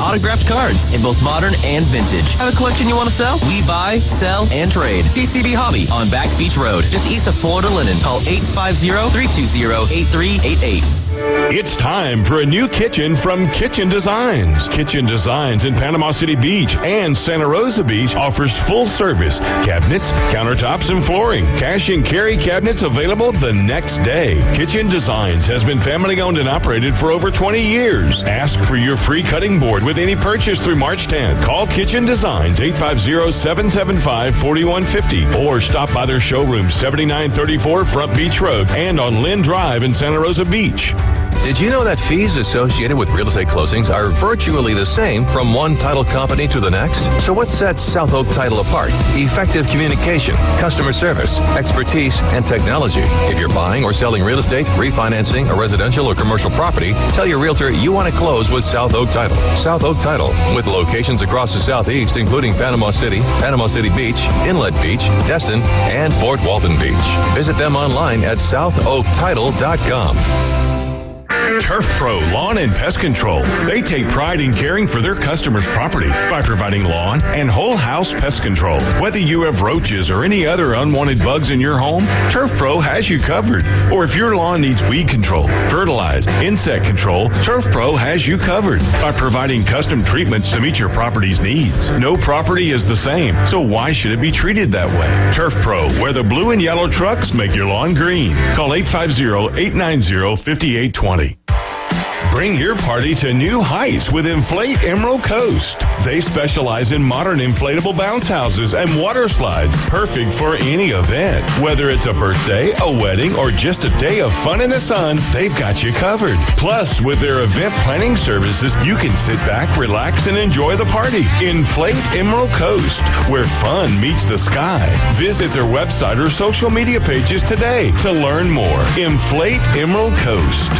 autographed cards in both modern and vintage. Have a collection you want to sell? We buy, sell, and trade. PCB Hobby on Back Beach Road, just east of Florida Linen. Call 850-320-8388. It's time for a new kitchen from Kitchen Designs. Kitchen Designs in Panama City Beach and Santa Rosa Beach offers full service cabinets, countertops, and flooring. Cash and carry cabinets available the next day. Kitchen Designs has been family owned and operated for over 20 years. Ask for your free cutting board with any purchase through March 10th. Call Kitchen Designs 850-775-4150 or stop by their showroom 7934 Front Beach Road and on Lynn Drive in Santa Rosa Beach. Did you know that fees associated with real estate closings are virtually the same from one title company to the next? So what sets South Oak Title apart? Effective communication, customer service, expertise, and technology. If you're buying or selling real estate, refinancing a residential or commercial property, tell your realtor you want to close with South Oak Title. South Oak Title, with locations across the Southeast, including Panama City Beach, Inlet Beach, Destin, and Fort Walton Beach. Visit them online at southoaktitle.com. Turf Pro Lawn and Pest Control. They take pride in caring for their customers' property by providing lawn and whole house pest control. Whether you have roaches or any other unwanted bugs in your home, Turf Pro has you covered. Or if your lawn needs weed control, fertilize, insect control, Turf Pro has you covered by providing custom treatments to meet your property's needs. No property is the same, so why should it be treated that way? Turf Pro, where the blue and yellow trucks make your lawn green. Call 850-890-5820. Bring your party to new heights with Inflate Emerald Coast. They specialize in modern inflatable bounce houses and water slides, perfect for any event. Whether it's a birthday, a wedding, or just a day of fun in the sun, they've got you covered. Plus, with their event planning services, you can sit back, relax, and enjoy the party. Inflate Emerald Coast, where fun meets the sky. Visit their website or social media pages today to learn more. Inflate Emerald Coast.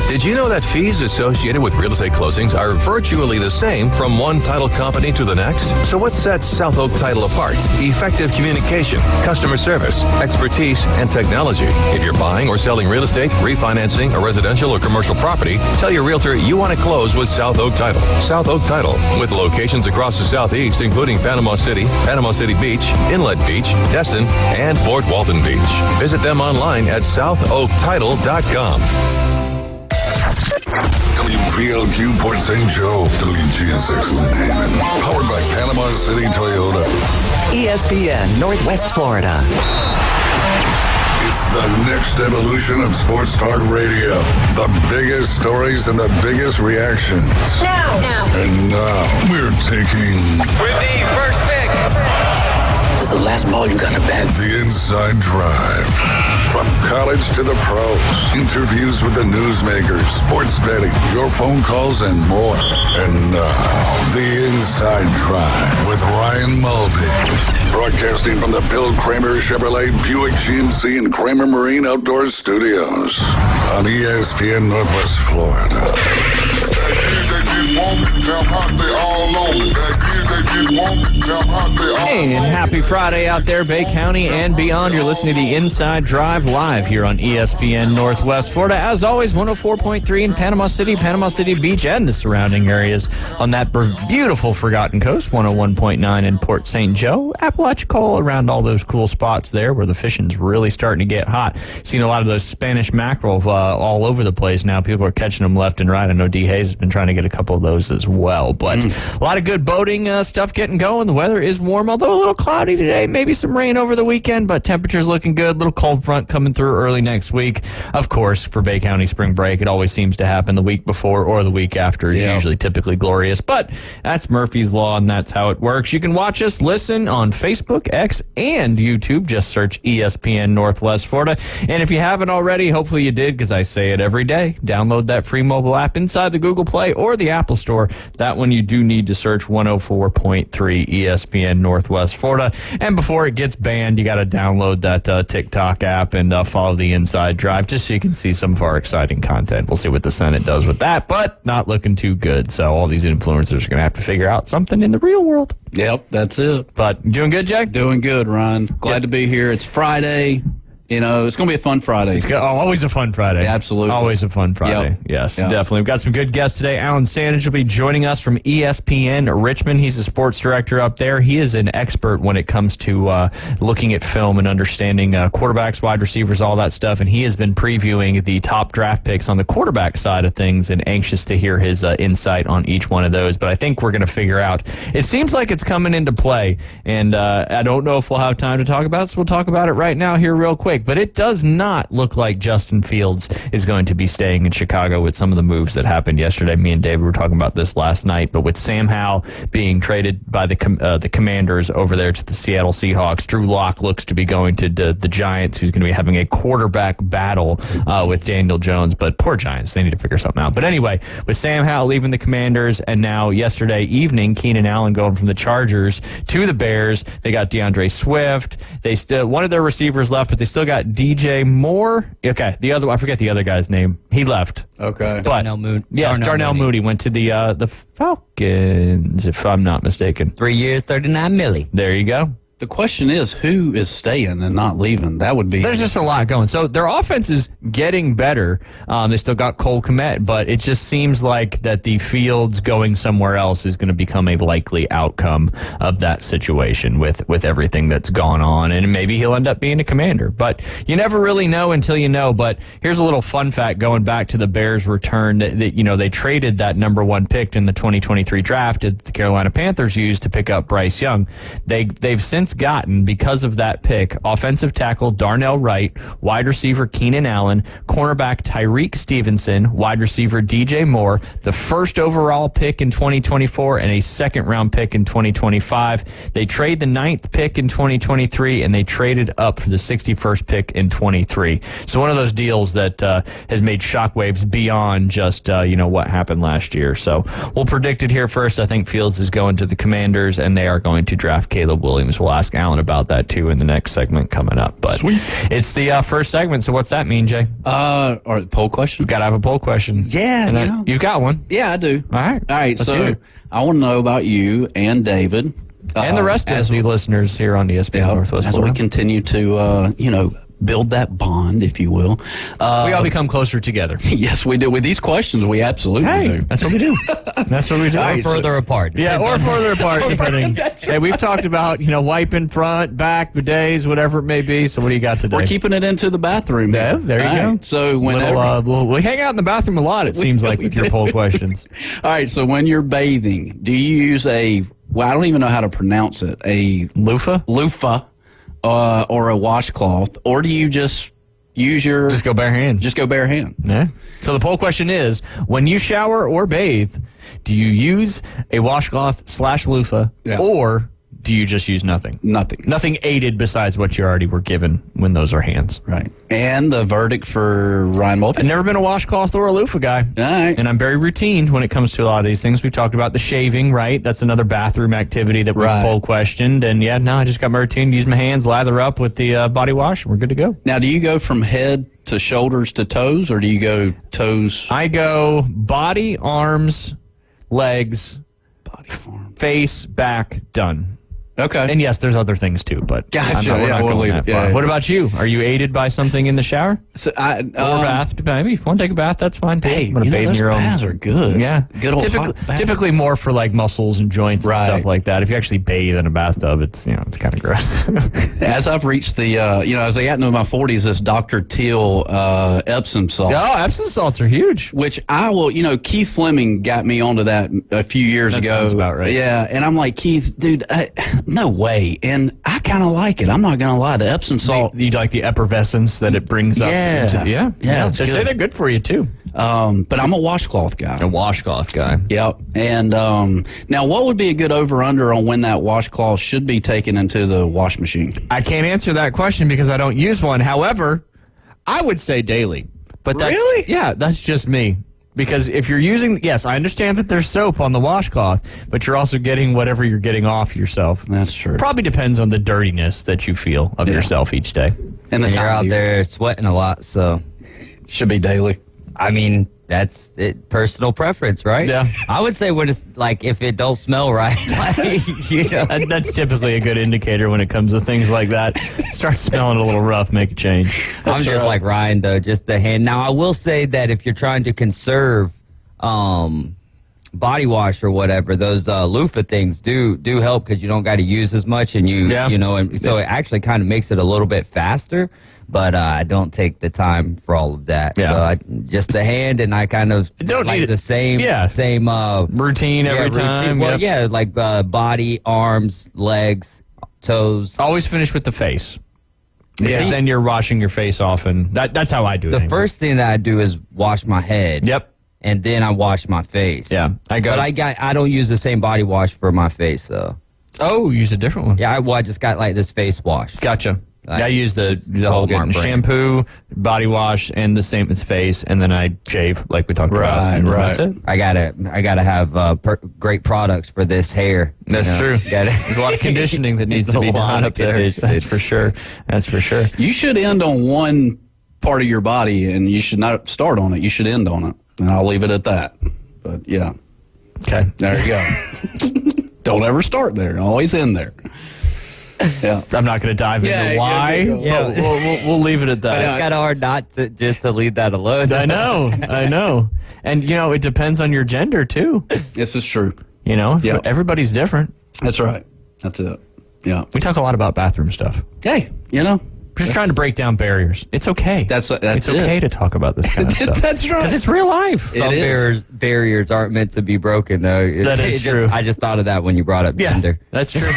Did you know that fees associated with real estate closings are virtually the same from one title company to the next? So what sets South Oak Title apart? Effective communication, customer service, expertise, and technology. If you're buying or selling real estate, refinancing a residential or commercial property, tell your realtor you want to close with South Oak Title. South Oak Title, with locations across the Southeast, including Panama City Beach, Inlet Beach, Destin, and Fort Walton Beach. Visit them online at southoaktitle.com. WPLQ Port St. Joe, WGSX Lynn Haven, powered by Panama City Toyota. ESPN Northwest Florida. It's the next evolution of sports talk radio. The biggest stories and the biggest reactions. Now. And now we're taking with the first pick. This is the last ball you got in the bag. The Inside Drive. From college to the pros, interviews with the newsmakers, sports betting, your phone calls, and more. And now, The Inside Drive with Ryan Mulvey. Broadcasting from the Bill Kramer Chevrolet Buick GMC and Kramer Marine Outdoor Studios on ESPN Northwest Florida. Hey, and happy Friday out there, Bay County and beyond. You're listening to the Inside Drive live here on ESPN Northwest Florida. As always, 104.3 in Panama City Beach, and the surrounding areas on that beautiful Forgotten Coast, 101.9 in Port St. Joe, Apalachicola, around all those cool spots there where the fishing's really starting to get hot. Seen a lot of those Spanish mackerel all over the place now. People are catching them left and right. I know D. Hayes has been trying to get a couple of those as well. But a lot of good boating stuff getting going. The weather is warm, although a little cloudy today. Maybe some rain over the weekend, but temperatures looking good. Little cold front coming through early next week. Of course, for Bay County spring break, it always seems to happen the week before or the week after is usually typically glorious. But that's Murphy's Law, and that's how it works. You can watch us, listen on Facebook, X, and YouTube. Just search ESPN Northwest Florida. And if you haven't already, hopefully you did, because I say it every day. Download that free mobile app inside the Google Play or the Apple Store. That one you do need to search 104.3 ESPN Northwest Florida. And before it gets banned, you got to download that TikTok app and follow the Inside Drive just so you can see some of our exciting content. We'll see what the Senate does with that, but not looking too good. So all these influencers are going to have to figure out something in the real world. Yep, that's it. But doing good, Jack? Doing good, Ron. Glad to be here. It's Friday. It's going to be a fun Friday. Always a fun Friday. Yeah, absolutely. Always a fun Friday. Yep. Yes, Yep. definitely. We've got some good guests today. Alan Sandage will be joining us from ESPN Richmond. He's a sports director up there. He is an expert when it comes to looking at film and understanding quarterbacks, wide receivers, all that stuff. And he has been previewing the top draft picks on the quarterback side of things, and anxious to hear his insight on each one of those. But I think we're going to figure out. It seems like it's coming into play, and I don't know if we'll have time to talk about it, so we'll talk about it right now here real quick. But it does not look like Justin Fields is going to be staying in Chicago with some of the moves that happened yesterday. Me and David were talking about this last night, but with Sam Howell being traded by the Commanders over there to the Seattle Seahawks, Drew Lock looks to be going to the Giants, who's going to be having a quarterback battle with Daniel Jones. But poor Giants, they need to figure something out. But anyway, with Sam Howell leaving the Commanders, and now yesterday evening, Keenan Allen going from the Chargers to the Bears. They got DeAndre Swift. They still one of their receivers left, but they still got DJ Moore. Okay, the other I forget the other guy's name. He left. Okay. But Darnell Mooney. Yes, Darnell Mooney went to the Falcons, if I'm not mistaken. 3 years, $39 million. There you go. The question is, who is staying and not leaving? That would be... There's just a lot going. So their offense is getting better. They still got Cole Kmet, but it just seems like that the Fields going somewhere else is going to become a likely outcome of that situation with everything that's gone on. And maybe he'll end up being a Commander. But you never really know until you know. But here's a little fun fact going back to the Bears' return that they traded that number 1 pick in the 2023 draft that the Carolina Panthers used to pick up Bryce Young. They've since gotten, because of that pick, offensive tackle Darnell Wright, wide receiver Keenan Allen, cornerback Tyreek Stevenson, wide receiver DJ Moore, the first overall pick in 2024, and a second-round pick in 2025. They trade the 9th pick in 2023, and they traded up for the 61st pick in 23. So one of those deals that has made shockwaves beyond just what happened last year. So we'll predict it here first. I think Fields is going to the Commanders, and they are going to draft Caleb Williams. We'll ask Alan about that too in the next segment coming up. But Sweet. It's the first segment, so what's that mean, Jay? Or poll question? We've got to have a poll question. Yeah, And you've got one. Yeah, I do. All right. Let's hear So it. I want to know about you and David. And the rest of the listeners here on ESPN Northwest as Florida. we continue to, build that bond, if you will. We all become closer together. Yes, we do. With these questions, we absolutely do. That's what we do. That's what we do. Or Further apart. Yeah, or further apart, depending. Hey, we've talked about, wiping front, back, bidets, whatever it may be. So what do you got today? We're keeping it into the bathroom. Yeah, there you All go. right, so whenever... we hang out in the bathroom a lot, it seems like, with your poll questions. All right, so when you're bathing, do you use I don't even know how to pronounce it, a loofah or a washcloth, or do you just use your... Just go bare hand. Just go bare hand. Yeah. So the poll question is, when you shower or bathe, do you use a washcloth / loofah, or do you just use nothing? Nothing. Nothing aided besides what you already were given when those are hands. Right. And the verdict for Ryan Mulvey? I've never been a washcloth or a loofah guy. All right. And I'm very routine when it comes to a lot of these things. We've talked about the shaving, right? That's another bathroom activity that we poll questioned. And I just got my routine, use my hands, lather up with the body wash, and we're good to go. Now, do you go from head to shoulders to toes, or do you go toes? I go body, arms, legs, face, back, done. Okay. And yes, there's other things too, but Gotcha. we're not we'll going leave that it. far. Yeah. What about you? Are you aided by something in the shower? So Or bath? Maybe if you want to take a bath, that's fine too. Hey, I'm gonna bathe in those your own. baths are good. Yeah. Good old hot bath. Typically more for like muscles and joints and stuff like that. If you actually bathe in a bathtub, it's it's kind of gross. As I've reached the as I got into my 40s, this Dr. Teal Epsom salt. Oh, Epsom salts are huge. Which I will, Keith Fleming got me onto that a few years That ago. sounds about right. Yeah, and I'm like, Keith, dude, no way. And I kind of like it. I'm not going to lie. The Epsom salt. You like the effervescence that it brings up? Yeah. Yeah. It's They say good. they're good for you too. But I'm a washcloth guy. A washcloth guy. Yep. And now, what would be a good over-under on when that washcloth should be taken into the wash machine? I can't answer that question because I don't use one. However, I would say daily. But that's, Really? Yeah, that's just me. Because if you're using, yes, I understand that there's soap on the washcloth, but you're also getting whatever you're getting off yourself. That's true. Probably depends on the dirtiness that you feel of yourself each day. And And you're out there sweating a lot, so should be daily. I mean, that's it, personal preference, right? Yeah. I would say when it's like if it don't smell right, like, you know. That's typically a good indicator when it comes to things like that. Start smelling a little rough, make a change. I'm just like Ryan, though, just the hand. Now, I will say that if you're trying to conserve body wash or whatever, those loofah things do help because you don't got to use as much, and you know, and so it actually kind of makes it a little bit faster. But I don't take the time for all of that. Yeah. So just a hand, and I kind of don't like need the same routine every time. Well, yep. like body, arms, legs, toes. Always finish with the face. Because then you're washing your face off, and that's how I do it. The first thing that I do is wash my head. Yep. And then I wash my face. Yeah, I don't use the same body wash for my face though. Oh, use a different one. Yeah, I just got like this face wash. Gotcha. I use the whole shampoo, body wash, and the same as face, and then I shave like we talked about. Right. That's it. I gotta have great products for this hair. That's true. There's a lot of conditioning that needs to be done up there. That's for sure. That's for sure. You should end on one part of your body, and you should not start on it. You should end on it, and I'll leave it at that. But yeah, okay, there you go. Don't ever start there. Always end there. Yeah, I'm not going to dive into why. Yeah, we'll leave it at that. It's kind of hard not to just to leave that alone. I know. And you know, it depends on your gender too. This is true. You know, everybody's different. That's right. That's it. Yeah, we talk a lot about bathroom stuff. Hey, you know. We're just trying to break down barriers. It's okay. It's okay to talk about this kind of stuff. That's right. Because it's real life. Some barriers aren't meant to be broken, though. That is true. I just thought of that when you brought up gender. That's true.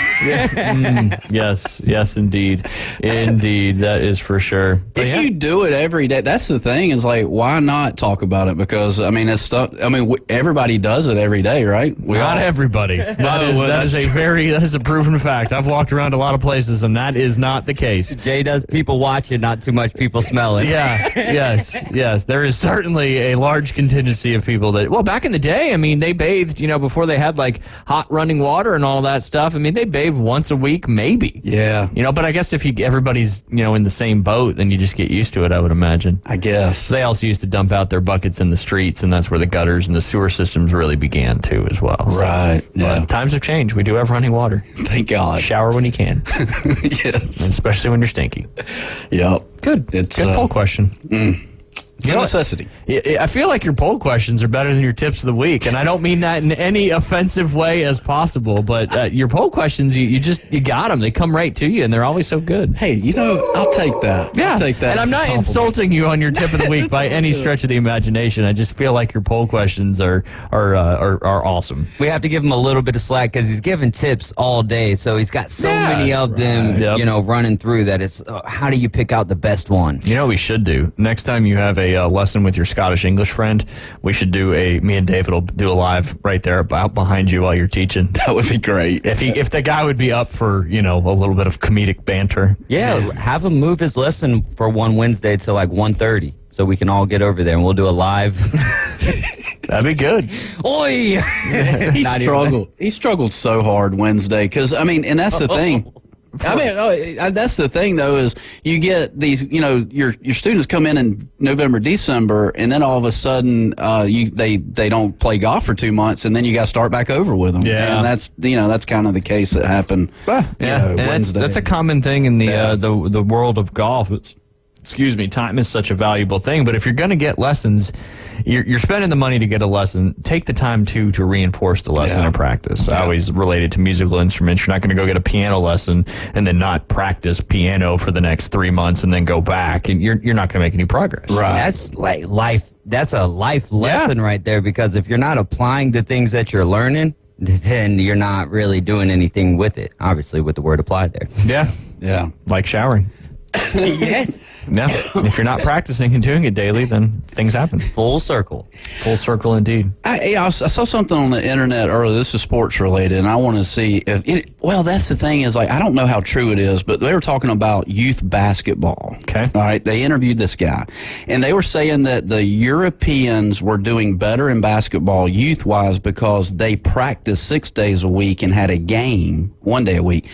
Yes, indeed. Indeed, that is for sure. But if you do it every day, that's the thing. Is like, why not talk about it? Because I mean, it's stuff. I mean, everybody does it every day, right? Not everybody. That is a proven fact. I've walked around a lot of places, and that is not the case. Jay does people watching, not too much people smelling. Yeah, yes. There is certainly a large contingency of people that, well, back in the day, I mean, they bathed, you know, before they had like hot running water and all that stuff. I mean, they bathed once a week, maybe. Yeah. You know, but I guess if everybody's, you know, in the same boat, then you just get used to it, I would imagine. I guess. They also used to dump out their buckets in the streets, and that's where the gutters and the sewer systems really began too, as well. Right. So, yeah. But times have changed. We do have running water. Thank God. Shower when you can. Yes. And especially when you're stinky. Yep. Good. It's good poll question. It's a necessity. I feel like your poll questions are better than your tips of the week, and I don't mean that in any offensive way as possible. But your poll questions, you got them. They come right to you, and they're always so good. Hey, you know, I'll take that. Yeah, I'll take that. And I'm not insulting you on your tip of the week by any stretch of the imagination. I just feel like your poll questions are awesome. We have to give him a little bit of slack because he's giving tips all day, so he's got so many of them, you know, running through that. It's how do you pick out the best one? You know what we should do next time you have a lesson with your Scottish English friend? We should do me and David will do a live right there out behind you while you're teaching. That would be great. If the guy would be up for, you know, a little bit of comedic banter. Yeah, have him move his lesson for one Wednesday to like 1:30 so we can all get over there and we'll do a live. That'd be good. Oi! He struggled so hard Wednesday because, I mean, and that's the thing. I mean, that's the thing, though, is you get these, you know, your students come in November, December, and then all of a sudden they don't play golf for 2 months, and then you got to start back over with them. Yeah. And that's, you know, that's kind of the case that happened. Wednesday. That's a common thing in the world of golf. Excuse me, time is such a valuable thing, but if you're going to get lessons, you're spending the money to get a lesson. Take the time to reinforce the lesson and practice. I always related to musical instruments. You're not going to go get a piano lesson and then not practice piano for the next 3 months and then go back, and you're not going to make any progress. Right. That's like life. That's a life lesson right there, because if you're not applying the things that you're learning, then you're not really doing anything with it. Obviously, with the word applied there. Yeah. Like showering. Yes. Yeah. If you're not practicing and doing it daily, then things happen. Full circle. Full circle indeed. I saw something on the internet earlier. This is sports related, and I want to see if well, that's the thing is, like, I don't know how true it is, but they were talking about youth basketball. Okay. All right. They interviewed this guy, and they were saying that the Europeans were doing better in basketball youth-wise because they practiced 6 days a week and had a game 1 day a week.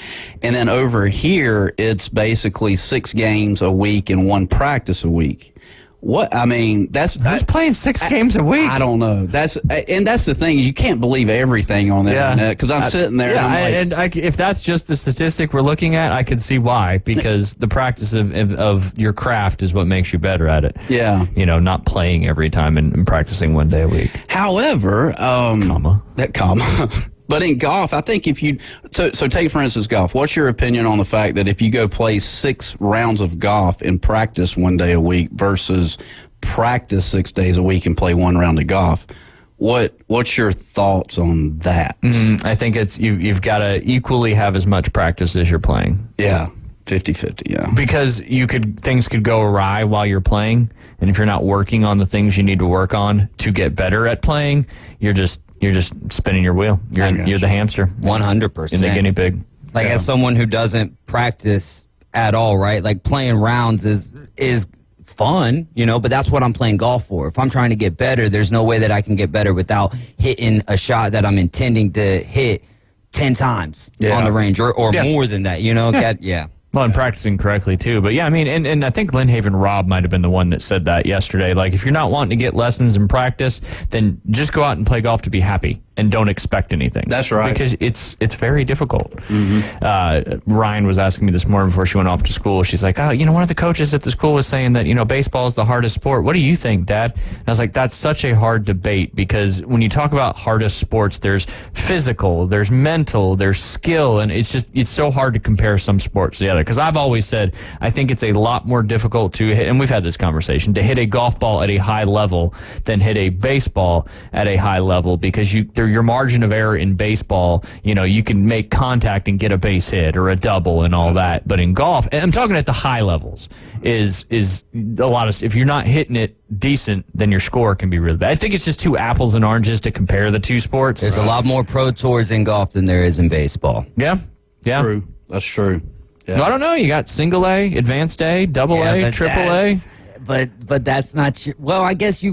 And then over here, it's basically 6 games a week and 1 practice a week. What I mean, who's playing 6 games a week? I don't know. That's the thing. You can't believe everything on the internet because I'm sitting there. and I'm like, if that's just the statistic we're looking at, I can see why. Because the practice of your craft is what makes you better at it. Yeah, not playing every time and practicing 1 day a week. However, that comma. But in golf, I think if you so take for instance golf. What's your opinion on the fact that if you go play 6 rounds of golf and practice 1 day a week versus practice 6 days a week and play 1 round of golf? What's your thoughts on that? I think it's you've got to equally have as much practice as you're playing. Yeah. 50-50, yeah. Because things could go awry while you're playing, and if you're not working on the things you need to work on to get better at playing, you're just spinning your wheel. You're the hamster. 100%. In the guinea pig. Like as someone who doesn't practice at all, right? Like playing rounds is fun, but that's what I'm playing golf for. If I'm trying to get better, there's no way that I can get better without hitting a shot that I'm intending to hit 10 times on the range or more than that, Yeah. Well, and practicing correctly, too. But, yeah, I mean, and I think Lynnhaven Rob might have been the one that said that yesterday. Like, if you're not wanting to get lessons and practice, then just go out and play golf to be happy and don't expect anything. That's right. Because it's very difficult. Ryan was asking me this morning before she went off to school. She's like, one of the coaches at the school was saying that, baseball is the hardest sport. What do you think, Dad? And I was like, that's such a hard debate because when you talk about hardest sports, there's physical, there's mental, there's skill, and it's so hard to compare some sports to the other. Because I've always said I think it's a lot more difficult to hit, and we've had this conversation, to hit a golf ball at a high level than hit a baseball at a high level because your margin of error in baseball, you can make contact and get a base hit or a double and all that. But in golf, and I'm talking at the high levels, is a lot of, if you're not hitting it decent, then your score can be really bad. I think it's just 2 apples and oranges to compare the 2 sports. There's a lot more pro tours in golf than there is in baseball. Yeah. True. That's true. Yeah. Well, I don't know. You got single A, advanced A, double A, triple A. But that's not your, well, I guess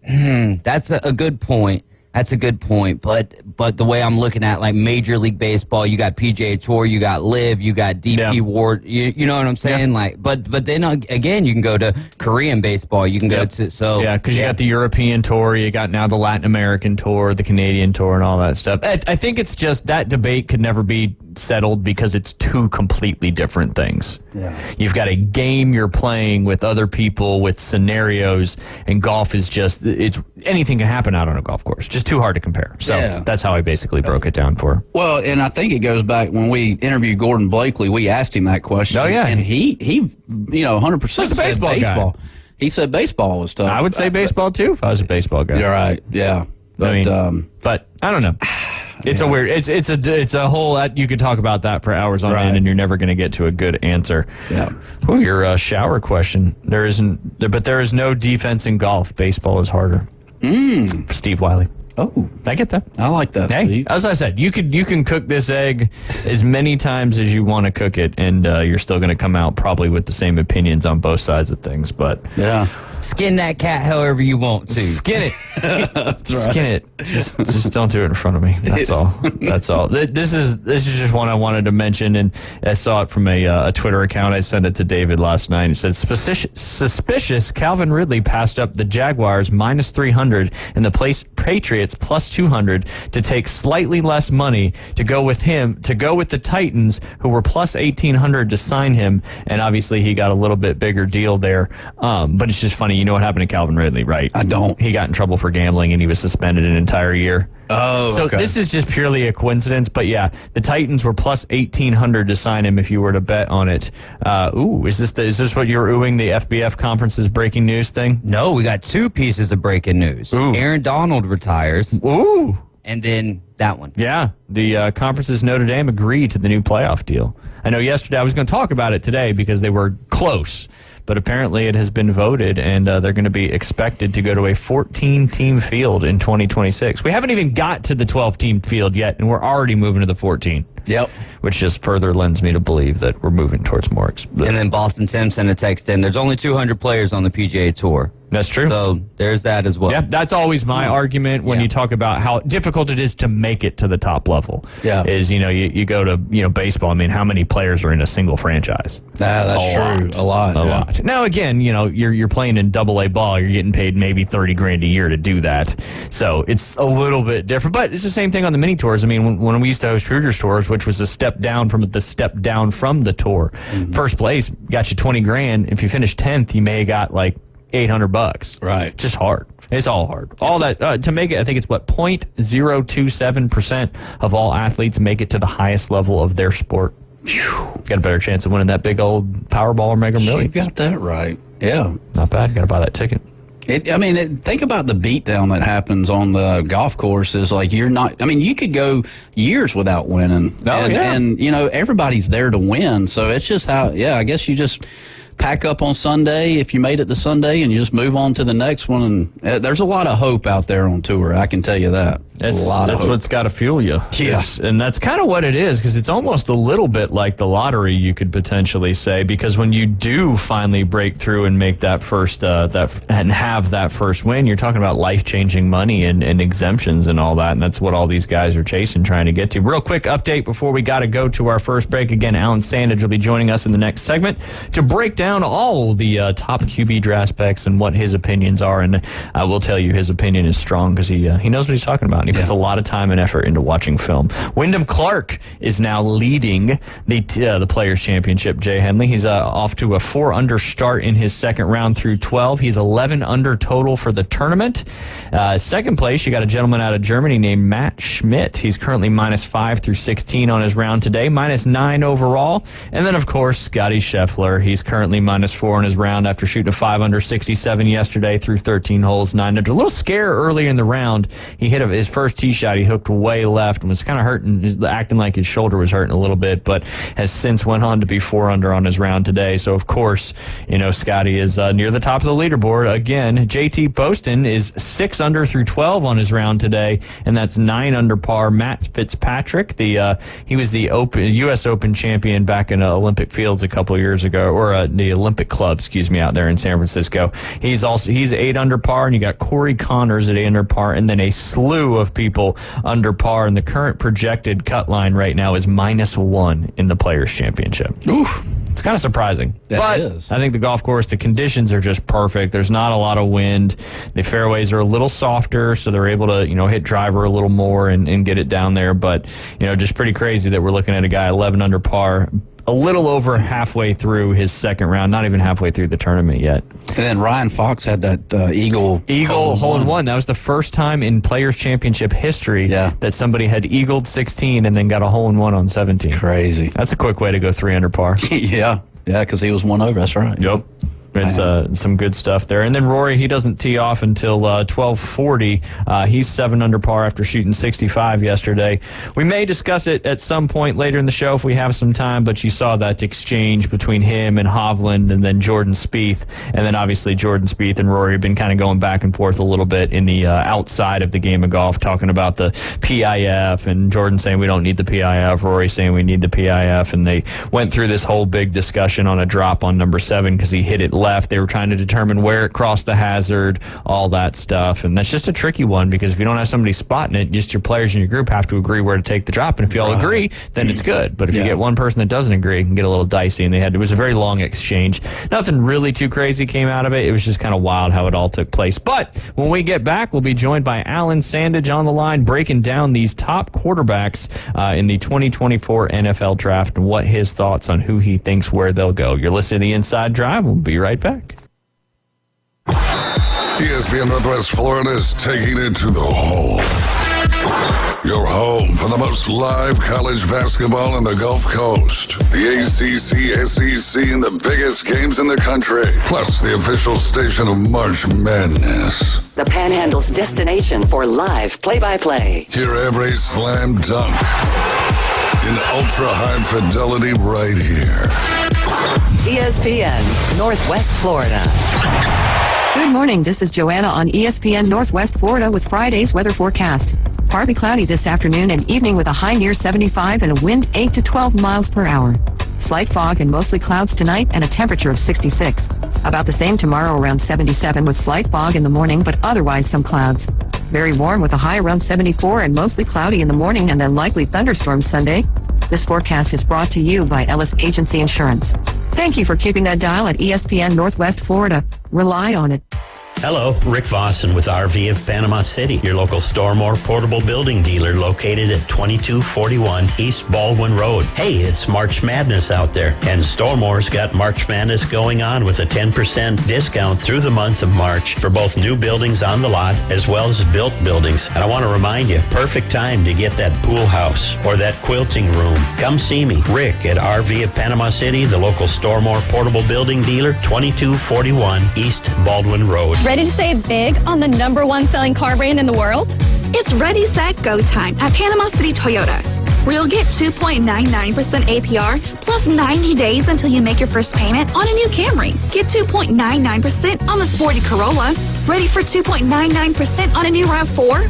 that's a good point. That's a good point. But the way I'm looking at like Major League Baseball, you got PGA Tour, you got LIV, you got DP Ward. You know what I'm saying? Yeah. Like, but then again, you can go to Korean baseball. You can go to because you got the European Tour, you got now the Latin American Tour, the Canadian Tour, and all that stuff. I think it's just that debate could never be settled because it's 2 completely different things. Yeah. You've got a game you're playing with other people with scenarios, and golf is just anything can happen out on a golf course. Just too hard to compare. So that's how I basically broke it down for her. Well, and I think it goes back when we interviewed Gordon Blakely, we asked him that question. Oh, yeah. And he 100% said baseball. Guy. He said baseball was tough. I would say baseball too if I was a baseball guy. You're right. Yeah. But I don't know. It's a weird. It's a whole. You could talk about that for hours on end, and you're never going to get to a good answer. Yeah. Oh, your shower question. There is no defense in golf. Baseball is harder. Steve Wiley. Oh, I get that. I like that. Hey, Steve. As I said, you can cook this egg as many times as you want to cook it, and you're still going to come out probably with the same opinions on both sides of things. But yeah. Skin that cat however you want to. Skin it. Skin it. Just don't do it in front of me. That's all. That's all. This is just one I wanted to mention, and I saw it from a Twitter account. I sent it to David last night. It said, suspicious Calvin Ridley passed up the Jaguars minus 300 and the Patriots plus 200 to take slightly less money to go with the Titans, who were plus 1,800 to sign him, and obviously he got a little bit bigger deal there. But it's just funny. You know what happened to Calvin Ridley, right? I don't. He got in trouble for gambling, and he was suspended an entire year. Oh, so okay. This is just purely a coincidence, but yeah, the Titans were plus 1,800 to sign him if you were to bet on it. Is this what you were oohing, the FBF conference's breaking news thing? No, we got 2 pieces of breaking news. Ooh. Aaron Donald retires. Ooh. And then that one. Yeah, the conference's Notre Dame agreed to the new playoff deal. I know yesterday I was going to talk about it today because they were close. But apparently it has been voted, and they're going to be expected to go to a 14-team field in 2026. We haven't even got to the 12-team field yet, and we're already moving to the 14. Yep. Which just further lends me to believe that we're moving towards more. And then Boston Tim sent a text in. There's only 200 players on the PGA Tour. That's true. So there's that as well. Yeah, that's always my argument when you talk about how difficult it is to make it to the top level. Yeah. Is, you go to, baseball. I mean, how many players are in a single franchise? That's true. A lot. A lot. Now, again, you're playing in AA ball. You're getting paid maybe $30,000 a year to do that. So it's a little bit different. But it's the same thing on the mini tours. I mean, when we used to host Hoosiers tours, which was a step down from the tour, first place got you $20,000. If you finished 10th, you may have got like $800. Right. Just hard. It's all hard. All that to make it, I think it's 0.027% of all athletes make it to the highest level of their sport. Got a better chance of winning that big old Powerball or Mega Millions. You got that right. Yeah. Not bad. Got to buy that ticket. Think about the beatdown that happens on the golf course. Is like you could go years without winning. And everybody's there to win. So it's just I guess you just pack up on Sunday if you made it to Sunday and you just move on to the next one. And there's a lot of hope out there on tour. I can tell you that. That's what's got to fuel you. Yeah. And that's kind of what it is, because it's almost a little bit like the lottery, you could potentially say, because when you do finally break through and make that first and have that first win, you're talking about life-changing money and exemptions and all that, and that's what all these guys are chasing, trying to get to. Real quick update before we got to go to our first break. Again, Alan Sandage will be joining us in the next segment to break down all the top QB draft specs and what his opinions are, and I will tell you his opinion is strong because he knows what he's talking about. He puts a lot of time and effort into watching film. Wyndham Clark is now leading the Players' Championship, Jay Henley. He's off to a 4-under start in his second round through 12. He's 11 under total for the tournament. Second place, you got a gentleman out of Germany named Matt Schmidt. He's currently -5 through 16 on his round today, -9 overall. And then, of course, Scotty Scheffler. He's currently -4 in his round after shooting a 5 under 67 yesterday through 13 holes, 9 under. A little scare early in the round. He hit his first tee shot. He hooked way left and was kind of hurting, acting like his shoulder was hurting a little bit, but has since went on to be 4 under on his round today. So, of course, Scotty is near the top of the leaderboard. Again, JT Poston is 6 under through 12 on his round today, and that's 9 under par. Matt Fitzpatrick, he was the U.S. Open champion back in Olympic Fields a couple of years ago, or the Olympic Club, out there in San Francisco. He's 8 under par, and you got Corey Connors at 8 under par, and then a slew of people under par, and the current projected cut line right now is -1 in the Players' Championship. Oof. It's kind of surprising. That is. I think the golf course, the conditions are just perfect. There's not a lot of wind. The fairways are a little softer, so they're able to, hit driver a little more and get it down there. But, just pretty crazy that we're looking at a guy 11 under par, a little over halfway through his second round, not even halfway through the tournament yet. And then Ryan Fox had that Eagle hole-in-one. That was the first time in Players' Championship history that somebody had eagled 16 and then got a hole-in-one on 17. Crazy. That's a quick way to go 3 under par. Yeah, because he was 1 over. That's right. Yep. It's some good stuff there. And then Rory, he doesn't tee off until 12:40. He's 7 under par after shooting 65 yesterday. We may discuss it at some point later in the show if we have some time, but you saw that exchange between him and Hovland and then Jordan Spieth. And then obviously Jordan Spieth and Rory have been kind of going back and forth a little bit in the outside of the game of golf, talking about the PIF, and Jordan saying we don't need the PIF, Rory saying we need the PIF. And they went through this whole big discussion on a drop on number 7 because he hit it left. They were trying to determine where it crossed the hazard, all that stuff. And that's just a tricky one because if you don't have somebody spotting it, just your players in your group have to agree where to take the drop. And if you all agree, then it's good. But if you get one person that doesn't agree, it can get a little dicey. And it was a very long exchange. Nothing really too crazy came out of it. It was just kind of wild how it all took place. But when we get back, we'll be joined by Alan Sandage on the line, breaking down these top quarterbacks in the 2024 NFL Draft and what his thoughts on who he thinks where they'll go. You're listening to The Inside Drive. We'll be right back. ESPN Northwest Florida is taking it to the hole. Your home for the most live college basketball on the Gulf Coast. The ACC, SEC, and the biggest games in the country. Plus the official station of March Madness. The Panhandle's destination for live play-by-play. Hear every slam dunk in ultra-high fidelity right here. ESPN Northwest Florida. Good morning, this is Joanna on ESPN Northwest Florida with Friday's weather forecast. partly cloudy this afternoon and evening with a high near 75 and a wind 8 to 12 miles per hour. Slight fog and mostly clouds tonight and a temperature of 66. About the same tomorrow around 77 with slight fog in the morning but otherwise some clouds. Very warm with a high around 74 and mostly cloudy in the morning and then likely thunderstorms Sunday. This forecast is brought to you by Ellis Agency Insurance. Thank you for keeping that dial at ESPN Northwest Florida. Rely on it. Hello, Rick Vossen with RV of Panama City, your local Stormore portable building dealer located at 2241 East Baldwin Road. Hey, it's March Madness out there, and Stormore's got March Madness going on with a 10% discount through the month of March for both new buildings on the lot as well as built buildings. And I want to remind you, perfect time to get that pool house or that quilting room. Come see me, Rick, at RV of Panama City, the local Stormore portable building dealer, 2241 East Baldwin Road. Ready to save big on the #1 selling car brand in the world? It's Ready, Set, Go time at Panama City Toyota, where you'll get 2.99% APR plus 90 days until you make your first payment on a new Camry. Get 2.99% on the sporty Corolla, ready for 2.99% on a new RAV4,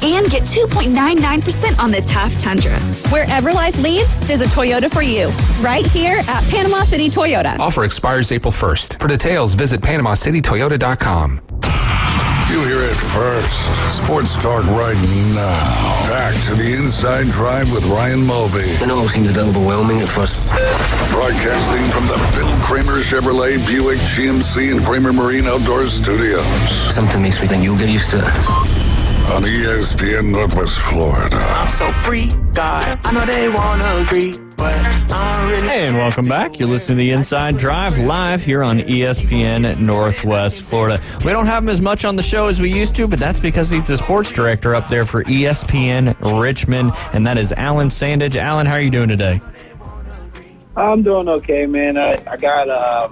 and get 2.99% on the tough Tundra. Wherever life leads, there's a Toyota for you. Right here at Panama City Toyota. Offer expires April 1st. For details, visit PanamaCityToyota.com. You hear it first. Sports talk right now. Back to the Inside Drive with Ryan Mulvey. It all seems a bit overwhelming at first. Broadcasting from the Bill Kramer Chevrolet Buick GMC and Kramer Marine Outdoor Studios. Something makes me think you'll get used to it. On ESPN Northwest Florida. I'm so free, God. I know they wanna agree, but I don't really. Hey, and welcome back. You're listening to the Inside Drive live here on ESPN Northwest Florida. We don't have him as much on the show as we used to, but that's because he's the sports director up there for ESPN Richmond, and that is Alan Sandage. Alan, how are you doing today? I'm doing okay, man. I got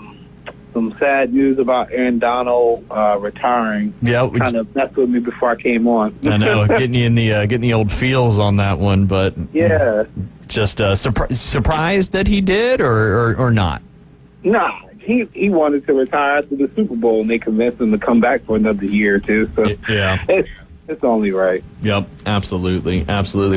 some sad news about Aaron Donald retiring. Yeah, kind of messed with me before I came on. I know, getting you in the old feels on that one, but yeah, just surprised that he did, or not. Nah, he wanted to retire after the Super Bowl, and they convinced him to come back for another year or two. So yeah, it's only right. Yep, absolutely.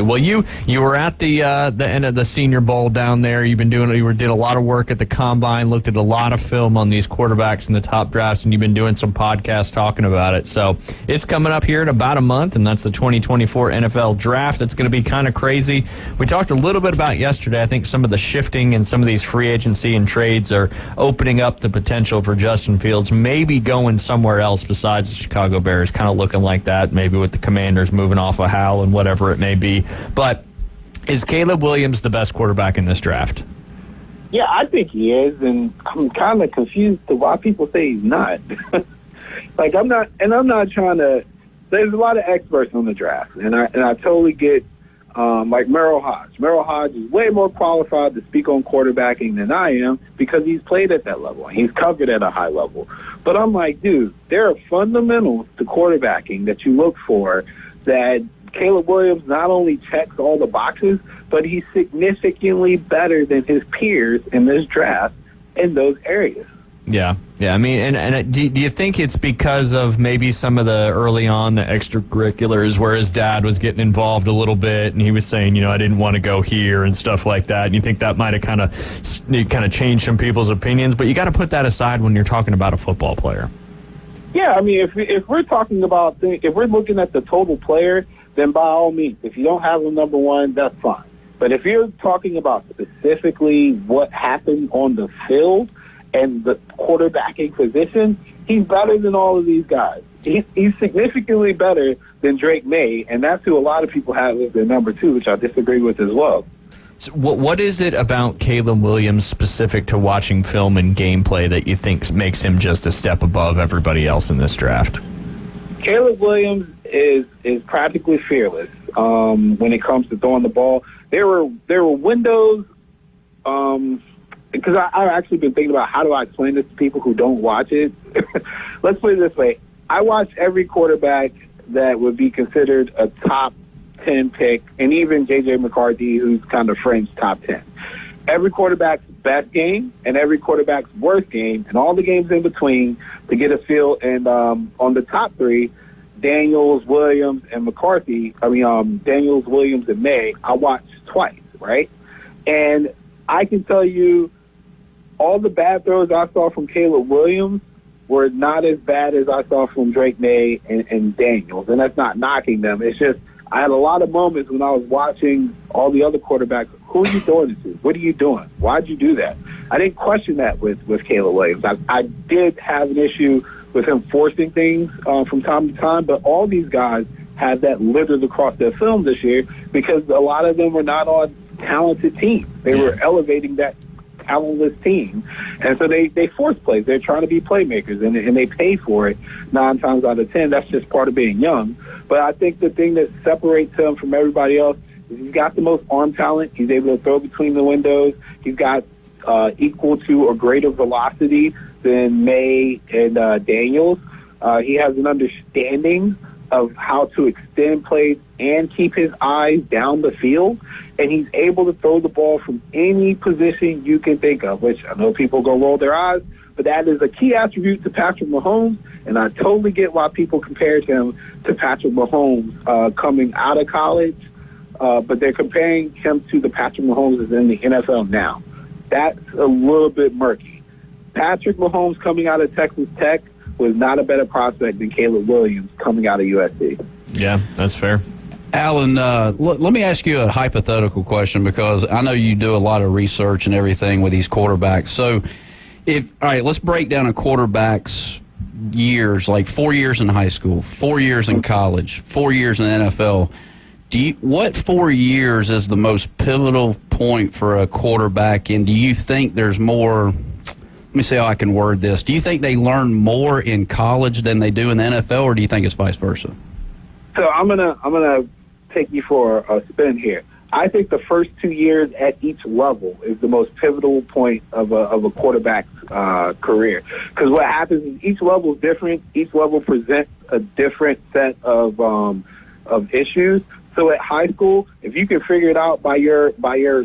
Well, you were at the end of the Senior Bowl down there. You did a lot of work at the Combine, looked at a lot of film on these quarterbacks in the top drafts, and you've been doing some podcasts talking about it. So it's coming up here in about a month, and that's the 2024 NFL Draft. It's going to be kind of crazy. We talked a little bit about yesterday. I think some of the shifting and some of these free agency and trades are opening up the potential for Justin Fields maybe going somewhere else besides the Chicago Bears, kind of looking like that, maybe with the Commanders moving off of Howell and whatever it may be. But is Caleb Williams the best quarterback in this draft? Yeah, I think he is, and I'm kind of confused to why people say he's not. I'm not trying to. There's a lot of experts on the draft, and I totally get like Merrill Hodge. Merrill Hodge is way more qualified to speak on quarterbacking than I am because he's played at that level and he's covered at a high level. But I'm like, dude, there are fundamentals to quarterbacking that you look for that Caleb Williams not only checks all the boxes, but he's significantly better than his peers in this draft in those areas. Yeah. I mean, and do you think it's because of maybe some of the early on the extracurriculars where his dad was getting involved a little bit and he was saying, I didn't want to go here and stuff like that, and you think that might have kind of changed some people's opinions? But you got to put that aside when you're talking about a football player. Yeah, I mean, if we're talking about if we're looking at the total player, then by all means, if you don't have him number one, that's fine. But if you're talking about specifically what happened on the field and the quarterbacking position, he's better than all of these guys. He's significantly better than Drake May, and that's who a lot of people have as their number two, which I disagree with as well. So what is it about Caleb Williams specific to watching film and gameplay that you think makes him just a step above everybody else in this draft? Caleb Williams is practically fearless when it comes to throwing the ball. There were windows. Because I've actually been thinking about how do I explain this to people who don't watch it. Let's put it this way. I watch every quarterback that would be considered a top 10 pick, and even J.J. McCarthy, who's kind of fringe top 10. Every quarterback's best game and every quarterback's worst game and all the games in between to get a feel. And on the top three, Daniels, Williams, and Daniels, Williams, and May, I watched twice, right? And I can tell you all the bad throws I saw from Caleb Williams were not as bad as I saw from Drake May and Daniels. And that's not knocking them. It's just I had a lot of moments when I was watching all the other quarterbacks. Who are you throwing it to? What are you doing? Why'd you do that? I didn't question that with Caleb Williams. I did have an issue with him forcing things from time to time, but all these guys had that littered across their film this year because a lot of them were not on talented teams. They were elevating that talentless team. And so they force plays. They're trying to be playmakers, and they pay for it 9 times out of 10. That's just part of being young. But I think the thing that separates him from everybody else is he's got the most arm talent. He's able to throw between the windows. He's got equal to or greater velocity than May and Daniels. He has an understanding of how to extend plays and keep his eyes down the field, and he's able to throw the ball from any position you can think of, which I know people going to roll their eyes, but that is a key attribute to Patrick Mahomes, and I totally get why people compared him to Patrick Mahomes coming out of college, but they're comparing him to the Patrick Mahomes that's in the NFL now. That's a little bit murky. Patrick Mahomes coming out of Texas Tech was not a better prospect than Caleb Williams coming out of USC. Yeah, that's fair. Alan, let me ask you a hypothetical question because I know you do a lot of research and everything with these quarterbacks. So, all right, let's break down a quarterback's years, like 4 years in high school, 4 years in college, 4 years in the NFL. What 4 years is the most pivotal point for a quarterback, and do you think there's more? Let me see how I can word this. Do you think they learn more in college than they do in the NFL, or do you think it's vice versa? So I'm gonna take you for a spin here. I think the first 2 years at each level is the most pivotal point of a quarterback's career. Because what happens is each level is different. Each level presents a different set of issues. So at high school, if you can figure it out by the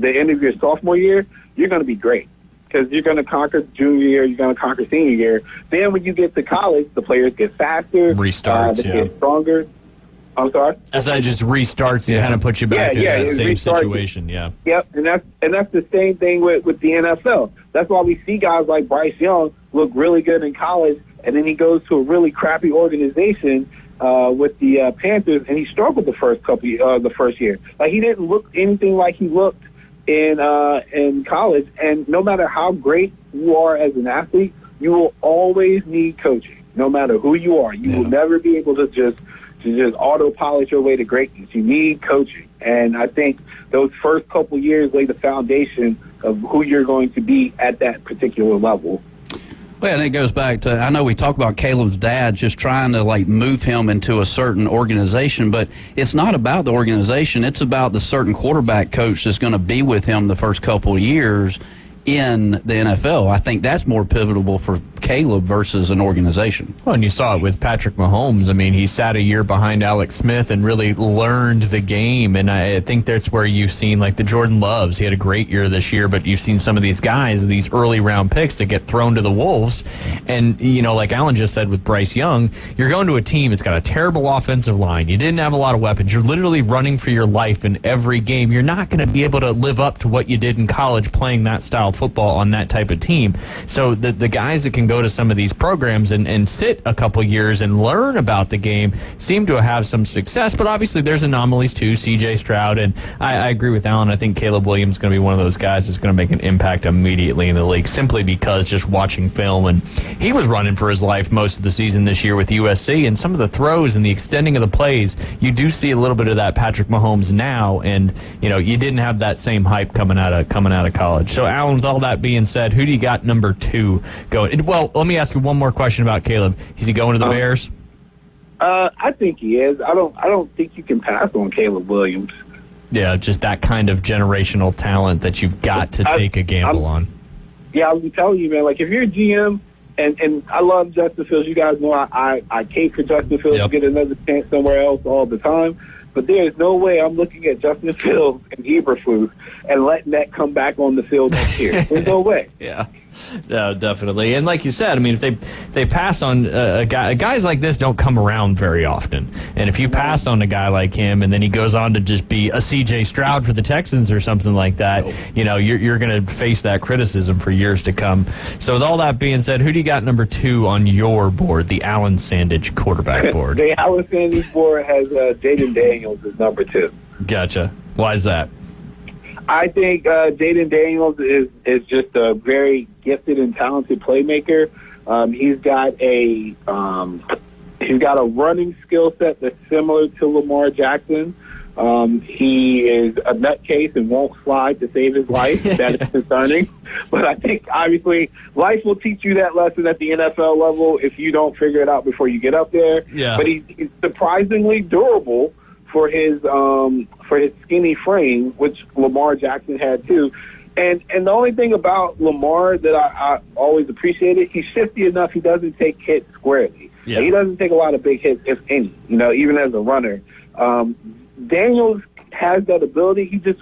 end of your sophomore year, you're going to be great. Because you're going to conquer junior year, you're going to conquer senior year. Then when you get to college, the players get faster. Restarts, they get stronger. I'm sorry? As that just restarts and kind of puts you back in that same situation, Yep, and that's the same thing with the NFL. That's why we see guys like Bryce Young look really good in college, and then he goes to a really crappy organization with the Panthers, and he struggled the first year. Like, he didn't look anything like he looked in college, and no matter how great you are as an athlete, you will always need coaching. No matter who you are, you will never be able to just auto-pilot your way to greatness. You need coaching, and I think those first couple years lay the foundation of who you're going to be at that particular level. Well, and it goes back to, I know we talk about Caleb's dad just trying to move him into a certain organization, but it's not about the organization. It's about the certain quarterback coach that's going to be with him the first couple of years in the NFL. I think that's more pivotal for Caleb versus an organization. Well, and you saw it with Patrick Mahomes. I mean, he sat a year behind Alex Smith and really learned the game. And I think that's where you've seen, like, the Jordan Loves. He had a great year this year, but you've seen some of these guys, these early round picks that get thrown to the wolves. And, you know, like Alan just said with Bryce Young, you're going to a team that's got a terrible offensive line. You didn't have a lot of weapons. You're literally running for your life in every game. You're not going to be able to live up to what you did in college playing that style of football on that type of team. So the guys that can go to some of these programs and sit a couple years and learn about the game seem to have some success, but obviously there's anomalies too. CJ Stroud, and I agree with Alan. I think Caleb Williams is going to be one of those guys that's going to make an impact immediately in the league, simply because just watching film, and he was running for his life most of the season this year with USC, and some of the throws and the extending of the plays, you do see a little bit of that Patrick Mahomes now, and you know, you didn't have that same hype coming out of college. So Alan, with all that being said, who do you got number 2 going? Well, let me ask you one more question about Caleb. Is he going to the Bears? I think he is. I don't think you can pass on Caleb Williams. Yeah, just that kind of generational talent that you've got to take a gamble on. Yeah, I was telling you, man, like, if you're a GM, and I love Justin Fields, you guys know I cape for Justin Fields to get another chance somewhere else all the time. But there's no way I'm looking at Justin Fields and Eberflus and letting that come back on the field next year. There's no way. Yeah. No, definitely. And like you said, I mean, if they pass on guys like this don't come around very often. And if you pass on a guy like him and then he goes on to just be a C.J. Stroud for the Texans or something like that, you're going to face that criticism for years to come. So with all that being said, who do you got number 2 on your board, the Allen Sandage quarterback board? The Allen Sandage board has Jaden Daniels as number 2. Gotcha. Why is that? I think Jaden Daniels is just a very gifted and talented playmaker. He's got a running skill set that's similar to Lamar Jackson. He is a nutcase and won't slide to save his life. That is concerning. But I think, obviously, life will teach you that lesson at the NFL level if you don't figure it out before you get up there. Yeah. But he's surprisingly durable for his skinny frame, which Lamar Jackson had too. And the only thing about Lamar that I always appreciated, he's shifty enough. He doesn't take hits squarely. Yeah. Like, he doesn't take a lot of big hits, if any, even as a runner. Daniels has that ability. He just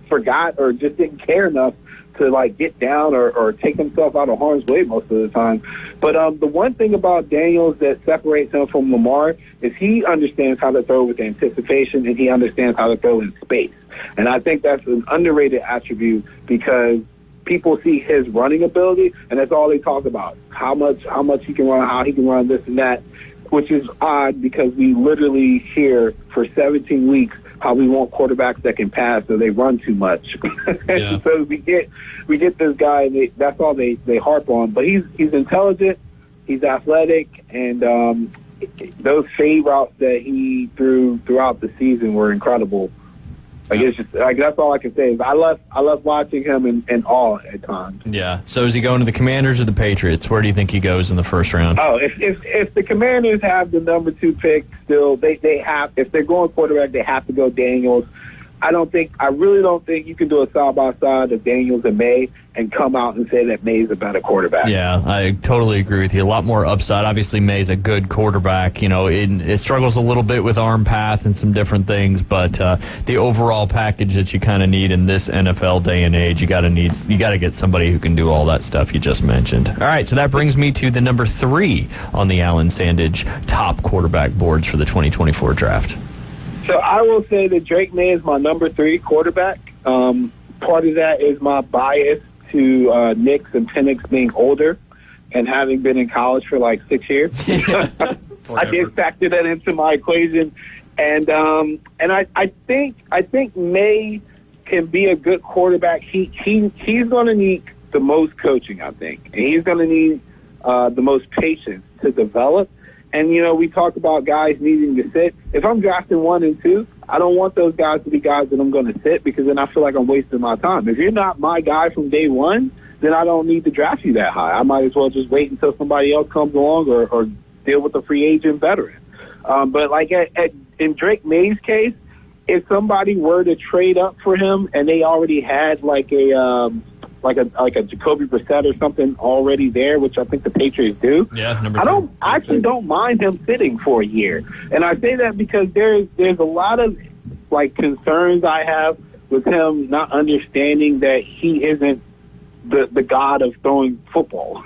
forgot or just didn't care enough to get down or take himself out of harm's way most of the time. But the one thing about Daniels that separates him from Lamar is he understands how to throw with anticipation, and he understands how to throw in space. And I think that's an underrated attribute because people see his running ability, and that's all they talk about, how much he can run, how he can run this and that, which is odd because we literally hear for 17 weeks how we want quarterbacks that can pass, so they run too much. Yeah. So we get this guy, and that's all they harp on. But he's intelligent, he's athletic, and those fade routes that he threw throughout the season were incredible. It's just that's all I can say. Is I love watching him in awe at times. Yeah. So is he going to the Commanders or the Patriots? Where do you think he goes in the first round? Oh, if the Commanders have the number 2 pick still, they have. If they're going quarterback, they have to go Daniels. I really don't think you can do a side by side of Daniels and May and come out and say that May's a better quarterback. Yeah, I totally agree with you. A lot more upside. Obviously, May's a good quarterback. It struggles a little bit with arm path and some different things, but the overall package that you kind of need in this NFL day and age, you got to get somebody who can do all that stuff you just mentioned. All right, so that brings me to the number 3 on the Allen Sandage top quarterback boards for the 2024 draft. So I will say that Drake May is my number 3 quarterback. Part of that is my bias to Nix and Penix being older and having been in college for 6 years. I did factor that into my equation. And I think May can be a good quarterback. He's going to need the most coaching, I think. And he's going to need the most patience to develop. And, we talk about guys needing to sit. If I'm drafting 1 and 2, I don't want those guys to be guys that I'm going to sit because then I feel like I'm wasting my time. If you're not my guy from day 1, then I don't need to draft you that high. I might as well just wait until somebody else comes along or deal with a free agent veteran. But in Drake May's case, if somebody were to trade up for him and they already had like a Jacoby Brissett or something already there, which I think the Patriots do. Yeah, I actually don't mind him sitting for a year, and I say that because there's a lot of concerns I have with him not understanding that he isn't the god of throwing football.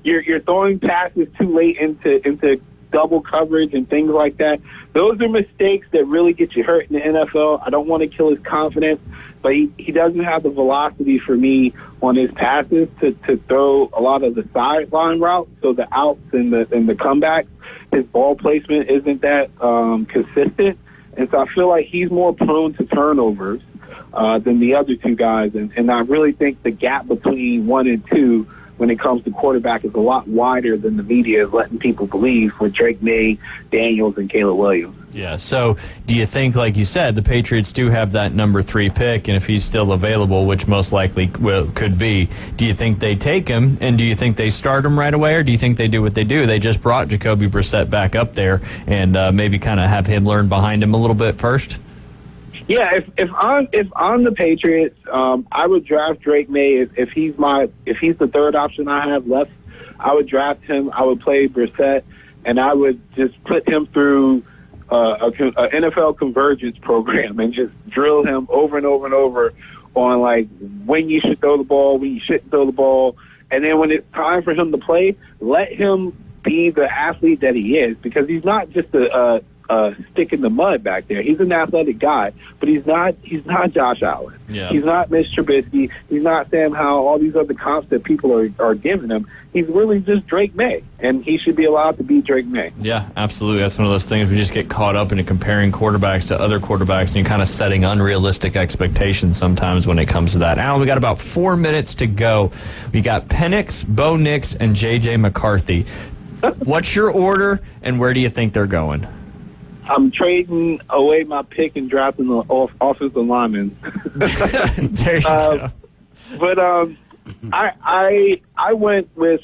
You're throwing passes too late into double coverage and things like that. Those are mistakes that really get you hurt in the NFL. I don't want to kill his confidence, but he doesn't have the velocity for me on his passes to throw a lot of the sideline routes, so the outs and the comebacks. His ball placement isn't that consistent, and so I feel like he's more prone to turnovers than the other 2 guys, and I really think the gap between 1 and 2 when it comes to quarterback is a lot wider than the media is letting people believe with Drake May, Daniels, and Caleb Williams. Yeah, so do you think, like you said, the Patriots do have that number 3 pick, and if he's still available, which most likely could be, do you think they take him, and do you think they start him right away, or do you think they do what they do? They just brought Jacoby Brissett back up there and maybe kind of have him learn behind him a little bit first? Yeah, if I'm the Patriots, I would draft Drake May if he's the 3rd option I have left. I would draft him. I would play Brissett, and I would just put him through a NFL convergence program and just drill him over and over and over on like when you should throw the ball, when you shouldn't throw the ball, and then when it's time for him to play, let him be the athlete that he is, because he's not just a stick in the mud back there. He's an athletic guy, but he's not Josh Allen. Yeah. He's not Mitch Trubisky. He's not Sam Howell, all these other comps that people are giving him. He's really just Drake May, and he should be allowed to be Drake May. Yeah, absolutely. That's one of those things we just get caught up in comparing quarterbacks to other quarterbacks and kind of setting unrealistic expectations sometimes when it comes to that. Alan, we got about 4 minutes to go. We got Penix, Bo Nix, and J.J. McCarthy. What's your order, and where do you think they're going? I'm trading away my pick and drafting the offensive lineman. There you go. But I went with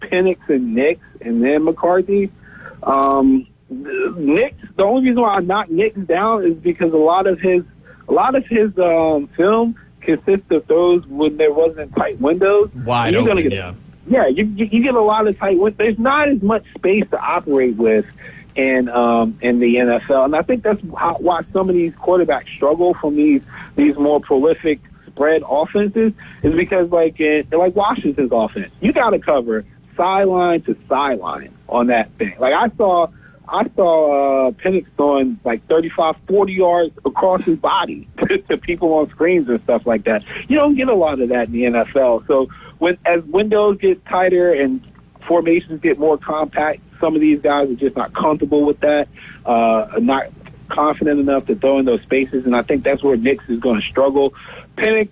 Penix and Nix, and then McCarthy. Nix. The only reason why I knocked Nix down is because a lot of his film consists of those when there wasn't tight windows. Wide open, yeah. Yeah, you get a lot of tight windows. There's not as much space to operate with in the NFL, and I think that's why some of these quarterbacks struggle from these more prolific spread offenses, is because like Washington's offense, you got to cover sideline to sideline on that thing. Like I saw Penix throwing like 35, 40 yards across his body to people on screens and stuff like that. You don't get a lot of that in the NFL. So as windows get tighter and formations get more compact, some of these guys are just not comfortable with that, not confident enough to throw in those spaces, and I think that's where Nix is going to struggle. Penix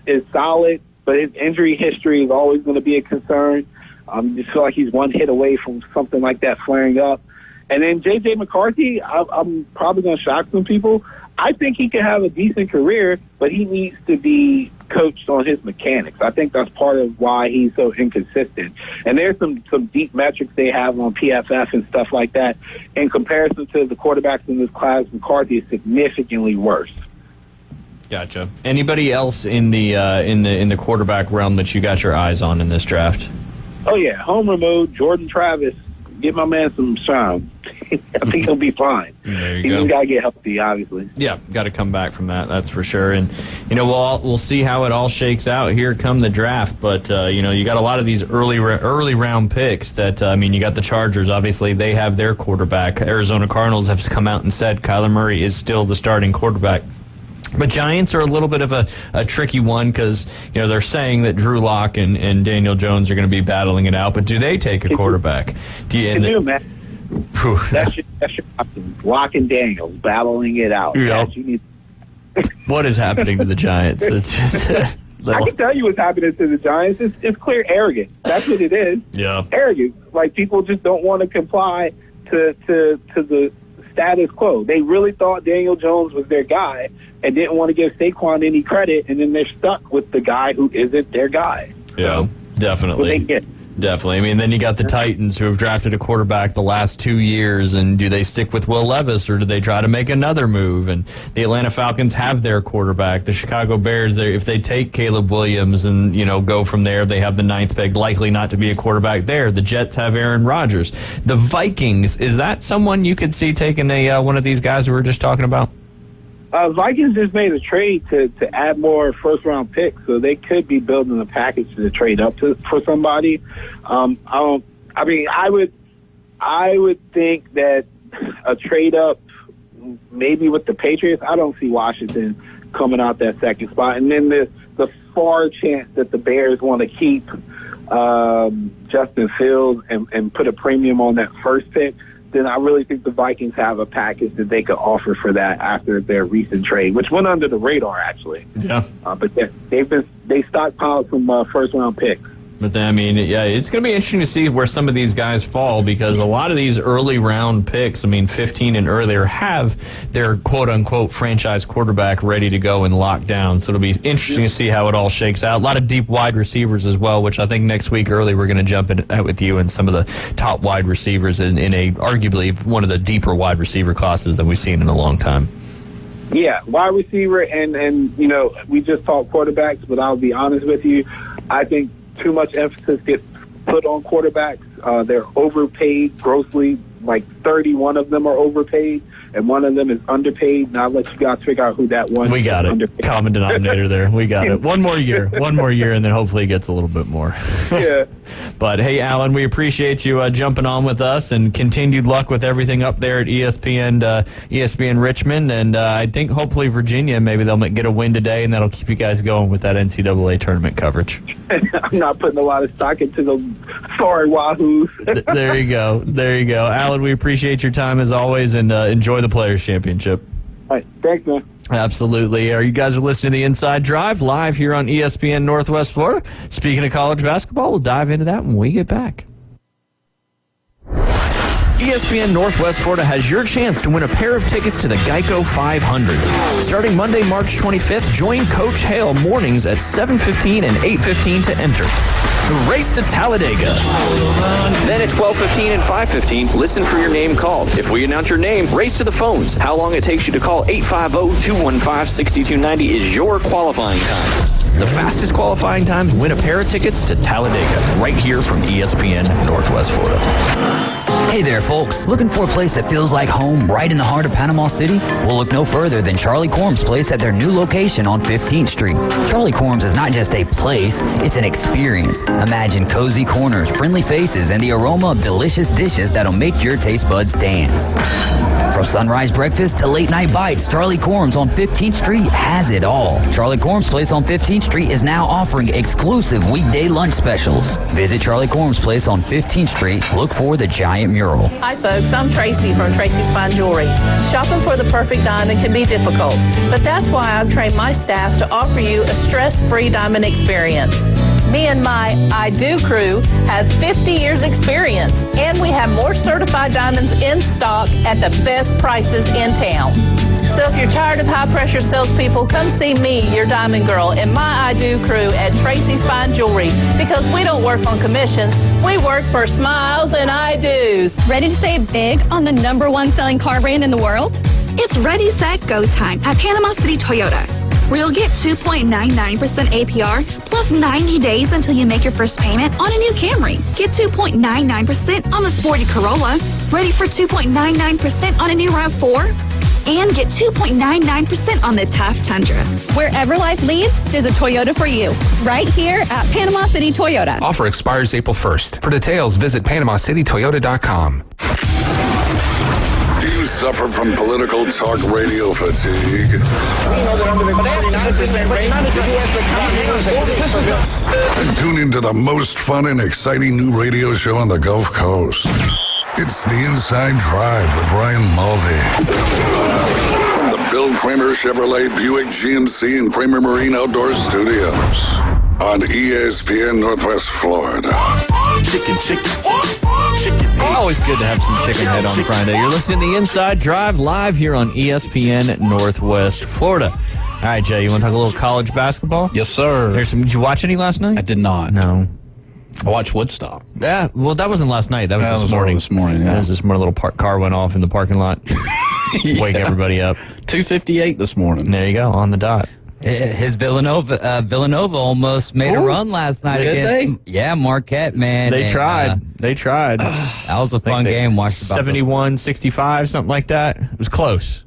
is solid, but his injury history is always going to be a concern. You just feel like he's one hit away from something like that flaring up. And then J.J. McCarthy, I'm probably going to shock some people. I think he can have a decent career, but he needs to be coached on his mechanics. I think that's part of why he's so inconsistent. And there's some deep metrics they have on PFF and stuff like that. In comparison to the quarterbacks in this class, McCarthy is significantly worse. Gotcha. Anybody else in the quarterback realm that you got your eyes on in this draft? Oh yeah, homer mode. Jordan Travis, get my man some shine. I think he'll be fine. There you He's go. got to get healthy, obviously. Yeah, got to come back from that. That's for sure. And we'll see how it all shakes out here come the draft. But you got a lot of these early round picks. That you got the Chargers. Obviously, they have their quarterback. Arizona Cardinals have come out and said Kyler Murray is still the starting quarterback. But Giants are a little bit of a tricky one because they're saying that Drew Lock and Daniel Jones are going to be battling it out. But do they take a quarterback? Man. That's your option. Lock and Daniels battling it out. Yep. What is happening to the Giants? It's just I can tell you what's happening to the Giants. It's clear arrogance. That's what it is. Yeah, arrogance. Like people just don't want to comply to the status quo. They really thought Daniel Jones was their guy and didn't want to give Saquon any credit, and then they're stuck with the guy who isn't their guy. Yeah, definitely. Definitely. Then you got the Titans who have drafted a quarterback the last 2 years, and do they stick with Will Levis or do they try to make another move? And the Atlanta Falcons have their quarterback. The Chicago Bears, if they take Caleb Williams and go from there, they have the 9th pick, likely not to be a quarterback there. The Jets have Aaron Rodgers. The Vikings, is that someone you could see taking one of these guys we were just talking about? Vikings just made a trade to add more first-round picks, so they could be building a package to trade up for somebody. I would think that a trade up, maybe with the Patriots. I don't see Washington coming out that second spot, and then the far chance that the Bears want to keep Justin Fields and put a premium on that first pick. Then I really think the Vikings have a package that they could offer for that after their recent trade, which went under the radar actually. Yeah, but they stockpiled some first round picks. But then, it's going to be interesting to see where some of these guys fall because a lot of these early round picks, 15 and earlier, have their quote-unquote franchise quarterback ready to go and locked down. So it'll be interesting to see how it all shakes out. A lot of deep wide receivers as well, which I think next week early we're going to jump in with you and some of the top wide receivers in a arguably one of the deeper wide receiver classes that we've seen in a long time. Yeah, wide receiver and we just talked quarterbacks, but I'll be honest with you, I think too much emphasis gets put on quarterbacks. They're overpaid grossly, like 31 of them are overpaid, and one of them is underpaid, and I'll let you guys figure out who that one We got it. Underpaid. Common denominator there. We got it. One more year, and then hopefully it gets a little bit more. Yeah. But, hey, Alan, we appreciate you jumping on with us, and continued luck with everything up there at ESPN Richmond. And I think hopefully Virginia, maybe they'll get a win today, and that'll keep you guys going with that NCAA tournament coverage. I'm not putting a lot of stock into those sorry Wahoos. There you go. There you go. Alan, we appreciate your time as always, and enjoy the Players' Championship. All right. Thanks, man. Absolutely. You guys are listening to the Inside Drive live here on ESPN Northwest Florida. Speaking of college basketball, we'll dive into that when we get back. ESPN Northwest Florida has your chance to win a pair of tickets to the Geico 500. Starting Monday, March 25th, join Coach Hale mornings at 7:15 and 8:15 to enter. The Race to Talladega. Then at 12:15 and 5:15, listen for your name called. If we announce your name, race to the phones. How long it takes you to call 850-215-6290 is your qualifying time. The fastest qualifying times win a pair of tickets to Talladega, right here from ESPN Northwest Florida. Hey there, folks. Looking for a place that feels like home right in the heart of Panama City? Well, look no further than Charlie Corm's place at their new location on 15th Street. Charlie Corm's is not just a place, it's an experience. Imagine cozy corners, friendly faces, and the aroma of delicious dishes that'll make your taste buds dance. From sunrise breakfast to late night bites, Charlie Corm's on 15th Street has it all. Charlie Corm's place on 15th Street is now offering exclusive weekday lunch specials. Visit Charlie Corm's place on 15th Street. Look for the giant mural. Hi folks, I'm Tracy from Tracy's Fine Jewelry. Shopping for the perfect diamond can be difficult, but that's why I've trained my staff to offer you a stress-free diamond experience. Me and my I Do crew have 50 years experience, and we have more certified diamonds in stock at the best prices in town. So if you're tired of high-pressure salespeople, come see me, your diamond girl, and my I Do crew at Tracy's Fine Jewelry, because we don't work on commissions. We work for smiles and I Do's. Ready to save big on the #1 selling car brand in the world? It's Ready, Set, Go time at Panama City Toyota, where you'll get 2.99% APR plus 90 days until you make your first payment on a new Camry. Get 2.99% on the sporty Corolla, ready for 2.99% on a new RAV4, and get 2.99% on the tough Tundra. Wherever life leads, there's a Toyota for you, right here at Panama City Toyota. Offer expires April 1st. For details, visit PanamaCityToyota.com. Do you suffer from political talk radio fatigue? Then tune into the most fun and exciting new radio show on the Gulf Coast. It's The Inside Drive with Ryan Mulvey. From the Bill Kramer Chevrolet Buick GMC and Kramer Marine Outdoor Studios on ESPN Northwest Florida. Chicken. Always good to have some chicken head on Friday. You're listening to The Inside Drive live here on ESPN Northwest Florida. All right, Jay, you want to talk a little college basketball? Yes, sir. Did you watch any last night? I did not. No. I watched Woodstock. Yeah, well, that wasn't last night. That was this morning. This morning, yeah. That was this morning. A little car went off in the parking lot. Wake everybody up. 2:58 this morning. There you go, on the dot. His Villanova almost made a run last night against. Yeah, Marquette, man. They tried. That was a fun game. Watched 71-65, something like that. It was close.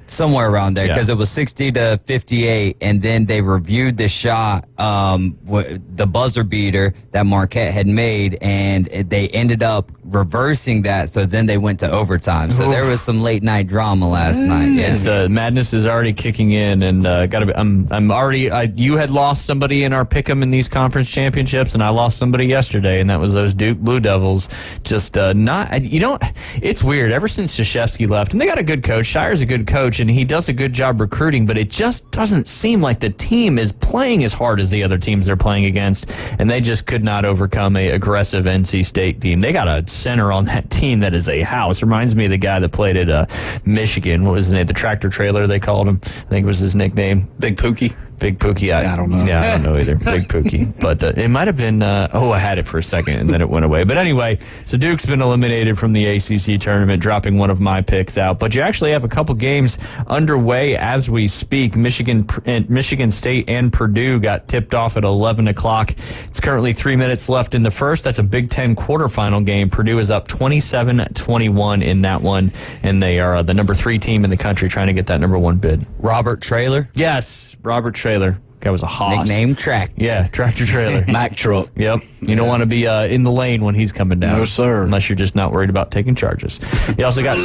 Somewhere around there, because it was 60-58, and then they reviewed the shot, the buzzer beater that Marquette had made, and they ended up reversing that. So then they went to overtime. So there was some late night drama last night. Yeah. It's madness is already kicking in, and I'm already. You had lost somebody in our pick'em in these conference championships, and I lost somebody yesterday, and that was those Duke Blue Devils. Just not. You don't. It's weird. Ever since Krzyzewski left, and they got a good coach. Shire's a good coach, and he does a good job recruiting, but it just doesn't seem like the team is playing as hard as the other teams they're playing against, and they just could not overcome a aggressive NC State team. They got a center on that team that is a house. Reminds me of the guy that played at Michigan. What was his name? The tractor trailer, they called him. I think was his nickname. Big Pookie. Big Pookie. I don't know. Yeah, I don't know either. Big Pookie. But it might have been, I had it for a second and then it went away. But anyway, so Duke's been eliminated from the ACC tournament, dropping one of my picks out. But you actually have a couple games underway as we speak. Michigan State and Purdue got tipped off at 11 o'clock. It's currently 3 minutes left in the first. That's a Big Ten quarterfinal game. Purdue is up 27-21 in that one, and they are the number 3 team in the country trying to get that number 1 bid. Robert Traylor? Yes, Robert Traylor. Guy was a hoss. Nickname Tractor. Yeah, tractor trailer. Mack truck. Yep. You don't want to be in the lane when he's coming down. No, sir. Unless you're just not worried about taking charges. You also got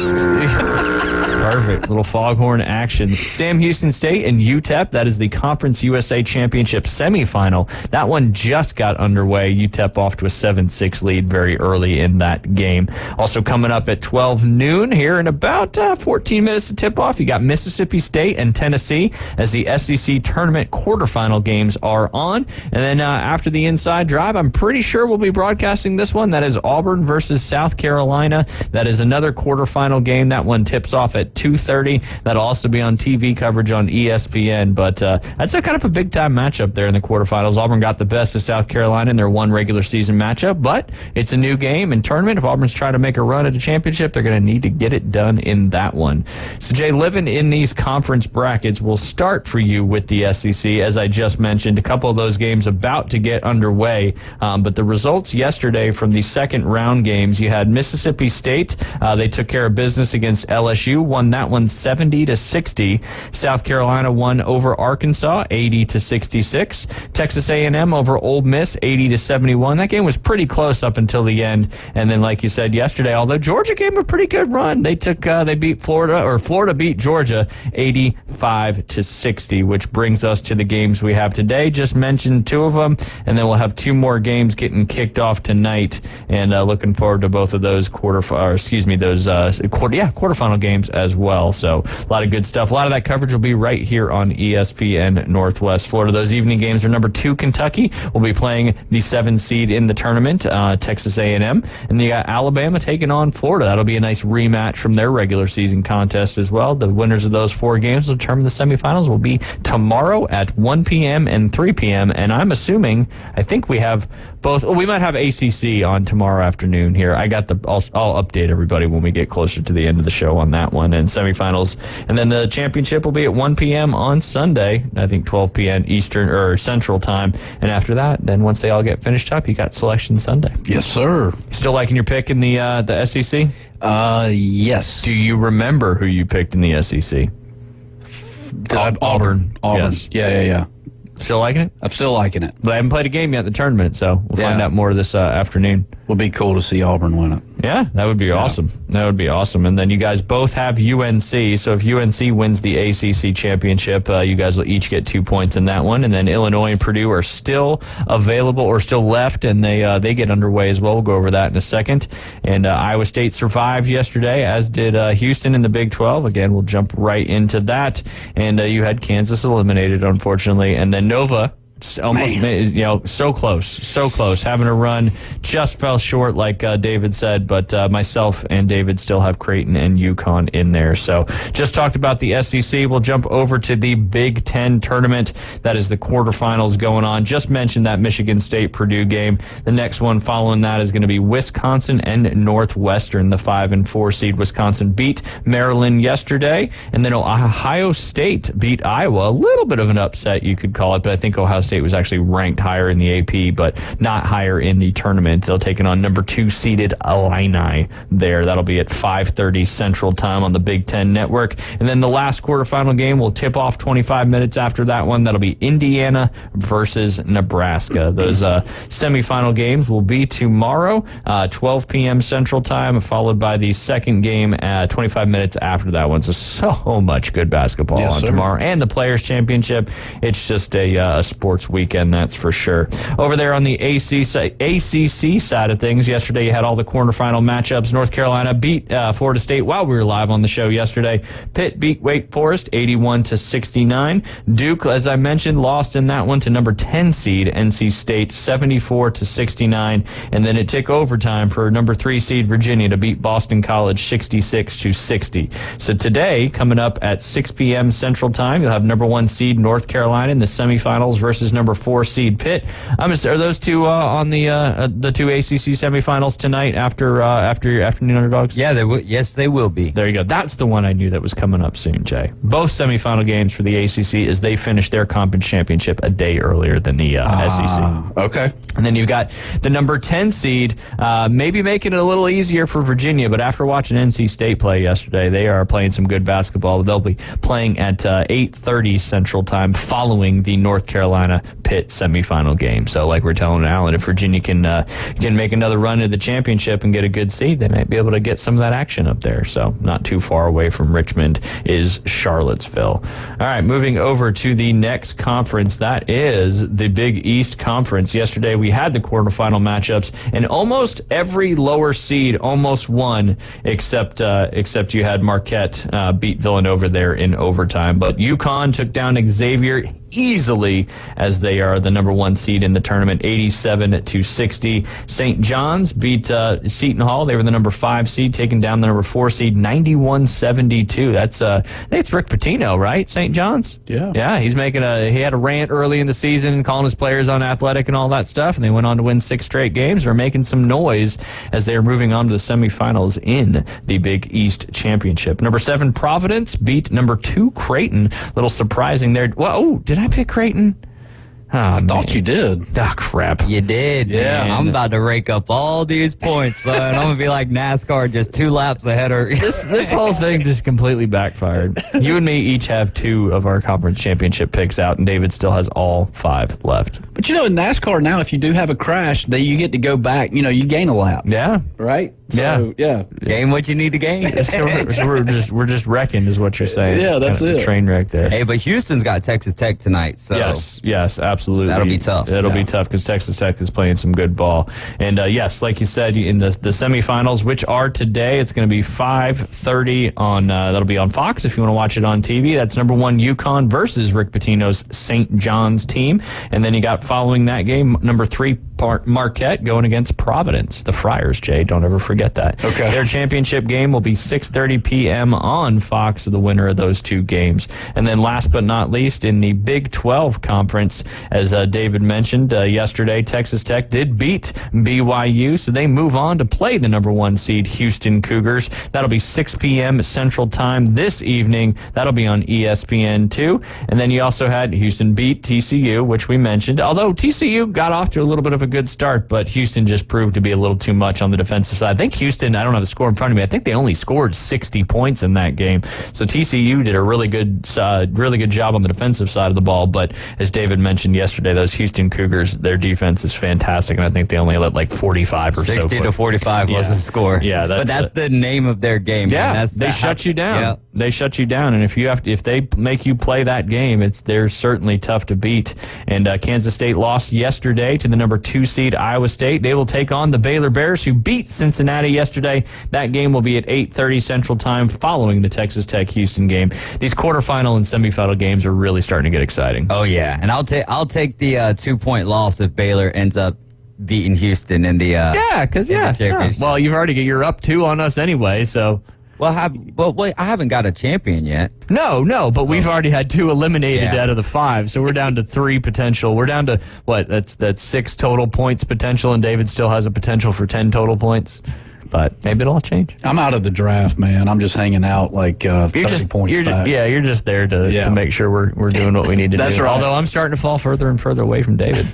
perfect little foghorn action. Sam Houston State and UTEP. That is the Conference USA Championship semifinal. That one just got underway. UTEP off to a 7-6 lead very early in that game. Also coming up at 12 noon here in about 14 minutes to tip off. You got Mississippi State and Tennessee as the SEC tournament quarterfinal games are on. And then after the inside drive, I'm pretty sure we'll be broadcasting this one. That is Auburn versus South Carolina. That is another quarterfinal game. That one tips off at 2:30. That'll also be on TV coverage on ESPN. But that's a kind of a big-time matchup there in the quarterfinals. Auburn got the best of South Carolina in their one regular season matchup, but it's a new game and tournament. If Auburn's trying to make a run at a championship, they're going to need to get it done in that one. So, Jay, living in these conference brackets, we'll start for you with the SEC. As I just mentioned, a couple of those games about to get underway. But the results yesterday from the second round games, you had Mississippi State. They took care of business against LSU, won that one 70-60. South Carolina won over Arkansas 80-66. Texas A&M over Ole Miss 80-71. That game was pretty close up until the end. And then, like you said yesterday, although Georgia gave them a pretty good run, they beat Florida, or Florida beat Georgia 85-60, which brings us to the games we have today. Just mentioned 2 of them, and then we'll have 2 more games getting kicked off tonight, and looking forward to both of those quarterfinal games as well. So a lot of good stuff. A lot of that coverage will be right here on ESPN Northwest Florida. Those evening games are number 2 Kentucky will be playing the 7 seed in the tournament, Texas A&M, and you got Alabama taking on Florida. That'll be a nice rematch from their regular season contest as well. The winners of those 4 games will determine the semifinals. Will be tomorrow at 1 p.m. and 3 p.m. And I think we have both. We might have ACC on tomorrow afternoon here. I'll update everybody when we get closer to the end of the show on that one and semifinals. And then the championship will be at 1 p.m. on Sunday. I think 12 p.m. Eastern or Central time. And after that, then once they all get finished up, you got Selection Sunday. Yes, sir. Still liking your pick in the SEC? Yes. Do you remember who you picked in the SEC? Auburn. Yes. Yeah. Still liking it? I'm still liking it. But I haven't played a game yet in the tournament, so we'll find out more this afternoon. Would be cool to see Auburn win it. Yeah, that would be awesome. That would be awesome. And then you guys both have UNC, so if UNC wins the ACC championship, you guys will each get 2 points in that one. And then Illinois and Purdue are still available or still left, and they get underway as well. We'll go over that in a second. And Iowa State survived yesterday, as did Houston in the Big 12. Again, we'll jump right into that. And you had Kansas eliminated, unfortunately. And then Nova, almost, so close. Having a run, just fell short, like David said. But myself and David still have Creighton and UConn in there. So just talked about the SEC. We'll jump over to the Big Ten tournament. That is the quarterfinals going on. Just mentioned that Michigan State-Purdue game. The next one following that is going to be Wisconsin and Northwestern. The 5 and 4 seed Wisconsin beat Maryland yesterday, and then Ohio State beat Iowa. A little bit of an upset, you could call it, but I think Ohio State was actually ranked higher in the AP, but not higher in the tournament. They'll take it on number 2 seeded Illini there. That'll be at 5:30 Central Time on the Big Ten Network. And then the last quarterfinal game will tip off 25 minutes after that one. That'll be Indiana versus Nebraska. Those semifinal games will be tomorrow, 12 p.m. Central Time, followed by the second game at 25 minutes after that one. So much good basketball on tomorrow. And the Players' Championship. It's just a sports sports weekend, that's for sure. Over there on the ACC side of things, yesterday you had all the quarterfinal matchups. North Carolina beat Florida State while we were live on the show yesterday. Pitt beat Wake Forest 81-69. Duke, as I mentioned, lost in that one to number 10 seed NC State 74-69. And then it took overtime for number 3 seed Virginia to beat Boston College 66-60. So today, coming up at 6 p.m. Central Time, you'll have number 1 seed North Carolina in the semifinals versus number 4 seed Pitt. Are those two on the two ACC semifinals tonight after your afternoon underdogs? Yeah, yes, they will be. There you go. That's the one I knew that was coming up soon, Jay. Both semifinal games for the ACC as they finished their conference championship a day earlier than the SEC. Okay. And then you've got the number 10 seed, maybe making it a little easier for Virginia, but after watching NC State play yesterday, they are playing some good basketball. They'll be playing at 8:30 Central Time following the North Carolina Pitt semifinal game. So like we're telling Alan, if Virginia can make another run to the championship and get a good seed, they might be able to get some of that action up there. So not too far away from Richmond is Charlottesville. All right, moving over to the next conference, that is the Big East Conference. Yesterday we had the quarterfinal matchups, and almost every lower seed almost won, except you had Marquette beat Villanova there in overtime. But UConn took down Xavier easily, as they are the number 1 seed in the tournament, 87-60. St. John's beat Seton Hall. They were the number 5 seed, taking down the number 4 seed, 91-72. That's I think it's Rick Pitino, right? St. John's. Yeah. He's he had a rant early in the season, calling his players unathletic and all that stuff, and they went on to win 6 straight games. They're making some noise as they are moving on to the semifinals in the Big East Championship. Number 7 Providence beat number 2 Creighton. A little surprising there. Whoa, did I pick Creighton? I thought you did. Ah, crap. You did. Yeah. Man. I'm about to rake up all these points, son. I'm going to be like NASCAR, just 2 laps ahead of This whole thing just completely backfired. You and me each have 2 of our conference championship picks out, and David still has all 5 left. But in NASCAR now, if you do have a crash, you get to go back. You gain a lap. Yeah. Right? So, yeah. Gain what you need to gain. So we're just wrecking, is what you're saying. Yeah, that's it. Train wreck there. Hey, but Houston's got Texas Tech tonight. So Yes, absolutely. That'll be tough. It'll be tough because Texas Tech is playing some good ball. And yes, like you said, in the semifinals, which are today, it's going to be 5:30 on. That'll be on Fox if you want to watch it on TV. That's number 1 UConn versus Rick Pitino's St. John's team, and then you got following that game number 3 Marquette going against Providence, the Friars. Jay, don't ever forget that. Okay. Their championship game will be 6:30 p.m. on Fox. The winner of those 2 games, and then last but not least, in the Big 12 conference, as David mentioned yesterday, Texas Tech did beat BYU, so they move on to play the number 1 seed Houston Cougars. That'll be 6 p.m. Central Time this evening. That'll be on ESPN2. And then you also had Houston beat TCU, which we mentioned, although TCU got off to a little bit of a good start, but Houston just proved to be a little too much on the defensive side. I think Houston, I don't have the score in front of me, I think they only scored 60 points in that game. So TCU did a really good job on the defensive side of the ball, but as David mentioned yesterday, those Houston Cougars, their defense is fantastic, and I think they only let like 45 or 60 to 45 was the score. Yeah, but that's the name of their game. Yeah, man. they shut you down. Yeah. They shut you down, and if they make you play that game, they're certainly tough to beat. And Kansas State lost yesterday to the number 2 seed Iowa State. They will take on the Baylor Bears, who beat Cincinnati yesterday. That game will be at 8:30 Central Time following the Texas Tech Houston game. These quarterfinal and semifinal games are really starting to get exciting. Oh yeah, and I'll take the 2-point loss if Baylor ends up beating Houston in the championship. Well, you're up 2 on us anyway, so. Well, I haven't got a champion yet. No, but we've already had 2 eliminated out of the 5, so we're down to 3 potential. We're down to that's 6 total points potential, and David still has a potential for 10 total points. But maybe it'll all change. I'm out of the draft, man. I'm just hanging out 30 points back. You're just there to make sure we're doing what we need to do. That's right. Although I'm starting to fall further and further away from David.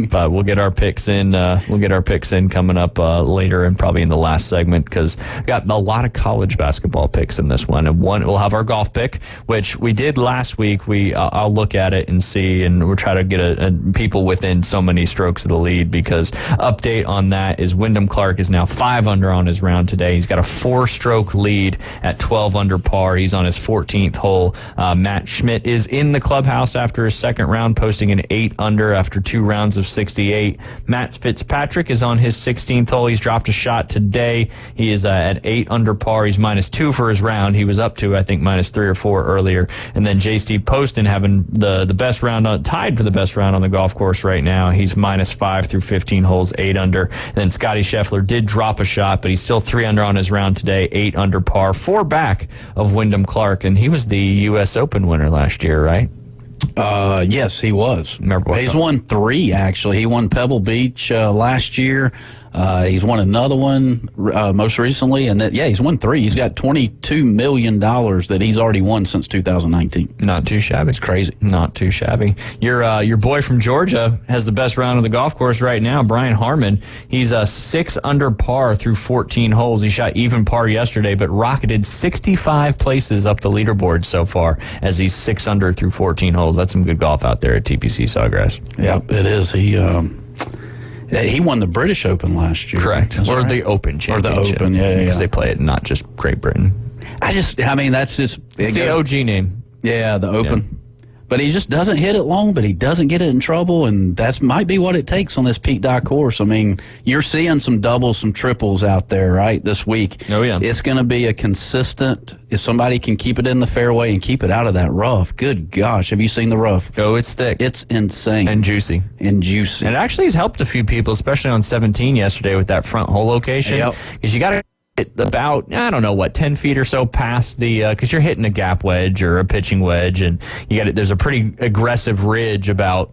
But we'll get our picks in. Coming up later, and probably in the last segment, because we got a lot of college basketball picks in this one. And we'll have our golf pick, which we did last week. I'll look at it and see, and we'll try to get people within so many strokes of the lead, because update on that is Wyndham Clark is now 5 under under on his round today. He's got a 4-stroke lead at 12 under par. He's on his 14th hole. Matt Schmidt is in the clubhouse after his second round, posting an 8 under after 2 rounds of 68. Matt Fitzpatrick is on his 16th hole. He's dropped a shot today. He is at 8 under par. He's -2 for his round. He was up to, I think, -3 or 4 earlier. And then J. Steve Poston having the best round, tied for the best round on the golf course right now. He's -5 through 15 holes, 8 under. And then Scotty Scheffler did drop a shot, but he's still 3 under on his round today, 8 under par, 4 back of Wyndham Clark. And he was the U.S. Open winner last year, right? Yes, he was. He's won 3, actually. He won Pebble Beach last year. He's won another one most recently, and he's won 3. He's got $22 million that he's already won since 2019. Not too shabby. It's crazy. Not too shabby. Your boy from Georgia has the best round of the golf course right now, Brian Harmon. He's 6 under par through 14 holes. He shot even par yesterday, but rocketed 65 places up the leaderboard so far as he's 6 under through 14 holes. That's some good golf out there at TPC Sawgrass. Yeah, it is. He won the British Open last year. Correct. Or the Open Championship. Or the Open, yeah. Because they play it not just Great Britain. That's just... It's the OG name. Yeah, the Open. Yeah. But he just doesn't hit it long, but he doesn't get it in trouble, and that might be what it takes on this Pete Dye course. I mean, you're seeing some doubles, some triples out there, right, this week. Oh, yeah. It's going to be a consistent, if somebody can keep it in the fairway and keep it out of that rough, good gosh, have you seen the rough? Oh, it's thick. It's insane. And juicy. And juicy. And it actually has helped a few people, especially on 17 yesterday with that front hole location. Yep. Because you got to about, 10 feet or so past the, because you're hitting a gap wedge or a pitching wedge, and there's a pretty aggressive ridge about,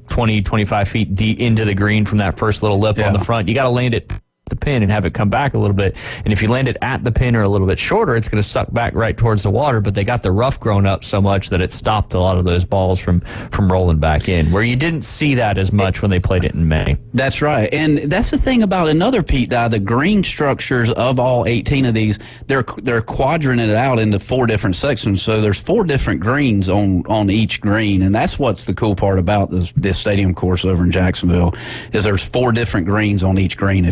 20, 25 feet deep into the green from that first little lip on the front. You got to land it the pin and have it come back a little bit. And if you land it at the pin or a little bit shorter, it's going to suck back right towards the water. But they got the rough grown up so much that it stopped a lot of those balls from rolling back in, where you didn't see that as much when they played it in May. That's right. And that's the thing about another Pete Dye, the green structures of all 18 of these, they're quadranted it out into 4 different sections. So there's 4 different greens on each green. And that's what's the cool part about this stadium course over in Jacksonville, is there's 4 different greens on each green.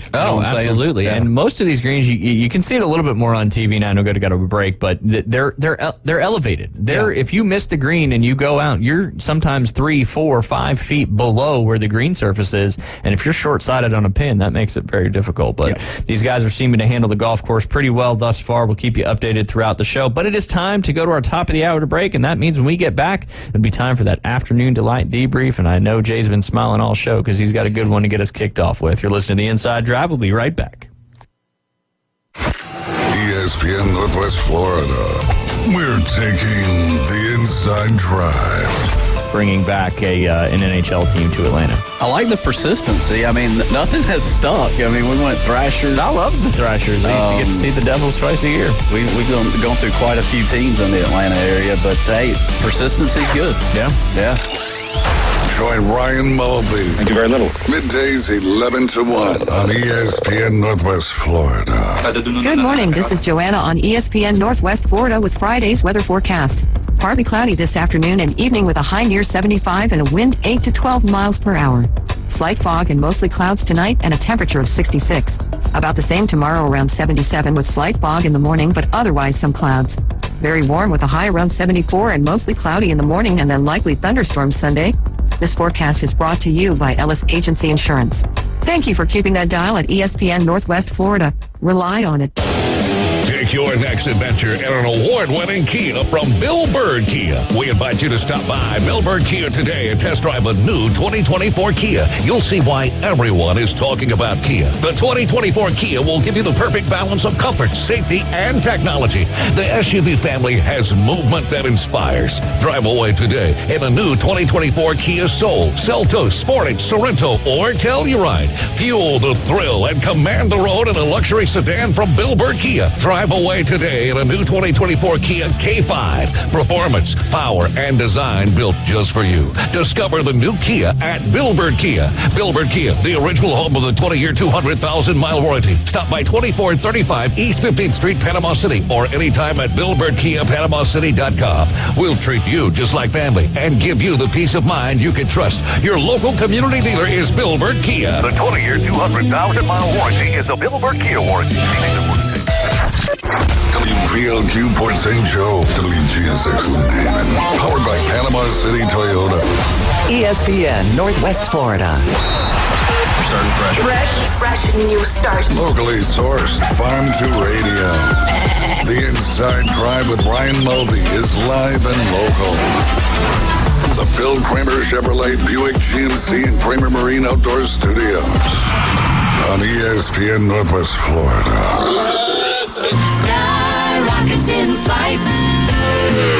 Absolutely. Yeah. And most of these greens, you can see it a little bit more on TV now. I know got a break, but they're elevated. If you miss the green and you go out, you're sometimes 3, 4, 5 feet below where the green surface is. And if you're short-sighted on a pin, that makes it very difficult. But these guys are seeming to handle the golf course pretty well thus far. We'll keep you updated throughout the show. But it is time to go to our top of the hour to break, and that means when we get back, it'll be time for that afternoon delight debrief. And I know Jay's been smiling all show because he's got a good one to get us kicked off with. You're listening to The Inside Drive. We'll be right back. ESPN Northwest Florida. We're taking the Inside Drive. Bringing back an NHL team to Atlanta. I like the persistency. I mean, nothing has stuck. I mean, we went Thrashers. I love the Thrashers. I used to get to see the Devils twice a year. We've gone through quite a few teams in the Atlanta area, but hey, persistency's good. Yeah. Join Ryan Mulvey. Thank you very little. Middays 11 to 1 on ESPN Northwest Florida. Good morning. This is Joanna on ESPN Northwest Florida with Friday's weather forecast. Partly cloudy this afternoon and evening with a high near 75 and a wind 8 to 12 miles per hour. Slight fog and mostly clouds tonight and a temperature of 66. About the same tomorrow, around 77 with slight fog in the morning, but otherwise some clouds. Very warm with a high around 74 and mostly cloudy in the morning and then likely thunderstorms Sunday. This forecast is brought to you by Ellis Agency Insurance. Thank you for keeping that dial at ESPN Northwest Florida. Rely on it. Take your next adventure in an award-winning Kia from Bill Bird Kia. We invite you to stop by Bill Bird Kia today and test drive a new 2024 Kia. You'll see why everyone is talking about Kia. The 2024 Kia will give you the perfect balance of comfort, safety, and technology. The SUV family has movement that inspires. Drive away today in a new 2024 Kia Soul, Seltos, Sportage, Sorento, or Telluride. Fuel the thrill and command the road in a luxury sedan from Bill Bird Kia. Drive away away today in a new 2024 Kia K5. Performance, power, and design built just for you. Discover the new Kia at Bill Bird Kia. Bill Bird Kia, the original home of the 20-year, 200,000-mile warranty. Stop by 2435 East 15th Street, Panama City, or anytime at BillBirdKiaPanamaCity.com. We'll treat you just like family and give you the peace of mind you can trust. Your local community dealer is Bill Bird Kia. The 20-year, 200,000-mile warranty is a Bill Bird Kia warranty. WPLQ Port St. Joe, WGSX Lunden, powered by Panama City Toyota. ESPN Northwest Florida. Starting fresh. Fresh new start. Locally sourced, Farm to Radio. The Inside Drive with Ryan Mulvey is live and local. From the Bill Kramer Chevrolet Buick GMC and Kramer Marine Outdoor Studios. On ESPN Northwest Florida. Sky rockets in flight.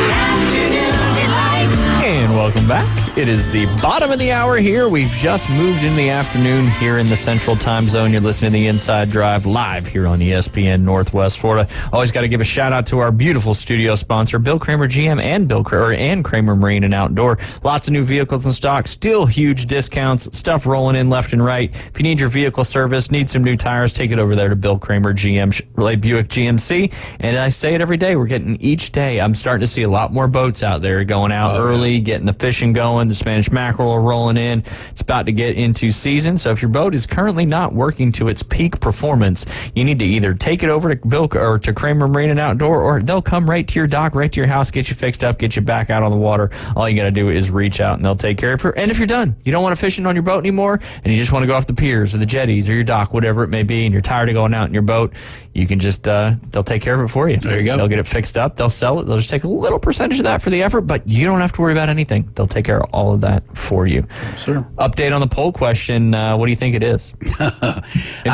Afternoon delight. And welcome back. It is the bottom of the hour here. We've just moved in the afternoon here in the Central Time Zone. You're listening to the Inside Drive live here on ESPN Northwest Florida. Always got to give a shout out to our beautiful studio sponsor, Bill Kramer GM and Kramer Marine and Outdoor. Lots of new vehicles in stock, still huge discounts, stuff rolling in left and right. If you need your vehicle service, need some new tires, take it over there to Bill Kramer GM Chevrolet Buick GMC. And I say it every day. We're getting each day. I'm starting to see a lot more boats out there going out early, getting the fishing going. The Spanish mackerel are rolling in. It's about to get into season. So if your boat is currently not working to its peak performance, you need to either take it over to Bill or to Kramer Marine and Outdoor, or they'll come right to your dock, right to your house, get you fixed up, get you back out on the water. All you got to do is reach out and they'll take care of you. And if you're done, you don't want to fishing on your boat anymore, and you just want to go off the piers or the jetties or your dock, whatever it may be, and you're tired of going out in your boat, you can just, they'll take care of it for you. There you go. They'll get it fixed up. They'll sell it. They'll just take a little percentage of that for the effort, but you don't have to worry about anything. They'll take care of all of that for you. Sure. Update on the poll question. What do you think it is? And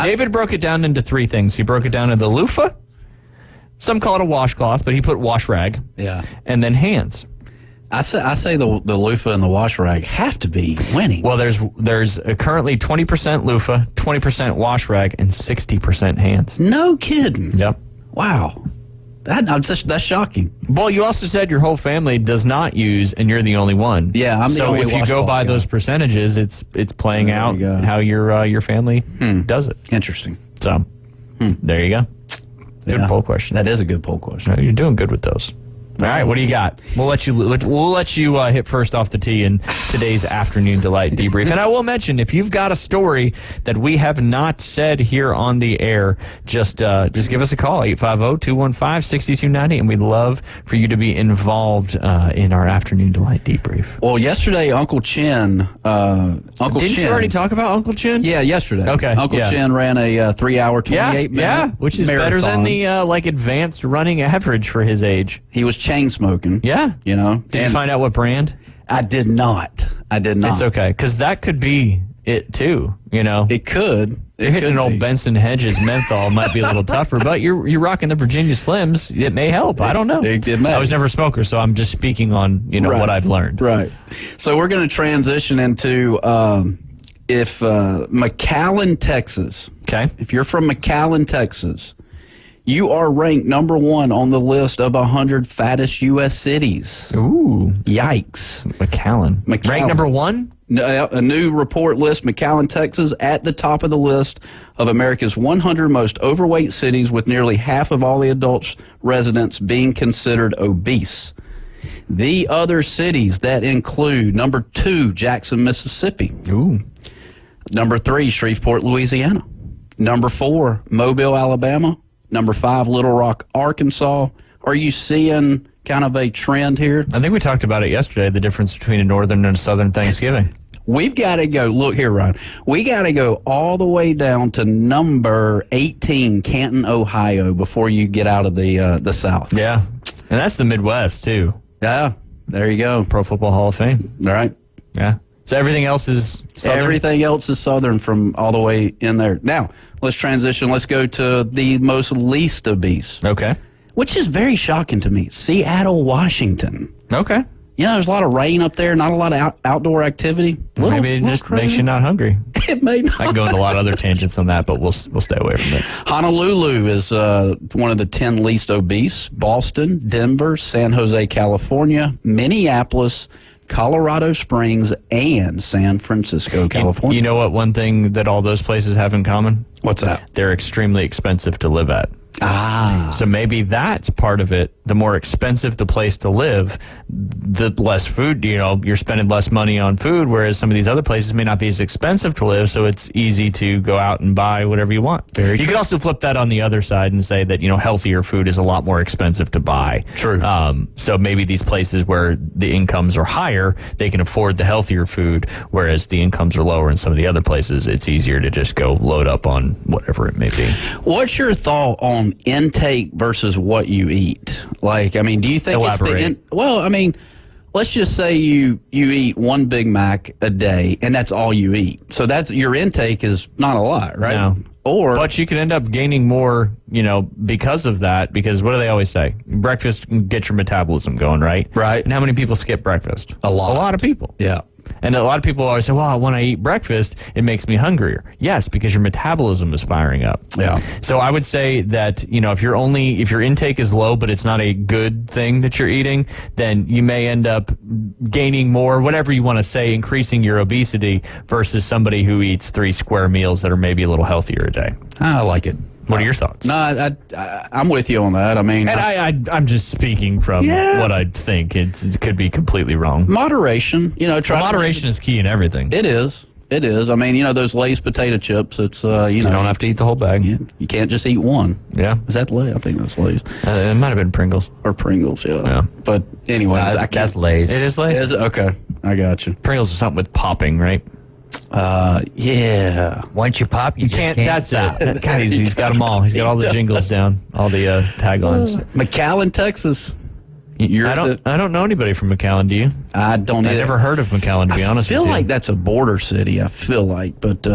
David broke it down into three things. He broke it down into the loofah. Some call it a washcloth, but he put wash rag. Yeah. And then hands. I say the loofah and the wash rag have to be winning. Well, there's currently 20% loofah, 20% wash rag, and 60% hands. No kidding. Yep. Wow. That's shocking. Well, you also said your whole family does not use, and you're the only one. Yeah, I'm the only So if you go by those percentages, it's playing out how your family does it. Interesting. So there you go. Good poll question. That is a good poll question. You're doing good with those. All right, what do you got? We'll let you hit first off the tee in today's afternoon delight debrief. And I will mention, if you've got a story that we have not said here on the air, just give us a call, 850-215-6290, and we'd love for you to be involved in our afternoon delight debrief. Well, yesterday, Uncle Chin. Didn't you already talk about Uncle Chin? Yeah, yesterday. Okay. Uncle Chin ran a 3-hour, 28-minute Yeah, which is better than the advanced running average for his age. He was chain smoking. Yeah. You know. Did you find out what brand? I did not. It's okay, because that could be it too. You know, it could. You're hitting an old Benson Hedges menthol might be a little tougher, but you're rocking the Virginia Slims. It may help. I don't know. It may. I was never a smoker, so I'm just speaking on what I've learned. Right. So we're going to transition into McAllen, Texas. Okay. If you're from McAllen, Texas, you are ranked number 1 on the list of 100 fattest U.S. cities. Ooh. Yikes. McAllen. Ranked number 1? A new report lists McAllen, Texas at the top of the list of America's 100 most overweight cities, with nearly half of all the adult residents being considered obese. The other cities that include number 2, Jackson, Mississippi. Ooh. Number 3, Shreveport, Louisiana. Number 4, Mobile, Alabama. Number 5, Little Rock, Arkansas. Are you seeing kind of a trend here? I think we talked about it yesterday, the difference between a northern and a southern Thanksgiving. We've got to go, look here, Ryan. We got to go all the way down to number 18, Canton, Ohio, before you get out of the South. Yeah, and that's the Midwest, too. Yeah, there you go. Pro Football Hall of Fame. All right. Yeah. So everything else is southern? Everything else is southern from all the way in there. Now, let's transition. Let's go to the most least obese. Okay. Which is very shocking to me. Seattle, Washington. Okay. there's a lot of rain up there, not a lot of outdoor activity. Maybe it just makes you not hungry. It may not. I can go into a lot of other tangents on that, but we'll stay away from it. Honolulu is one of the 10 least obese. Boston, Denver, San Jose, California, Minneapolis, Colorado Springs, and San Francisco, California. You know what one thing that all those places have in common? What's that? They're extremely expensive to live at. Ah. So maybe that's part of it. The more expensive the place to live, the less food, you're spending less money on food, whereas some of these other places may not be as expensive to live, so it's easy to go out and buy whatever you want. Very true. You could also flip that on the other side and say that, healthier food is a lot more expensive to buy. True. So maybe these places where the incomes are higher, they can afford the healthier food, whereas the incomes are lower in some of the other places, it's easier to just go load up on whatever it may be. What's your thought on intake versus what you eat? Do you think Elaborate. let's just say you eat one Big Mac a day and that's all you eat. So that's your intake is not a lot, right? No. But you could end up gaining more, because of that, because what do they always say? Breakfast can get your metabolism going, right? Right. And how many people skip breakfast? A lot. A lot of people. Yeah. And a lot of people always say, well, when I eat breakfast, it makes me hungrier. Yes, because your metabolism is firing up. Yeah. So I would say that, if your intake is low, but it's not a good thing that you're eating, then you may end up gaining more, whatever you want to say, increasing your obesity versus somebody who eats 3 square meals that are maybe a little healthier a day. I like it. What are your thoughts? No, I'm with you on that. I'm just speaking from what I think. It could be completely wrong. Moderation, moderation is key in everything. It is. Those Lay's potato chips. It's you don't have to eat the whole bag. You can't just eat one. Yeah, is that Lay? I think that's Lay's. It might have been Pringles or Pringles. Yeah. But anyways, that's Lay's. It is Lay's. Okay, I got you. Pringles is something with popping, right? Yeah. Once you pop, you just can't stop. It. God, he's got them all. He's got all the jingles down, all the taglines. McAllen, Texas. I don't know anybody from McAllen. Do you? I don't. I've never heard of McAllen, to be honest with you. I feel like that's a border city. I feel like, but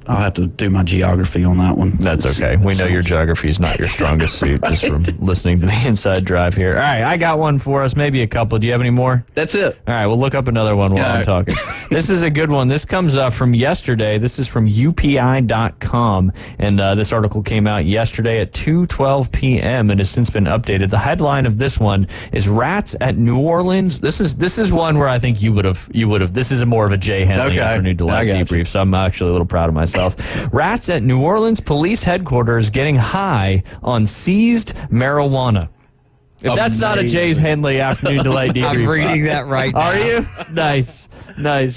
I'll have to do my geography on that one. That's okay. We know your geography is not your strongest suit, just from listening to the Inside Drive here. All right, I got one for us, maybe a couple. Do you have any more? That's it. All right, we'll look up another one while I'm talking. This is a good one. This comes from yesterday. This is from UPI.com, and this article came out yesterday at 2:12 p.m. and has since been updated. The headline of this one is "Rats at New Orleans." This is one where I think you would have. This is more of a Jay Henley afternoon delight debrief, so I'm actually a little proud of myself. Rats at New Orleans police headquarters getting high on seized marijuana. If that's not a Jay's Henley afternoon delay debrief. I'm reading that right now. Are you? Nice.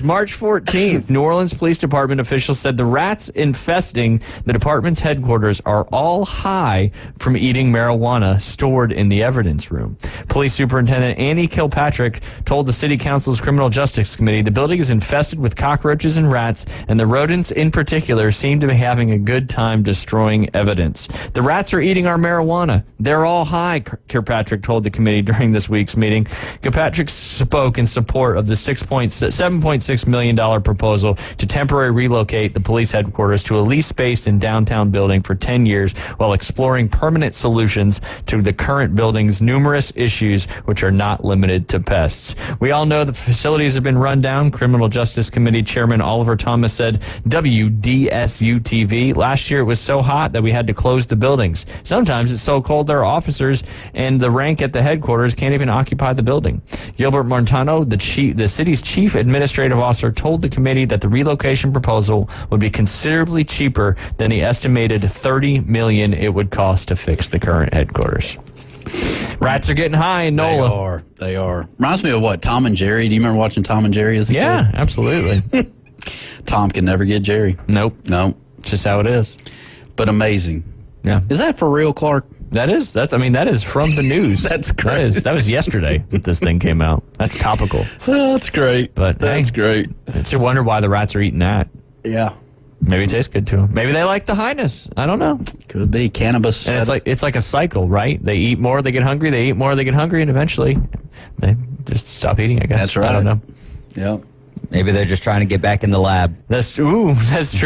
March 14th, New Orleans Police Department officials said the rats infesting the department's headquarters are all high from eating marijuana stored in the evidence room. Police Superintendent Annie Kilpatrick told the City Council's Criminal Justice Committee the building is infested with cockroaches and rats, and the rodents in particular seem to be having a good time destroying evidence. The rats are eating our marijuana. They're all high, Kilpatrick told the committee during this week's meeting. Kilpatrick spoke in support of the $7.6 million proposal to temporarily relocate the police headquarters to a lease-based in downtown building for 10 years while exploring permanent solutions to the current building's numerous issues, which are not limited to pests. We all know the facilities have been run down, Criminal Justice Committee Chairman Oliver Thomas said WDSU-TV. Last year it was so hot that we had to close the buildings. Sometimes it's so cold their officers and the rank at the headquarters can't even occupy the building. Gilbert Montano, the city's chief administrative officer, told the committee that the relocation proposal would be considerably cheaper than the estimated $30 million it would cost to fix the current headquarters. Rats are getting high in NOLA. They are. Reminds me of what? Tom and Jerry. Do you remember watching Tom and Jerry as a kid? Yeah, absolutely. Tom can never get Jerry. Nope. It's just how it is. But amazing. Yeah. Is that for real, Clark? That is from the news. That's great. That was yesterday that this thing came out. That's topical. Oh, that's great. But that's great. It's a wonder why the rats are eating that. Yeah. Maybe it tastes good to them. Maybe they like the highness. I don't know. Could be cannabis. And it's like a cycle, right? They eat more, they get hungry. They eat more, they get hungry, and eventually they just stop eating. I guess. That's right. I don't know. Yeah. Maybe they're just trying to get back in the lab. That's true. Test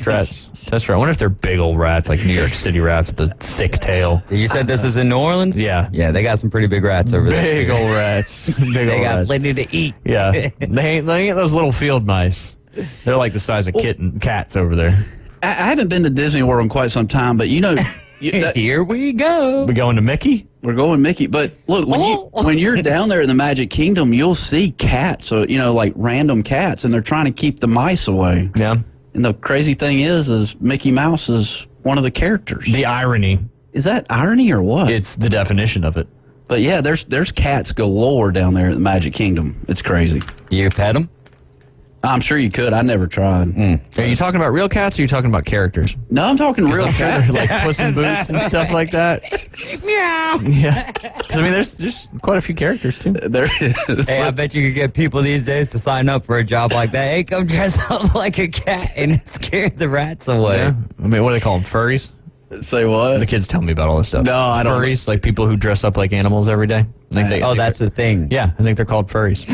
rats. Test rat. I wonder if they're big old rats, like New York City rats with a thick tail. You said this is in New Orleans? Yeah. Yeah, they got some pretty big rats over there. Big old rats. They got plenty to eat. Yeah. They ain't those little field mice. They're like the size of cats over there. I haven't been to Disney World in quite some time, but here we go. We going to Mickey? We're going Mickey. But look, when you're down there in the Magic Kingdom, you'll see cats, like random cats, and they're trying to keep the mice away. Yeah. And the crazy thing is Mickey Mouse is one of the characters. The irony. Is that irony or what? It's the definition of it. But yeah, there's cats galore down there at the Magic Kingdom. It's crazy. You pet them? I'm sure you could. I never tried. Are you talking about real cats or are you talking about characters? No, I'm talking real cats. Like Puss in Boots and stuff like that. Meow. Yeah. Because, there's quite a few characters, too. There is. Hey, I bet you could get people these days to sign up for a job like that. Hey, come dress up like a cat and scare the rats away. Yeah. What do they call them? Furries? Say what? The kids tell me about all this stuff. No, I don't. Furries, like people who dress up like animals every day. That's the thing. Yeah, I think they're called furries.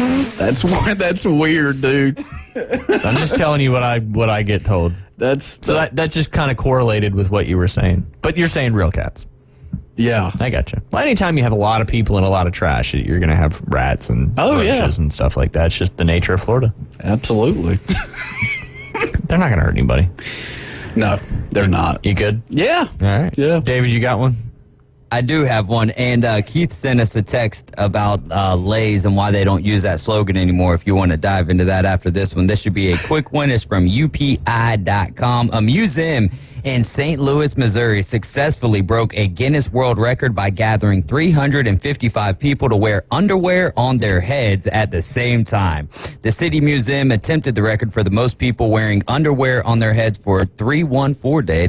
That's weird, dude. I'm just telling you what I get told. That just kind of correlated with what you were saying. But you're saying real cats. Yeah. I gotcha. Well, anytime you have a lot of people and a lot of trash, you're going to have rats and roaches and stuff like that. It's just the nature of Florida. Absolutely. They're not going to hurt anybody. No, they're not. You good? Yeah. All right. Yeah. David, you got one? I do have one, and Keith sent us a text about Lay's and why they don't use that slogan anymore. If you want to dive into that after this one, this should be a quick one. It's from UPI.com. A museum in St. Louis, Missouri successfully broke a Guinness World Record by gathering 355 people to wear underwear on their heads at the same time. The City Museum attempted the record for the most people wearing underwear on their heads for 314 Day,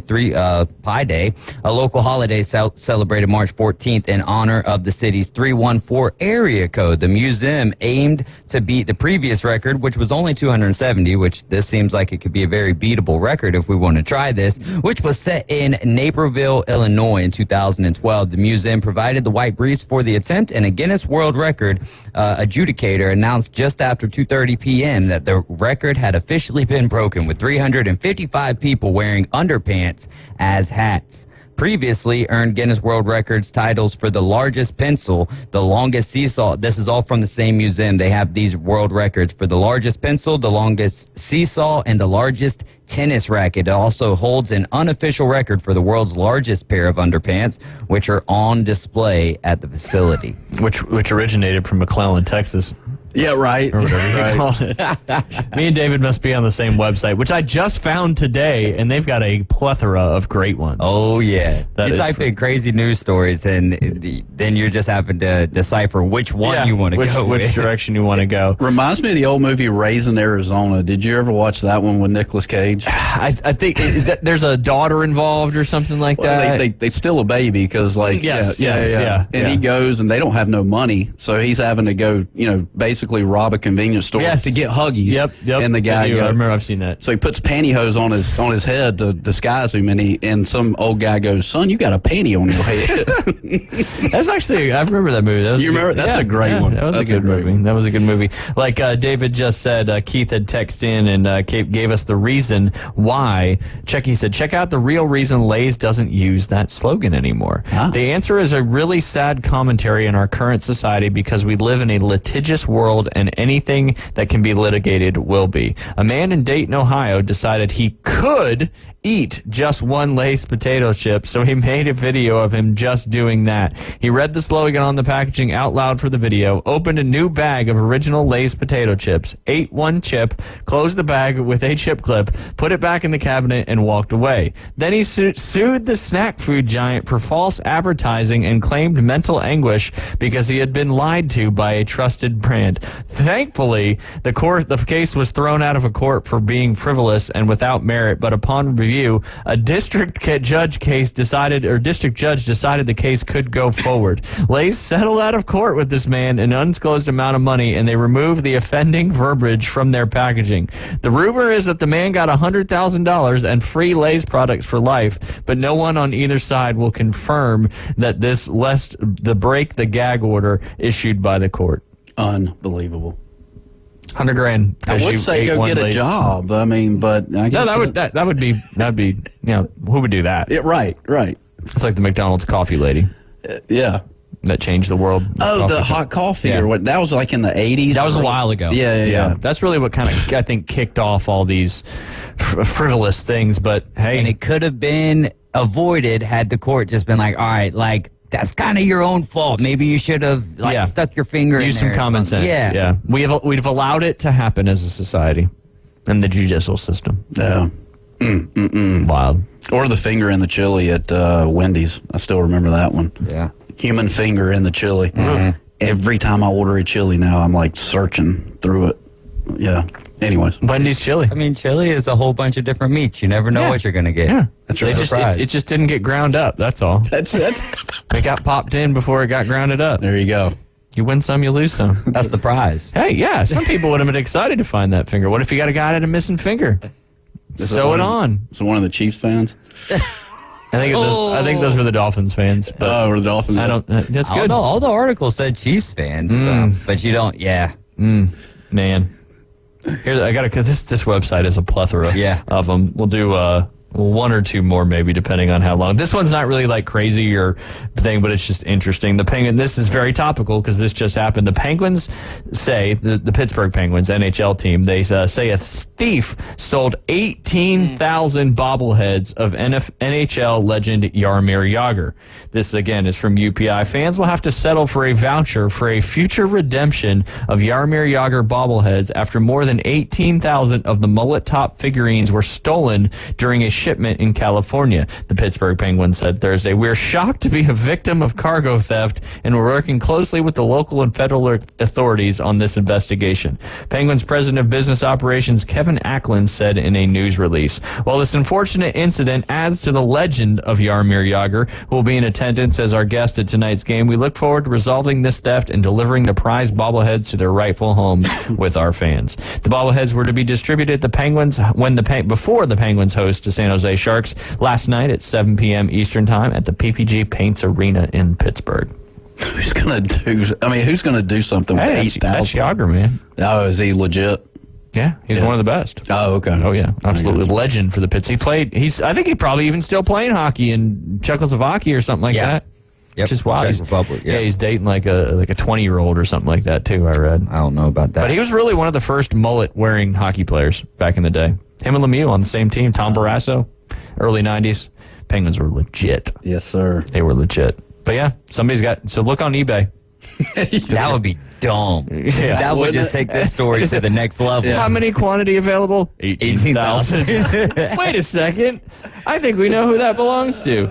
Pi Day, a local holiday celebrated March 14th in honor of the city's 314 area code. The museum aimed to beat the previous record, which was only 270, which this seems like it could be a very beatable record if we want to try this, which was set in Naperville, Illinois in 2012. The museum provided the white briefs for the attempt, and a Guinness World Record adjudicator announced just after 2:30 p.m. that the record had officially been broken, with 355 people wearing underpants as hats. Previously earned Guinness World Records titles for the largest pencil, the longest seesaw. This is all from the same museum. They have these world records for the largest pencil, the longest seesaw, and the largest tennis racket. It also holds an unofficial record for the world's largest pair of underpants, which are on display at the facility. Which originated from McClellan, Texas. Yeah, right. Or whatever you call it. Me and David must be on the same website, which I just found today, and they've got a plethora of great ones. Oh, yeah. You type in crazy news stories, and then you're just having to decipher which one you want to go with. Which direction you want to go. Reminds me of the old movie Raising Arizona. Did you ever watch that one with Nicolas Cage? I think there's a daughter involved or something like that. They steal a baby because, yeah. And he goes, and they don't have no money, so he's having to go, basically rob a convenience store to get Huggies. Yep. And the guy, I remember I've seen that. So he puts pantyhose on his head to disguise him, and some old guy goes, "Son, you got a panty on your head." That's actually, I remember that movie. You remember? That's a great one. That was a good movie. That was a good movie. Like David just said, Keith had texted in and gave us the reason why. He said, check out the real reason Lay's doesn't use that slogan anymore. The answer is a really sad commentary in our current society because we live in a litigious world and anything that can be litigated will be. A man in Dayton, Ohio decided he could eat just one Lay's potato chip, so he made a video of him just doing that. He read the slogan on the packaging out loud for the video, opened a new bag of original Lay's potato chips, ate one chip, closed the bag with a chip clip, put it back in the cabinet, and walked away. Then he sued the snack food giant for false advertising and claimed mental anguish because he had been lied to by a trusted brand. Thankfully, the case was thrown out of a court for being frivolous and without merit, but upon review, a district judge decided the case could go forward. Lay's settled out of court with this man an undisclosed amount of money, and they removed the offending verbiage from their packaging. The rumor is that the man got $100,000 and free Lay's products for life, but no one on either side will confirm that this break the gag order issued by the court. Unbelievable. $100,000. I would say go get a job. I mean, but I guess that would be who would do that? Yeah, right. It's like the McDonald's coffee lady. Yeah. That changed the world. The hot coffee or what? That was like in the 80s. That was a while ago. Yeah. That's really what kind of I think kicked off all these frivolous things. But hey, and it could have been avoided had the court just been like, all right, like that's kind of your own fault. Maybe you should have stuck your finger in there. Use some common sense. Yeah. We've allowed it to happen as a society, and the judicial system. Yeah. Wild. Or the finger in the chili at Wendy's. I still remember that one. Yeah. Human finger in the chili. Mm-hmm. Every time I order a chili now, I'm like searching through it. Yeah. Anyways. Wendy's chili. I mean, chili is a whole bunch of different meats. You never know what you're going to get. Yeah. That's a surprise. It just didn't get ground up. That's all. That's It got popped in before it got grounded up. There you go. You win some, you lose some. That's the prize. Hey, yeah. Some people would have been excited to find that finger. What if you got a guy that had a missing finger? Sew it on. So one of the Chiefs fans? I think those were the Dolphins fans. But were the Dolphins? I don't. That's good. All the articles said Chiefs fans, but you don't. Yeah, man. Here, I got to. This website is a plethora. Of them. We'll do one or two more maybe, depending on how long. This one's not really like crazy or thing, but it's just interesting. The Penguin. This is very topical because this just happened. The Penguins say the Pittsburgh Penguins NHL team. They say a thief sold 18,000 bobbleheads of NHL legend Jaromir Jagr. This again is from UPI. Fans will have to settle for a voucher for a future redemption of Jaromir Jagr bobbleheads after more than 18,000 of the mullet top figurines were stolen during a shipment in California, the Pittsburgh Penguins said Thursday. We're shocked to be a victim of cargo theft, and we're working closely with the local and federal authorities on this investigation. Penguins President of Business Operations Kevin Ackland said in a news release. While this unfortunate incident adds to the legend of Jaromir Jagr, who will be in attendance as our guest at tonight's game, we look forward to resolving this theft and delivering the prized bobbleheads to their rightful homes with our fans. The bobbleheads were to be distributed to the Penguins before the Penguins host to San Jose Sharks last night at 7 p.m. Eastern Time at the PPG Paints Arena in Pittsburgh. Who's gonna do something with 8,000? That's Jagr, man. Oh, is he legit? Yeah, he's one of the best. Oh, okay. Oh, yeah, absolutely. Legend for the Pits. I think he probably even still playing hockey in Czechoslovakia or something like that. Yep. Just wild. Czech Republic, yeah, he's dating like a 20-year-old or something like that too, I read. I don't know about that. But he was really one of the first mullet-wearing hockey players back in the day. Him and Lemieux on the same team. Tom Barrasso, early 90s. Penguins were legit. Yes, sir. They were legit. But yeah, so look on eBay. That would be dumb. Yeah. That would just take this story to the next level. How many quantity available? 18,000. Wait a second. I think we know who that belongs to.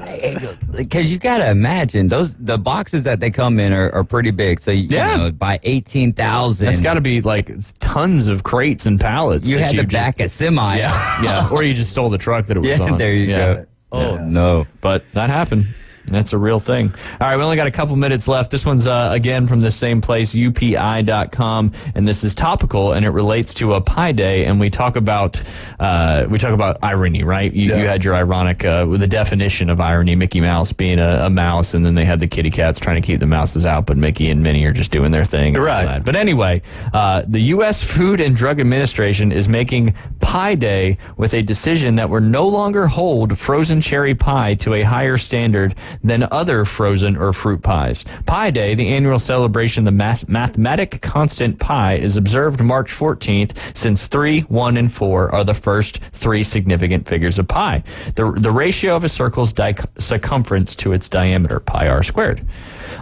Because you got to imagine, the boxes that they come in are pretty big. So, you know, by 18,000. That's got to be like tons of crates and pallets. You had to back a semi. Yeah. Or you just stole the truck that it was on. There you go. Oh, no. But that happened. That's a real thing. All right, we only got a couple minutes left. This one's, again, from the same place, UPI.com, and this is topical, and it relates to a Pi Day, and we talk about irony, right? You had your ironic, with the definition of irony, Mickey Mouse being a mouse, and then they had the kitty cats trying to keep the mouses out, but Mickey and Minnie are just doing their thing. Right. But anyway, the U.S. Food and Drug Administration is making Pi Day with a decision that will no longer hold frozen cherry pie to a higher standard than other frozen or fruit pies. Pi Day, the annual celebration of the mathematic constant pi, is observed March 14th since 3, 1, and 4 are the first three significant figures of pi. The ratio of a circle's circumference to its diameter, pi r squared.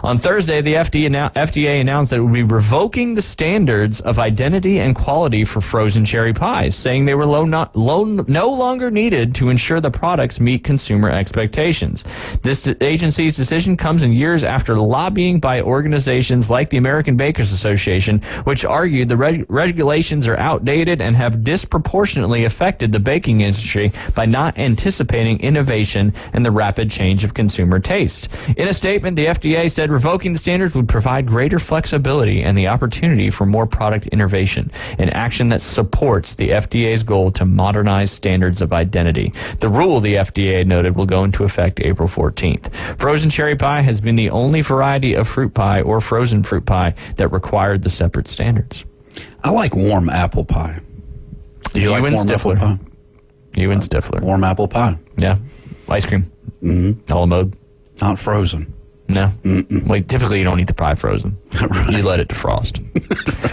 On Thursday, the FDA announced that it would be revoking the standards of identity and quality for frozen cherry pies, saying they were no longer needed to ensure the products meet consumer expectations. This agency's decision comes in years after lobbying by organizations like the American Bakers Association, which argued the regulations are outdated and have disproportionately affected the baking industry by not anticipating innovation and the rapid change of consumer taste. In a statement, the FDA said revoking the standards would provide greater flexibility and the opportunity for more product innovation, an action that supports the FDA's goal to modernize standards of identity. The rule, the FDA noted, will go into effect April 14th. Frozen cherry pie has been the only variety of fruit pie or frozen fruit pie that required the separate standards. I like warm apple pie. Do you like warm apple pie? You and Stifler. Warm apple pie. Yeah. Ice cream. Mm-hmm. A la mode. Not frozen. No. Like, typically you don't eat the pie frozen. Right. You let it defrost.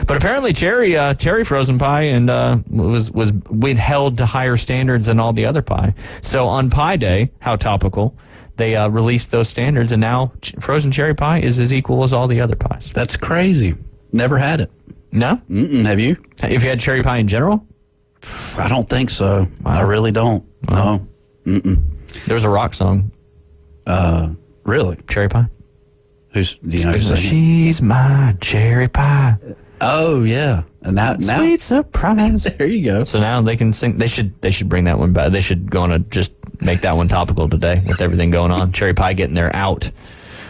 But apparently cherry frozen pie and was withheld to higher standards than all the other pie. So on Pie Day, how topical, they released those standards, and now frozen cherry pie is as equal as all the other pies. That's crazy. Never had it. No? Have you? If you had cherry pie in general? I don't think so. Wow. I really don't. Wow. No. There was a rock song. Really? Cherry pie? Do you know who's She's my cherry pie. Oh, yeah. And now Sweet surprise. There you go. So now they can sing. They should bring that one back. They should go on to just make that one topical today with everything going on. Cherry pie getting their out.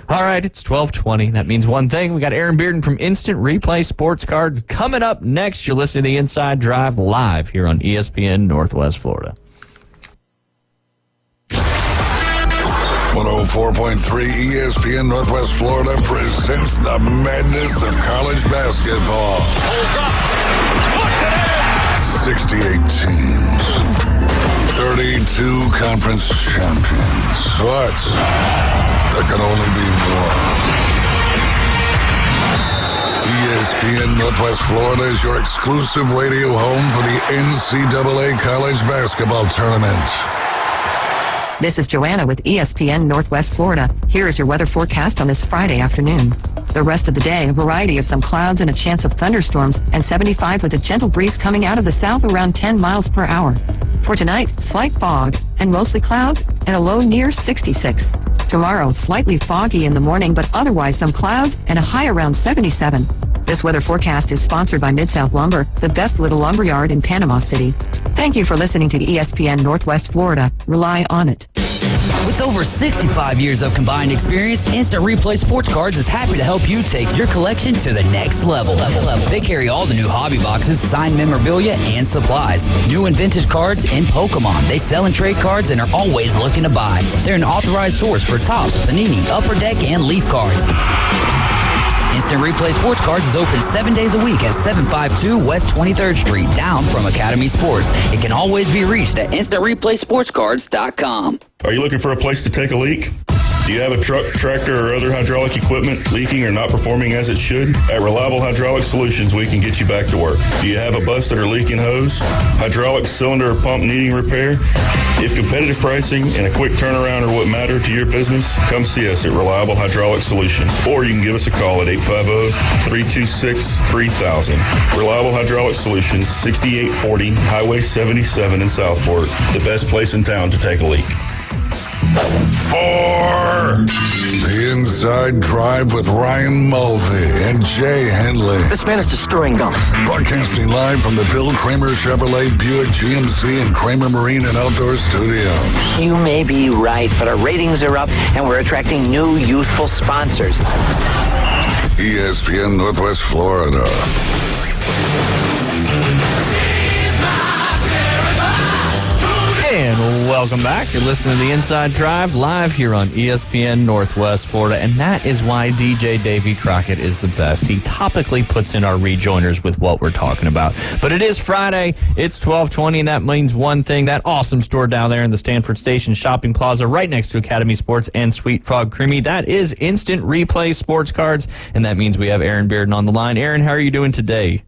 All right, it's 12:20. That means one thing. We got Aaron Bearden from Instant Replay Sports Card coming up next. You're listening to the Inside Drive live here on ESPN Northwest Florida. 104.3 ESPN Northwest Florida presents the madness of college basketball. 68 teams, 32 conference champions, but there can only be one. ESPN Northwest Florida is your exclusive radio home for the NCAA College Basketball Tournament. This is Joanna with ESPN Northwest Florida. Here is your weather forecast on this Friday afternoon. The rest of the day, a variety of some clouds and a chance of thunderstorms, and 75 with a gentle breeze coming out of the south around 10 miles per hour. For tonight, slight fog and mostly clouds and a low near 66. Tomorrow, slightly foggy in the morning, but otherwise some clouds and a high around 77. This weather forecast is sponsored by Mid-South Lumber, the best little lumberyard in Panama City. Thank you for listening to ESPN Northwest Florida. Rely on it. With over 65 years of combined experience, Instant Replay Sports Cards is happy to help you take your collection to the next level. They carry all the new hobby boxes, signed memorabilia, and supplies. New and vintage cards and Pokemon. They sell and trade cards and are always looking to buy. They're an authorized source for Topps, Panini, Upper Deck, and Leaf cards. Instant Replay Sports Cards is open 7 days a week at 752 West 23rd Street, down from Academy Sports. It can always be reached at InstantReplaySportsCards.com. Are you looking for a place to take a leak? Do you have a truck, tractor, or other hydraulic equipment leaking or not performing as it should? At Reliable Hydraulic Solutions, we can get you back to work. Do you have a busted or leaking hose? Hydraulic cylinder or pump needing repair? If competitive pricing and a quick turnaround are what matter to your business, come see us at Reliable Hydraulic Solutions. Or you can give us a call at 850-326-3000. Reliable Hydraulic Solutions, 6840 Highway 77 in Southport. The best place in town to take a leak. For the Inside Drive with Ryan Mulvey and Jay Henley. This man is destroying golf. Broadcasting live from the Bill Kramer Chevrolet Buick GMC and Kramer Marine and Outdoor Studios. You may be right, but our ratings are up and we're attracting new youthful sponsors. ESPN Northwest Florida. And welcome back. You're listening to the Inside Drive live here on ESPN Northwest Florida. And that is why DJ Davy Crockett is the best. He topically puts in our rejoiners with what we're talking about. But it is Friday. It's 12:20, and that means one thing. That awesome store down there in the Stanford Station Shopping Plaza right next to Academy Sports and Sweet Frog Creamy. That is Instant Replay Sports Cards. And that means we have Aaron Bearden on the line. Aaron, how are you doing today?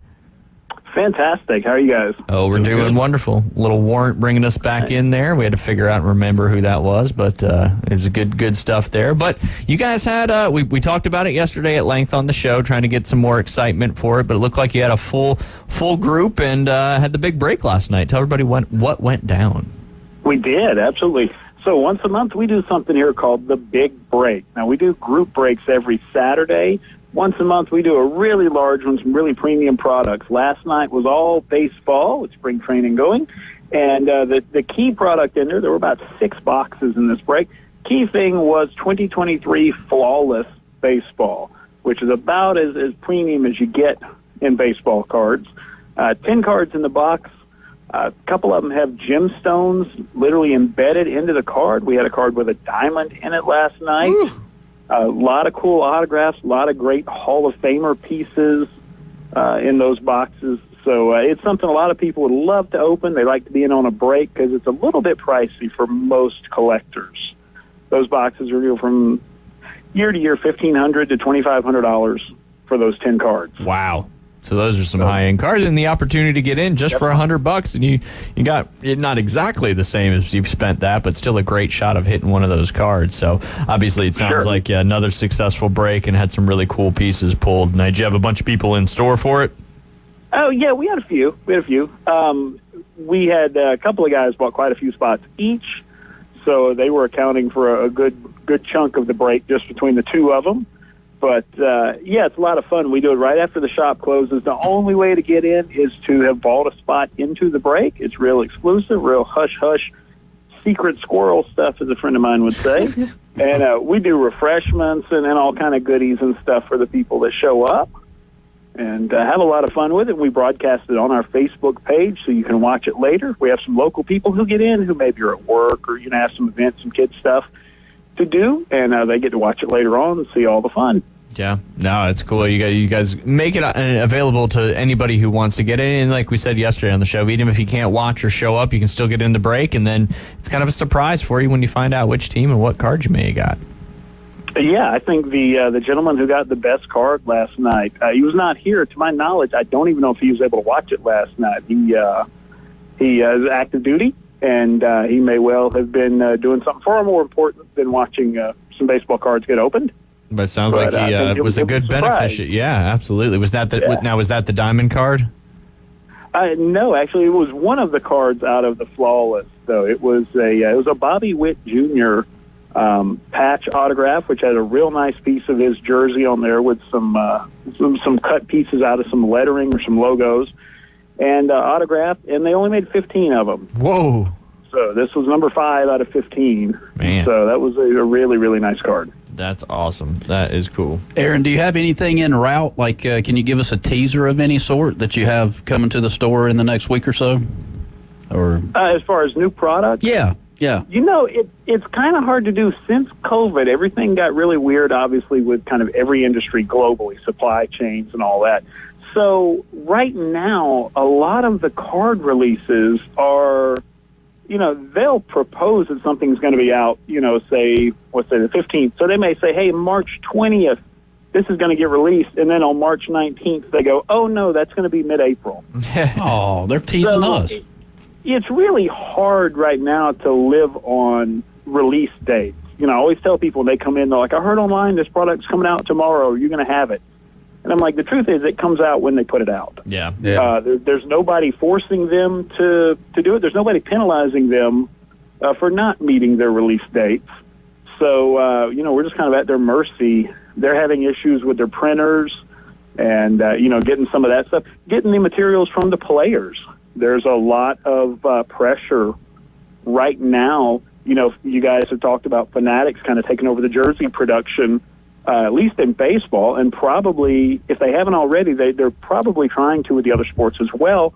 Fantastic. How are you guys? Oh, we're doing wonderful. Little Warrant bringing us back in there. We had to figure out and remember who that was, but it was good stuff there. But you guys had, we talked about it yesterday at length on the show, trying to get some more excitement for it, but it looked like you had a full group and had the big break last night. Tell everybody what went down. We did, absolutely. So once a month we do something here called the Big Break. Now we do group breaks every Saturday. Once a month, we do a really large one, some really premium products. Last night was all baseball with spring training going. And the key product in there were about 6 boxes in this break. Key thing was 2023 Flawless Baseball, which is about as premium as you get in baseball cards. 10 cards in the box. A couple of them have gemstones literally embedded into the card. We had a card with a diamond in it last night. Ooh. A lot of cool autographs, a lot of great Hall of Famer pieces. in those boxes. So it's something a lot of people would love to open. They like to be in on a break because it's a little bit pricey for most collectors. Those boxes are from year to year $1,500 to $2,500 for those 10 cards. Wow. So those are some high-end cards, and the opportunity to get in just for $100, and you got it not exactly the same as you've spent that, but still a great shot of hitting one of those cards. So obviously it sounds like another successful break and had some really cool pieces pulled. Now, did you have a bunch of people in store for it? Oh, yeah, we had a few. We had a couple of guys bought quite a few spots each, so they were accounting for a good chunk of the break just between the two of them. But, yeah, it's a lot of fun. We do it right after the shop closes. The only way to get in is to have bought a spot into the break. It's real exclusive, real hush-hush, secret squirrel stuff, as a friend of mine would say. And we do refreshments and all kind of goodies and stuff for the people that show up. And have a lot of fun with it. We broadcast it on our Facebook page so you can watch it later. We have some local people who get in who maybe are at work or, have some events, some kids stuff to do, and they get to watch it later on and see all the fun. Yeah, no, it's cool. You guys make it available to anybody who wants to get in. And like we said yesterday on the show, even if you can't watch or show up, you can still get in the break, and then it's kind of a surprise for you when you find out which team and what card you may have got. Yeah, I think the gentleman who got the best card last night, he was not here. To my knowledge, I don't even know if he was able to watch it last night. He is active duty, and he may well have been doing something far more important than watching some baseball cards get opened. But it sounds like he was a good beneficiary. Yeah, absolutely. Was that the diamond card? No, actually, it was one of the cards out of the flawless. So it was a Bobby Witt Jr. Patch autograph, which had a real nice piece of his jersey on there with some cut pieces out of some lettering or some logos, and autographed. And they only made 15 of them. Whoa! So this was number 5 out of 15. Man, so that was a really, really nice card. That's awesome. That is cool. Aaron, do you have anything en route? Like, can you give us a teaser of any sort that you have coming to the store in the next week or so? Or as far as new products? Yeah. It's kind of hard to do since COVID. Everything got really weird, obviously, with kind of every industry globally, supply chains and all that. So right now, a lot of the card releases are, they'll propose that something's going to be out, say the 15th. So they may say, hey, March 20th, this is going to get released. And then on March 19th, they go, oh, no, that's going to be mid-April. Oh, they're teasing us. It's really hard right now to live on release dates. I always tell people when they come in, they're like, I heard online this product's coming out tomorrow. Are you going to have it? And I'm like, the truth is it comes out when they put it out. Yeah. There's nobody forcing them to do it. There's nobody penalizing them for not meeting their release dates. So, we're just kind of at their mercy. They're having issues with their printers and, getting some of that stuff, getting the materials from the players. There's a lot of pressure right now. You guys have talked about Fanatics kind of taking over the jersey production, at least in baseball, and probably, if they haven't already, they're probably trying to with the other sports as well.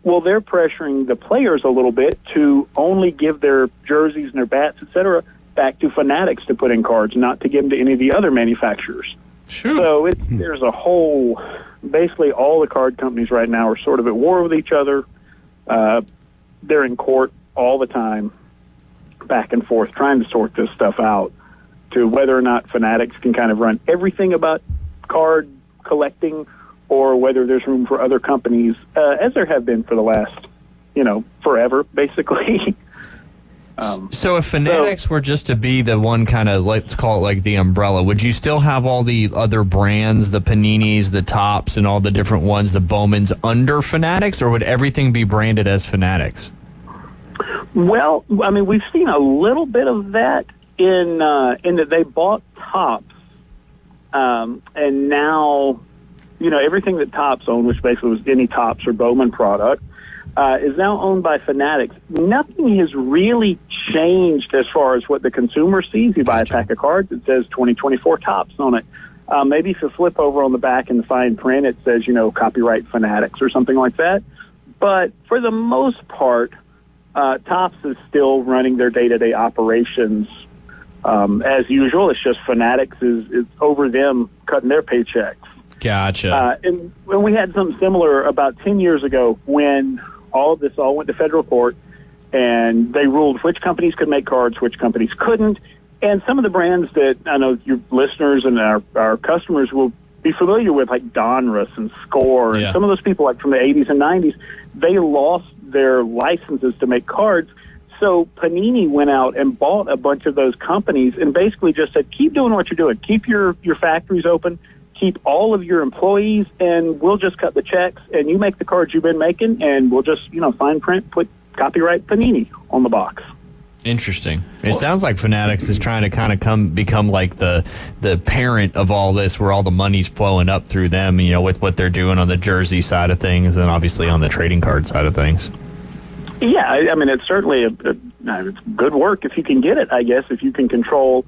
Well, they're pressuring the players a little bit to only give their jerseys and their bats, et cetera, back to Fanatics to put in cards, not to give them to any of the other manufacturers. Sure. So there's a whole, basically all the card companies right now are sort of at war with each other. They're in court all the time, back and forth, trying to sort this stuff out to whether or not Fanatics can kind of run everything about card collecting or whether there's room for other companies, as there have been for the last, forever, basically. So if Fanatics were just to be the one kind of, let's call it like the umbrella, would you still have all the other brands, the Paninis, the Tops, and all the different ones, the Bowmans, under Fanatics, or would everything be branded as Fanatics? Well, I mean, we've seen a little bit of that in that they bought Tops, and now, everything that Tops owned, which basically was any Tops or Bowman product, is now owned by Fanatics. Nothing has really changed as far as what the consumer sees. You buy a pack of cards, it says 2024 Tops on it. Maybe if you flip over on the back in the fine print, it says, copyright Fanatics or something like that. But for the most part, Tops is still running their day-to-day operations as usual. It's just Fanatics is over them cutting their paychecks. Gotcha. And when we had something similar about 10 years ago when all of this all went to federal court, and they ruled which companies could make cards, which companies couldn't. And some of the brands that I know your listeners and our customers will be familiar with, like Donruss and Score, and some of those people like from the 80s and 90s, they lost their licenses to make cards. So Panini went out and bought a bunch of those companies and basically just said, keep doing what you're doing. Keep your factories open. Keep all of your employees, and we'll just cut the checks, and you make the cards you've been making, and we'll just, fine print, put copyright Panini on the box. Interesting. It sounds like Fanatics is trying to kind of become like the parent of all this, where all the money's flowing up through them, with what they're doing on the jersey side of things, and obviously on the trading card side of things. Yeah, I mean, it's certainly it's good work if you can get it, I guess, if you can control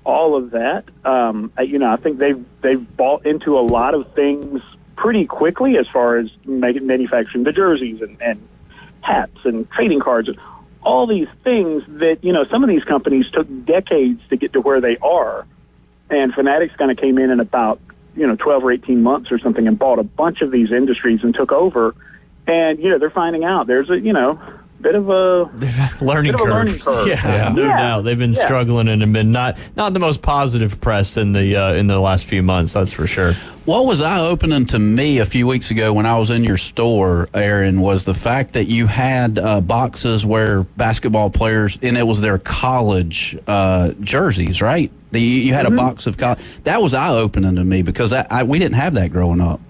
all of that. I think they've bought into a lot of things pretty quickly as far as manufacturing the jerseys and hats and trading cards and all these things that, some of these companies took decades to get to where they are. And Fanatics kind of came in about, 12 or 18 months or something and bought a bunch of these industries and took over. And, they're finding out there's a, bit of a learning curve. Yeah, no doubt. They've been struggling and have been not the most positive press in the last few months, that's for sure. What was eye-opening to me a few weeks ago when I was in your store, Aaron, was the fact that you had boxes where basketball players, and it was their college jerseys, right? You had a box of college. That was eye-opening to me because we didn't have that growing up,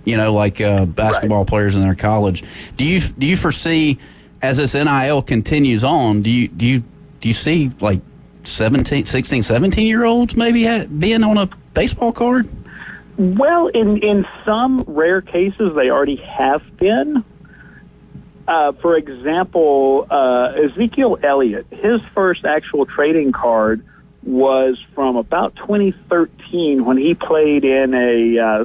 basketball players in their college. Do you foresee, as this NIL continues on, do you see like 16, 17-year-olds maybe being on a baseball card? Well, in some rare cases, they already have been. For example, Ezekiel Elliott, his first actual trading card was from about 2013 when he played in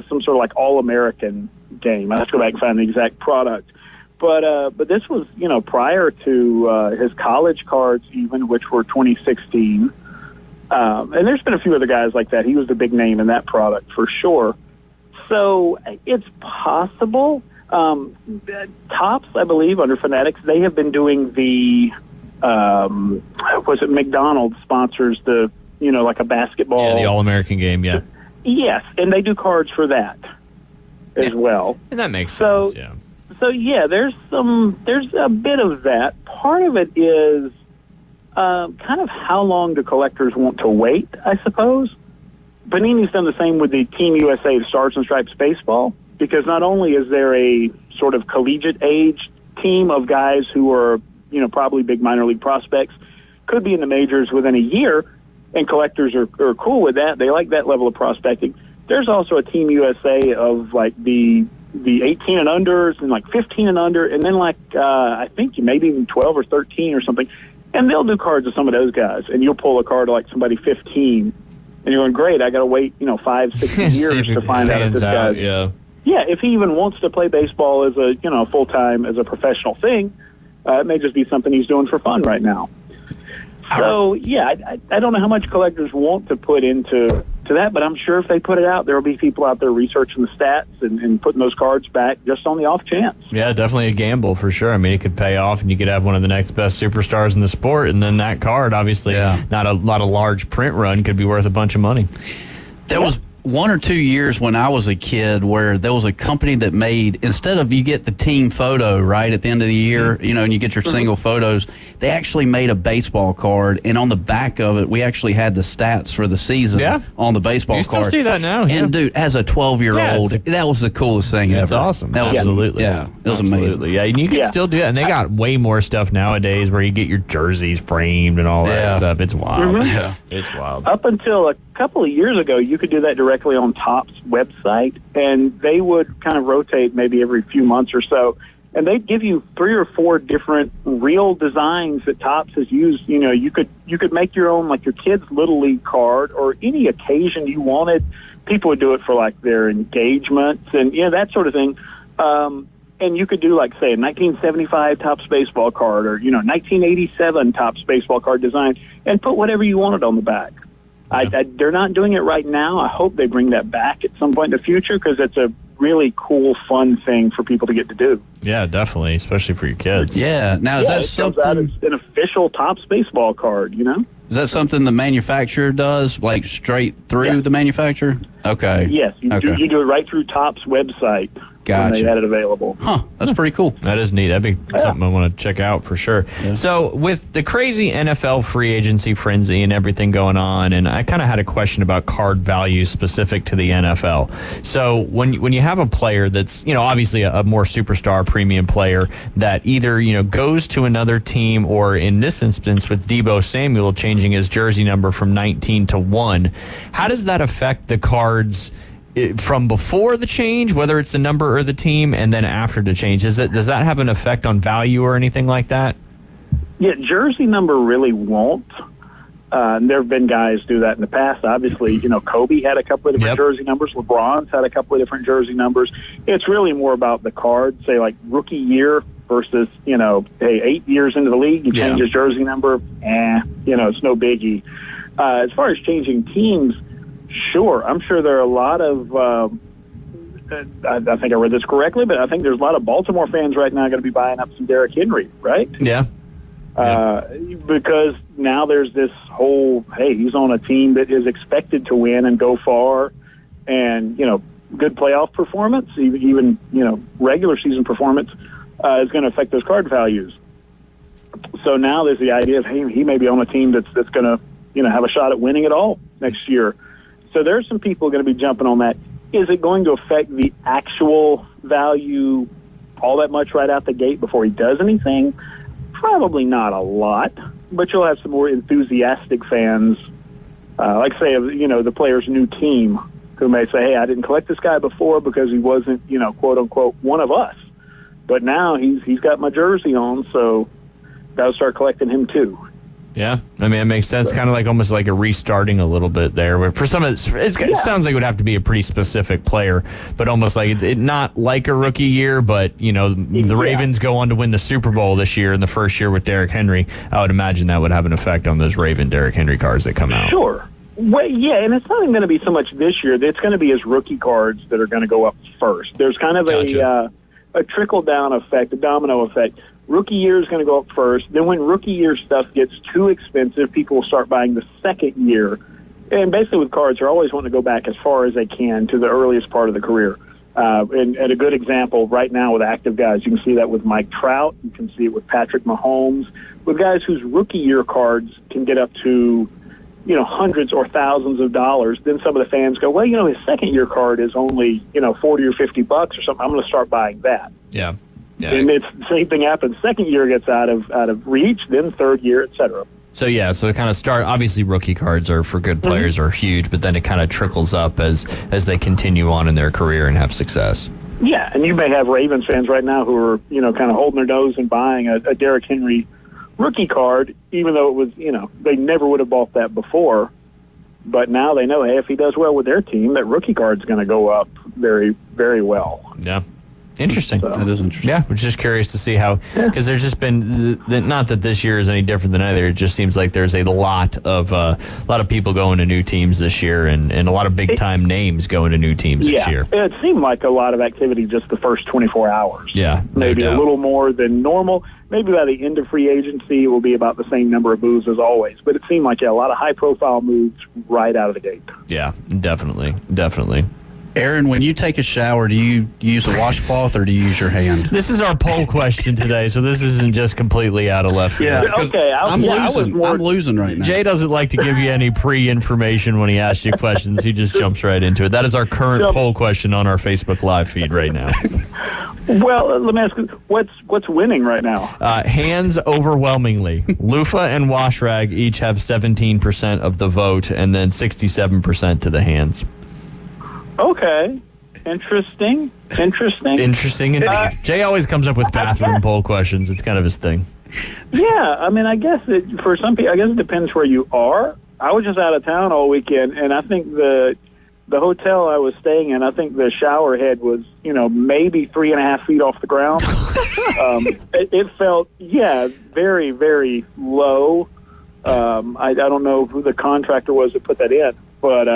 some sort of like All-American game. I have to go back and find the exact product. But this was, prior to his college cards even, which were 2016. And there's been a few other guys like that. He was the big name in that product for sure. So it's possible. Topps, I believe, under Fanatics, they have been doing the, McDonald's sponsors the, like a basketball. Yeah, the All-American game, yeah. Yes, and they do cards for that as well. And that makes sense, yeah. So yeah, there's a bit of that. Part of it is kind of how long do collectors want to wait, I suppose. Panini's done the same with the Team USA, the Stars and Stripes baseball, because not only is there a sort of collegiate age team of guys who are, probably big minor league prospects, could be in the majors within a year, and collectors are cool with that. They like that level of prospecting. There's also a Team USA of like the 18 and unders and like 15 and under, and then I think maybe even 12 or 13 or something. And they'll do cards of some of those guys, and you'll pull a card of like somebody 15, and you're going, great, I got to wait, 5-6 years to find out if this guy. Yeah, if he even wants to play baseball as a, full-time, as a professional thing, it may just be something he's doing for fun right now. So, yeah, I don't know how much collectors want to put into that, but I'm sure if they put it out, there will be people out there researching the stats and putting those cards back just on the off chance. Yeah, definitely a gamble for sure. I mean, it could pay off, and you could have one of the next best superstars in the sport, and then that card, obviously, not a lot of large print run, could be worth a bunch of money. There was 1 or 2 years when I was a kid where there was a company that made, instead of you get the team photo right at the end of the year, and you get your single photos, they actually made a baseball card, and on the back of it, we actually had the stats for the season on the baseball card. You still see that now, And dude, as a 12-year-old, that was the coolest thing ever. That's awesome. That was, absolutely. Yeah, it was amazing. Yeah, and you can still do that, and they got way more stuff nowadays where you get your jerseys framed and all that stuff. It's wild. Yeah. It's wild. Up until a couple of years ago, you could do that directly on Topps website, and they would kind of rotate maybe every few months or so, and they'd give you 3 or 4 different real designs that Topps has used. You could make your own, like your kid's Little League card or any occasion you wanted. People would do it for like their engagements and that sort of thing. And you could do like, say, a 1975 Topps baseball card or 1987 Topps baseball card design, and put whatever you wanted on the back. They're not doing it right now. I hope they bring that back at some point in the future because it's a really cool, fun thing for people to get to do. Yeah, definitely, especially for your kids. Yeah. Now, is that something? It's an official Topps baseball card, you know? Is that something the manufacturer does, like straight through the manufacturer? Okay. Yes, you do it right through Topps website. When they had it available. Huh, that's pretty cool. That is neat. That'd be something I want to check out for sure. Yeah. So with the crazy NFL free agency frenzy and everything going on, and I kind of had a question about card value specific to the NFL. So when you have a player that's, obviously a more superstar premium player that either, goes to another team or in this instance with Deebo Samuel changing his jersey number from 19 to 1, how does that affect the cards from before the change, whether it's the number or the team, and then after the change? Does that have an effect on value or anything like that? Yeah, jersey number really won't. There have been guys do that in the past. Obviously, Kobe had a couple of different jersey numbers. LeBron's had a couple of different jersey numbers. It's really more about the card, say like rookie year versus, 8 years into the league, you change his jersey number. It's no biggie. As far as changing teams, sure. I'm sure there are a lot of, I think I read this correctly, but I think there's a lot of Baltimore fans right now going to be buying up some Derrick Henry, right? Yeah. Because now there's this whole, hey, he's on a team that is expected to win and go far and, good playoff performance, even regular season performance is going to affect those card values. So now there's the idea of, hey, he may be on a team that's going to, have a shot at winning it all next year. So there's some people going to be jumping on that. Is it going to affect the actual value all that much right out the gate before he does anything? Probably not a lot, but you'll have some more enthusiastic fans, like say, the player's new team, who may say, hey, I didn't collect this guy before because he wasn't, quote unquote, one of us. But now he's got my jersey on, so got to start collecting him too. Yeah, I mean, it makes sense. Kind of like almost like a restarting a little bit there. Where for some, it sounds like it would have to be a pretty specific player, but almost like it not like a rookie year. But the Ravens go on to win the Super Bowl this year in the first year with Derrick Henry. I would imagine that would have an effect on those Derrick Henry cards that come out. Sure. Well, yeah, and it's not even going to be so much this year. It's going to be his rookie cards that are going to go up first. There's kind of a trickle down effect, a domino effect. Rookie year is going to go up first. Then when rookie year stuff gets too expensive, people will start buying the second year. And basically with cards, they're always wanting to go back as far as they can to the earliest part of the career. And a good example right now with active guys, you can see that with Mike Trout. You can see it with Patrick Mahomes. With guys whose rookie year cards can get up to, hundreds or thousands of dollars, then some of the fans go, well, his second year card is only, $40 or $50 or something. I'm going to start buying that. Yeah. Yeah. And it's the same thing happens. Second year gets out of reach, then third year, et cetera. So it kind of start. Obviously, rookie cards are for good players are huge, but then it kind of trickles up as they continue on in their career and have success. Yeah, and you may have Ravens fans right now who are kind of holding their nose and buying a Derrick Henry rookie card, even though it was they never would have bought that before. But now they know, hey, if he does well with their team, that rookie card's going to go up very, very well. Yeah. Interesting. That is interesting. Yeah, we're just curious to see how, because there's just been, not that this year is any different than either. It just seems like there's a lot of people going to new teams this year, and a lot of big time names going to new teams this year. It seemed like a lot of activity just the first 24 hours. Yeah, maybe a little more than normal. Maybe by the end of free agency, it will be about the same number of moves as always. But it seemed like a lot of high profile moves right out of the gate. Yeah, definitely. Aaron, when you take a shower, do you use a washcloth or do you use your hand? This is our poll question today, so this isn't just completely out of left field. Yeah, okay. I'm losing right now. Jay doesn't like to give you any pre-information when he asks you questions. He just jumps right into it. That is our current poll question on our Facebook Live feed right now. Well, let me ask you, what's winning right now? Hands overwhelmingly. Loofah and Washrag each have 17% of the vote, and then 67% to the hands. Okay. Interesting. Indeed. Jay always comes up with bathroom poll questions. It's kind of his thing. Yeah, I mean, I guess for some people, it depends where you are. I was just out of town all weekend, and I think the hotel I was staying in, I think the shower head was, maybe 3.5 feet off the ground. It felt, very, very low. I don't know who the contractor was that put that in, but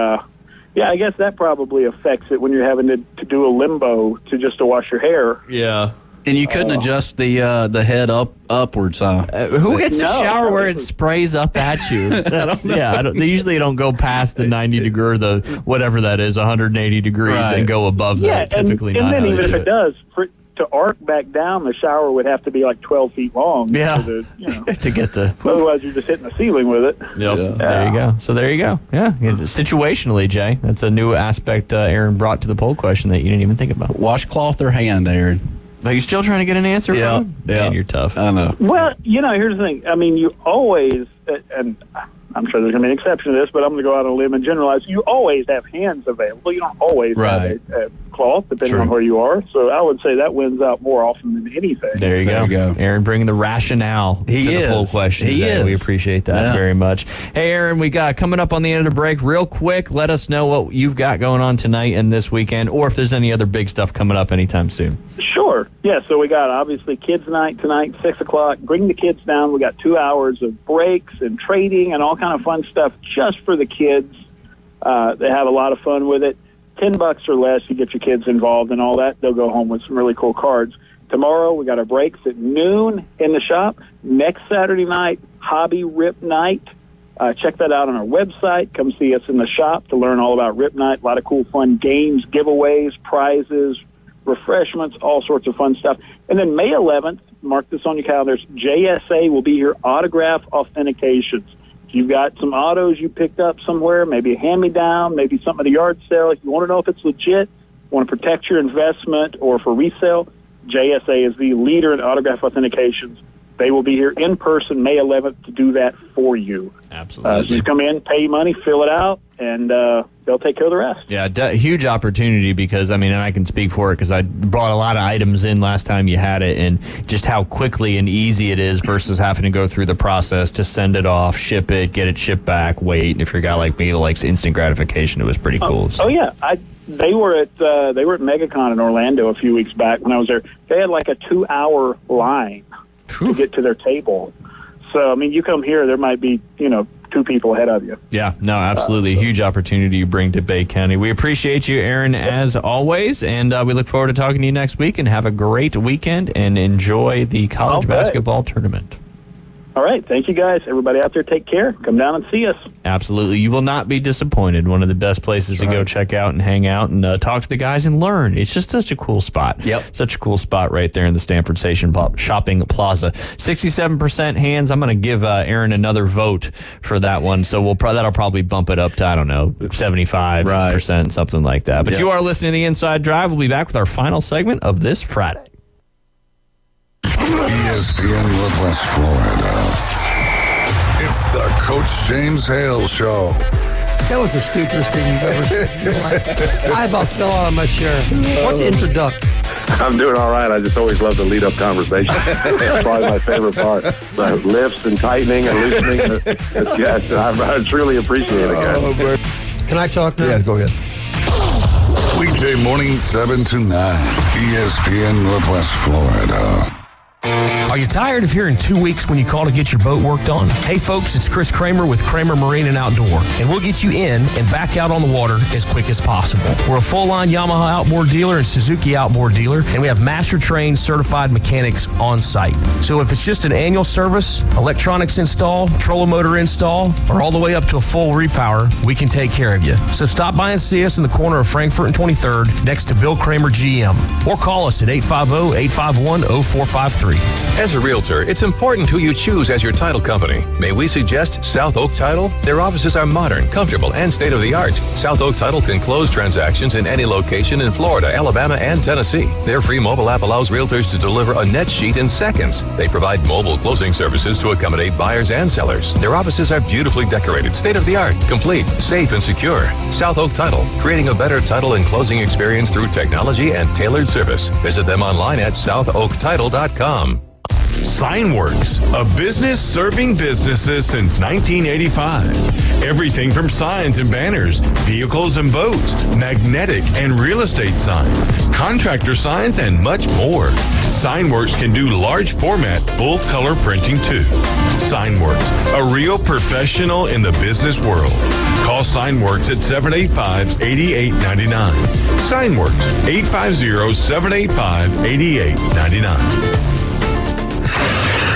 yeah, I guess that probably affects it when you're having to do a limbo to wash your hair. Yeah. And you couldn't adjust the head upwards. Who gets a shower where it sprays up at you? They usually don't go past the 90 degree, the whatever that is, 180 degrees, and go above that. Typically, and not then how even they if do it does, to arc back down, the shower would have to be like 12 feet long. Yeah, to get the. Otherwise, you're just hitting the ceiling with it. Yep. There you go. So there you go. Yeah. Situationally, Jay, that's a new aspect Aaron brought to the poll question that you didn't even think about. Washcloth or hand, Aaron? Are you still trying to get an answer from him? Yeah. Man, you're tough. I know. Well, here's the thing. I mean, you always, and I'm sure there's going to be an exception to this, but I'm going to go out on a limb and generalize. You always have hands available. You don't always have a cloth, depending on where you are. So I would say that wins out more often than anything. There you go. Aaron bringing the rationale to the poll question today. We appreciate that very much. Hey, Aaron, we got coming up on the end of the break. Real quick, let us know what you've got going on tonight and this weekend, or if there's any other big stuff coming up anytime soon. Sure. Yeah, so we got, obviously, Kids Night tonight, 6 o'clock. Bring the kids down. We got 2 hours of breaks and trading and all kind of fun stuff just for the kids. They have a lot of fun with it. $10 or less, you get your kids involved and all that. They'll go home with some really cool cards. Tomorrow, we got our breaks at noon in the shop. Next Saturday night, Hobby Rip Night. Check that out on our website. Come see us in the shop to learn all about Rip Night. A lot of cool, fun games, giveaways, prizes, refreshments, all sorts of fun stuff. And then May 11th, mark this on your calendars, JSA will be here, autograph authentications. You've got some autos you picked up somewhere, maybe a hand-me-down, maybe something at a yard sale. If you want to know if it's legit, want to protect your investment or for resale, JSA is the leader in autograph authentications. They will be here in person May 11th to do that for you. Absolutely. So you come in, pay money, fill it out, and they'll take care of the rest. Yeah, huge opportunity because, and I can speak for it because I brought a lot of items in last time you had it, and just how quickly and easy it is versus having to go through the process to send it off, ship it, get it shipped back, wait. And if you're a guy like me who likes instant gratification, it was pretty cool. So. Oh, yeah. They were at MegaCon in Orlando a few weeks back when I was there. They had like a 2-hour line to get to their table. So, you come here, there might be, 2 people ahead of you. Yeah, no, absolutely. Huge opportunity you bring to Bay County. We appreciate you, Aaron, as always, and we look forward to talking to you next week, and have a great weekend and enjoy the college basketball tournament. All right. Thank you, guys. Everybody out there, take care. Come down and see us. Absolutely. You will not be disappointed. One of the best places to go check out and hang out and talk to the guys and learn. It's just such a cool spot. Yep. Such a cool spot right there in the Stanford Station Shopping Plaza. 67% hands. I'm going to give Aaron another vote for that one. So that'll probably bump it up to, 75%, something like that. But you are listening to The Inside Drive. We'll be back with our final segment of this Friday. ESPN Northwest Florida. It's the Coach James Hale Show. That was the stupidest thing you've ever said in your life. I about fell out of my chair. What's introduction? I'm doing all right. I just always love the lead-up conversation. That's probably my favorite part. The lifts and tightening and loosening. Yes, I truly appreciate it, guys. Can I talk now? Yeah, go ahead. Weekday morning, 7 to 9. ESPN Northwest Florida. Are you tired of hearing 2 weeks when you call to get your boat worked on? Hey folks, it's Chris Kramer with Kramer Marine and Outdoor, and we'll get you in and back out on the water as quick as possible. We're a full-line Yamaha outboard dealer and Suzuki outboard dealer, and we have master-trained certified mechanics on site. So if it's just an annual service, electronics install, trolling motor install, or all the way up to a full repower, we can take care of you. So stop by and see us in the corner of Frankfurt and 23rd next to Bill Kramer GM, or call us at 850-851-0453. As a realtor, it's important who you choose as your title company. May we suggest South Oak Title? Their offices are modern, comfortable, and state-of-the-art. South Oak Title can close transactions in any location in Florida, Alabama, and Tennessee. Their free mobile app allows realtors to deliver a net sheet in seconds. They provide mobile closing services to accommodate buyers and sellers. Their offices are beautifully decorated, state-of-the-art, complete, safe, and secure. South Oak Title, creating a better title and closing experience through technology and tailored service. Visit them online at southoaktitle.com. Signworks, a business serving businesses since 1985. Everything from signs and banners, vehicles and boats, magnetic and real estate signs, contractor signs, and much more. Signworks can do large format, full color printing too. Signworks, a real professional in the business world. Call Signworks at 785-8899. Signworks, 850-785-8899.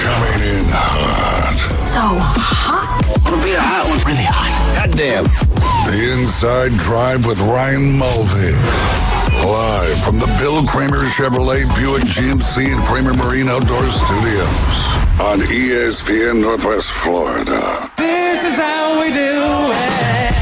Coming in hot. So hot. It'll be a hot one. Really hot. Goddamn. The Inside Drive with Ryan Mulvey. Live from the Bill Kramer Chevrolet Buick GMC and Kramer Marine Outdoor Studios on ESPN Northwest Florida. This is how we do it.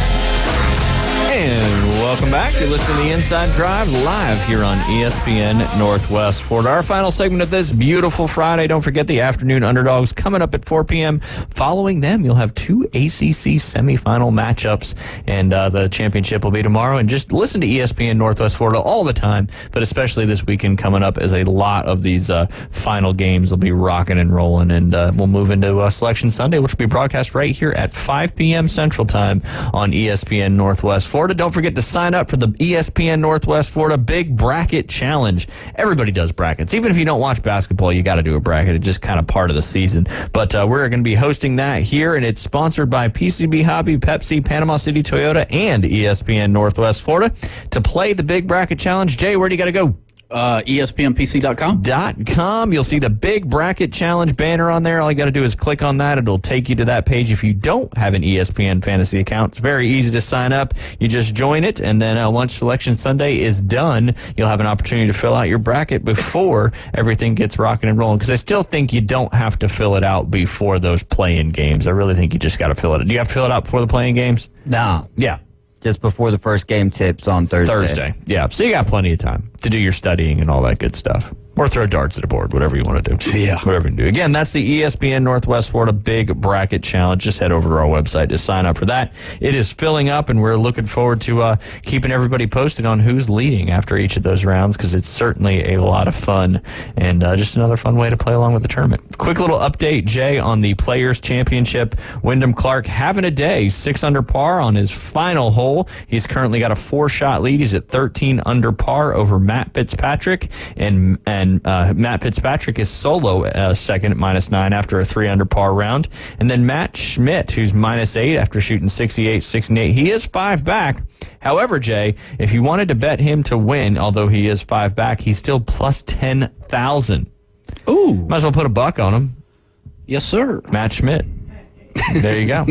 And welcome back. You're listening to the Inside Drive live here on ESPN Northwest Florida. Our final segment of this beautiful Friday. Don't forget the afternoon underdogs coming up at 4 p.m. Following them, you'll have 2 ACC semifinal matchups, and the championship will be tomorrow. And just listen to ESPN Northwest Florida all the time, but especially this weekend coming up, as a lot of these final games will be rocking and rolling. And we'll move into Selection Sunday, which will be broadcast right here at 5 p.m. Central Time on ESPN Northwest Florida. Don't forget to sign up for the ESPN Northwest Florida Big Bracket Challenge. Everybody does brackets. Even if you don't watch basketball, you got to do a bracket. It's just kind of part of the season. But we're going to be hosting that here, and it's sponsored by PCB Hobby, Pepsi, Panama City Toyota, and ESPN Northwest Florida. To play the Big Bracket Challenge, Jay, where do you got to go? ESPNPC.com. You'll see the Big Bracket Challenge banner on there. All you got to do is click on that. It'll take you to that page. If you don't have an ESPN Fantasy account, it's very easy to sign up. You just join it, and then once Selection Sunday is done, you'll have an opportunity to fill out your bracket before everything gets rocking and rolling. Because I still think you don't have to fill it out before those play-in games. I really think you just got to fill it out. Do you have to fill it out before the play-in games? No. Yeah. Just before the first game tips on Thursday. Yeah. So you got plenty of time to do your studying and all that good stuff. Or throw darts at a board, whatever you want to do. Yeah. Whatever you can do. Again, that's the ESPN Northwest Florida Big Bracket Challenge. Just head over to our website to sign up for that. It is filling up, and we're looking forward to keeping everybody posted on who's leading after each of those rounds, because it's certainly a lot of fun and just another fun way to play along with the tournament. Quick little update, Jay, on the Players Championship. Wyndham Clark having a day, 6 under par on his final hole. He's currently got a 4-shot lead. He's at 13 under par over Matt Fitzpatrick, and Matt Fitzpatrick is solo second at -9 after a 3 under par round. And then Matt Schmidt, who's -8 after shooting 68, 68. He is 5 back. However, Jay, if you wanted to bet him to win, although he is 5 back, he's still plus 10,000. Ooh. Might as well put a buck on him. Yes, sir. Matt Schmidt. There you go.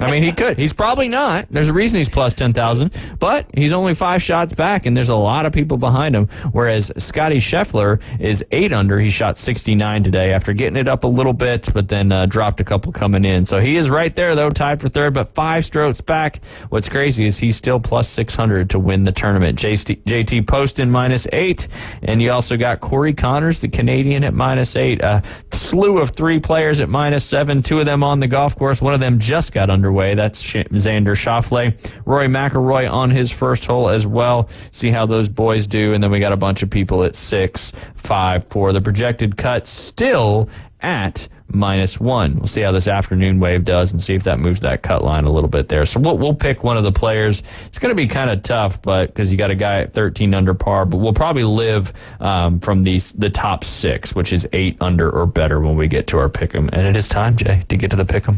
I mean, he could. He's probably not. There's a reason he's plus 10,000, but he's only 5 shots back, and there's a lot of people behind him. Whereas Scotty Scheffler is 8 under. He shot 69 today after getting it up a little bit, but then dropped a couple coming in. So he is right there, though, tied for third, but 5 strokes back. What's crazy is he's still plus 600 to win the tournament. JT Poston -8, and you also got Corey Connors, the Canadian, at -8. A slew of 3 players at -7, 2 of them on the golf course. One of them just got underway. That's Xander Schauffele. Rory McIlroy on his first hole as well. See how those boys do. And then we got a bunch of people at 6, 5, 4. The projected cut still at -1. We'll see how this afternoon wave does and see if that moves that cut line a little bit there. So we'll pick one of the players. It's going to be kind of tough, but because you got a guy at 13 under par, but we'll probably live from the top 6, which is 8 under or better when we get to our pick'em. And it is time, Jay, to get to the pick'em.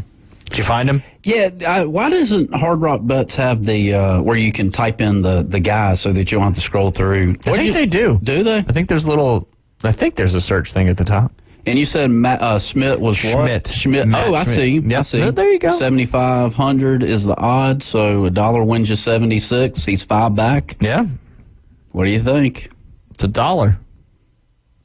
Did you find him? Yeah. Why doesn't Hard Rock Bets have the where you can type in the guys so that you don't have to scroll through? I think they do. Do they? I think there's a search thing at the top. And you said Schmidt was what? Schmidt. Matt I Schmidt. see. Yep. I see. There you go. 7,500 is the odd, so $1 wins you 76. He's 5 back. Yeah. What do you think? It's $1.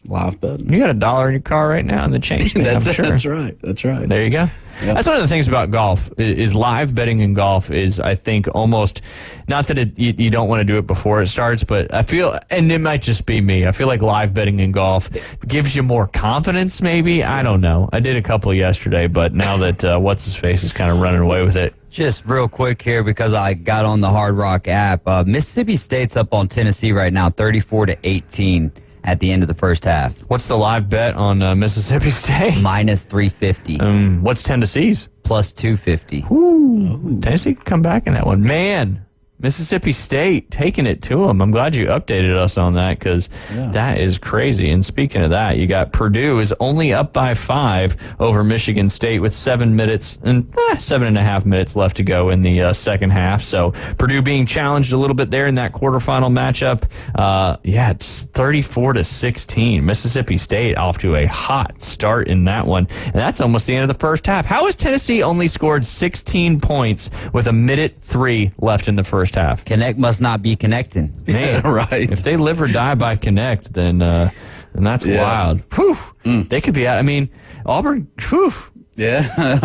Live betting. You got $1 in your car right now in the change thing, That's I'm it. sure. That's right. That's right. There you go. Yep. That's one of the things about golf is live betting in golf is, I think, almost, not that you don't want to do it before it starts, but I feel, and it might just be me, I feel like live betting in golf gives you more confidence maybe. I don't know. I did a couple yesterday, but now that what's-his-face is kind of running away with it. Just real quick here, because I got on the Hard Rock app. Mississippi State's up on Tennessee right now, 34-18 at the end of the first half. What's the live bet on Mississippi State? -350. What's Tennessee's? +250. Ooh, Tennessee can come back in that one. Man, Mississippi State taking it to them. I'm glad you updated us on that because that is crazy. And speaking of that, you got Purdue is only up by 5 over Michigan State with 7 minutes and 7.5 minutes left to go in the second half. So Purdue being challenged a little bit there in that quarterfinal matchup. It's 34-16. Mississippi State off to a hot start in that one. And that's almost the end of the first half. How has Tennessee only scored 16 points with 1:03 left in the first half? Connect must not be connecting. Man, right. If they live or die by Connect, then that's wild. Whew. They could be out. I mean, Auburn, whew. Yeah.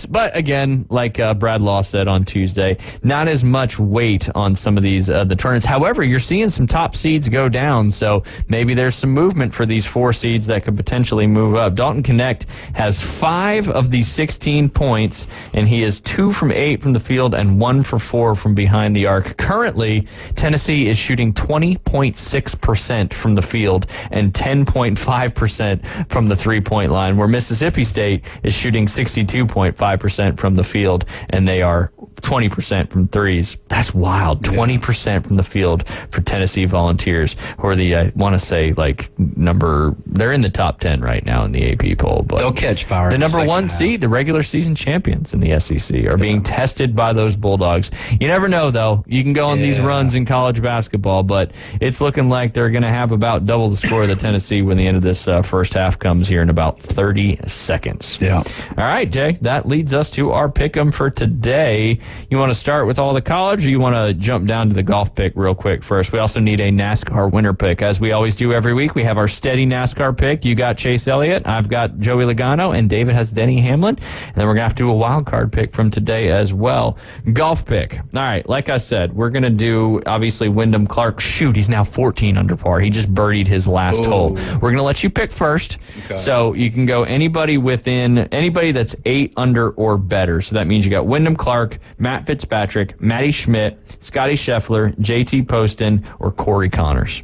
But again, like Brad Law said on Tuesday, not as much weight on some of these the tournaments. However, you're seeing some top seeds go down, so maybe there's some movement for these 4 seeds that could potentially move up. Dalton Connect has 5 of these 16 points, and he is 2 from 8 from the field and 1 for 4 from behind the arc. Currently, Tennessee is shooting 20.6% from the field and 10.5% from the three-point line, where Mississippi State is shooting 62.5% from the field, and they are 20% from threes. That's wild. 20% from the field for Tennessee Volunteers, who are the, I want to say, they're in the top 10 right now in the AP poll. But they'll catch fire. The number 1 seed, the regular season champions in the SEC, are being tested by those Bulldogs. You never know, though. You can go on these runs in college basketball, but it's looking like they're going to have about double the score of the Tennessee when the end of this first half comes here in about 30 seconds. Yeah. All right, Jay, that leads us to our pick'em for today. You want to start with all the college, or you want to jump down to the golf pick real quick first? We also need a NASCAR winner pick. As we always do every week, we have our steady NASCAR pick. You got Chase Elliott, I've got Joey Logano, and David has Denny Hamlin. And then we're going to have to do a wild card pick from today as well. Golf pick. All right, like I said, we're going to do, obviously, Wyndham Clark. Shoot, he's now 14 under par. He just birdied his last hole. We're going to let you pick first. Okay. So you can go anybody that's 8 under or better. So that means you got Wyndham Clark, Matt Fitzpatrick, Matty Schmidt, Scotty Scheffler, JT Poston, or Corey Connors.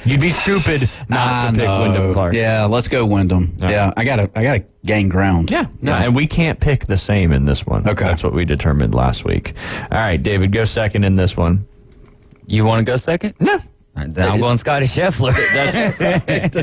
You'd be stupid not to pick Wyndham Clark. Yeah, let's go Wyndham. Right. Yeah, I gotta gain ground. Yeah, and we can't pick the same in this one. Okay, that's what we determined last week. All right, David, go second in this one. You want to go second? No. Then I'm going Scotty Scheffler.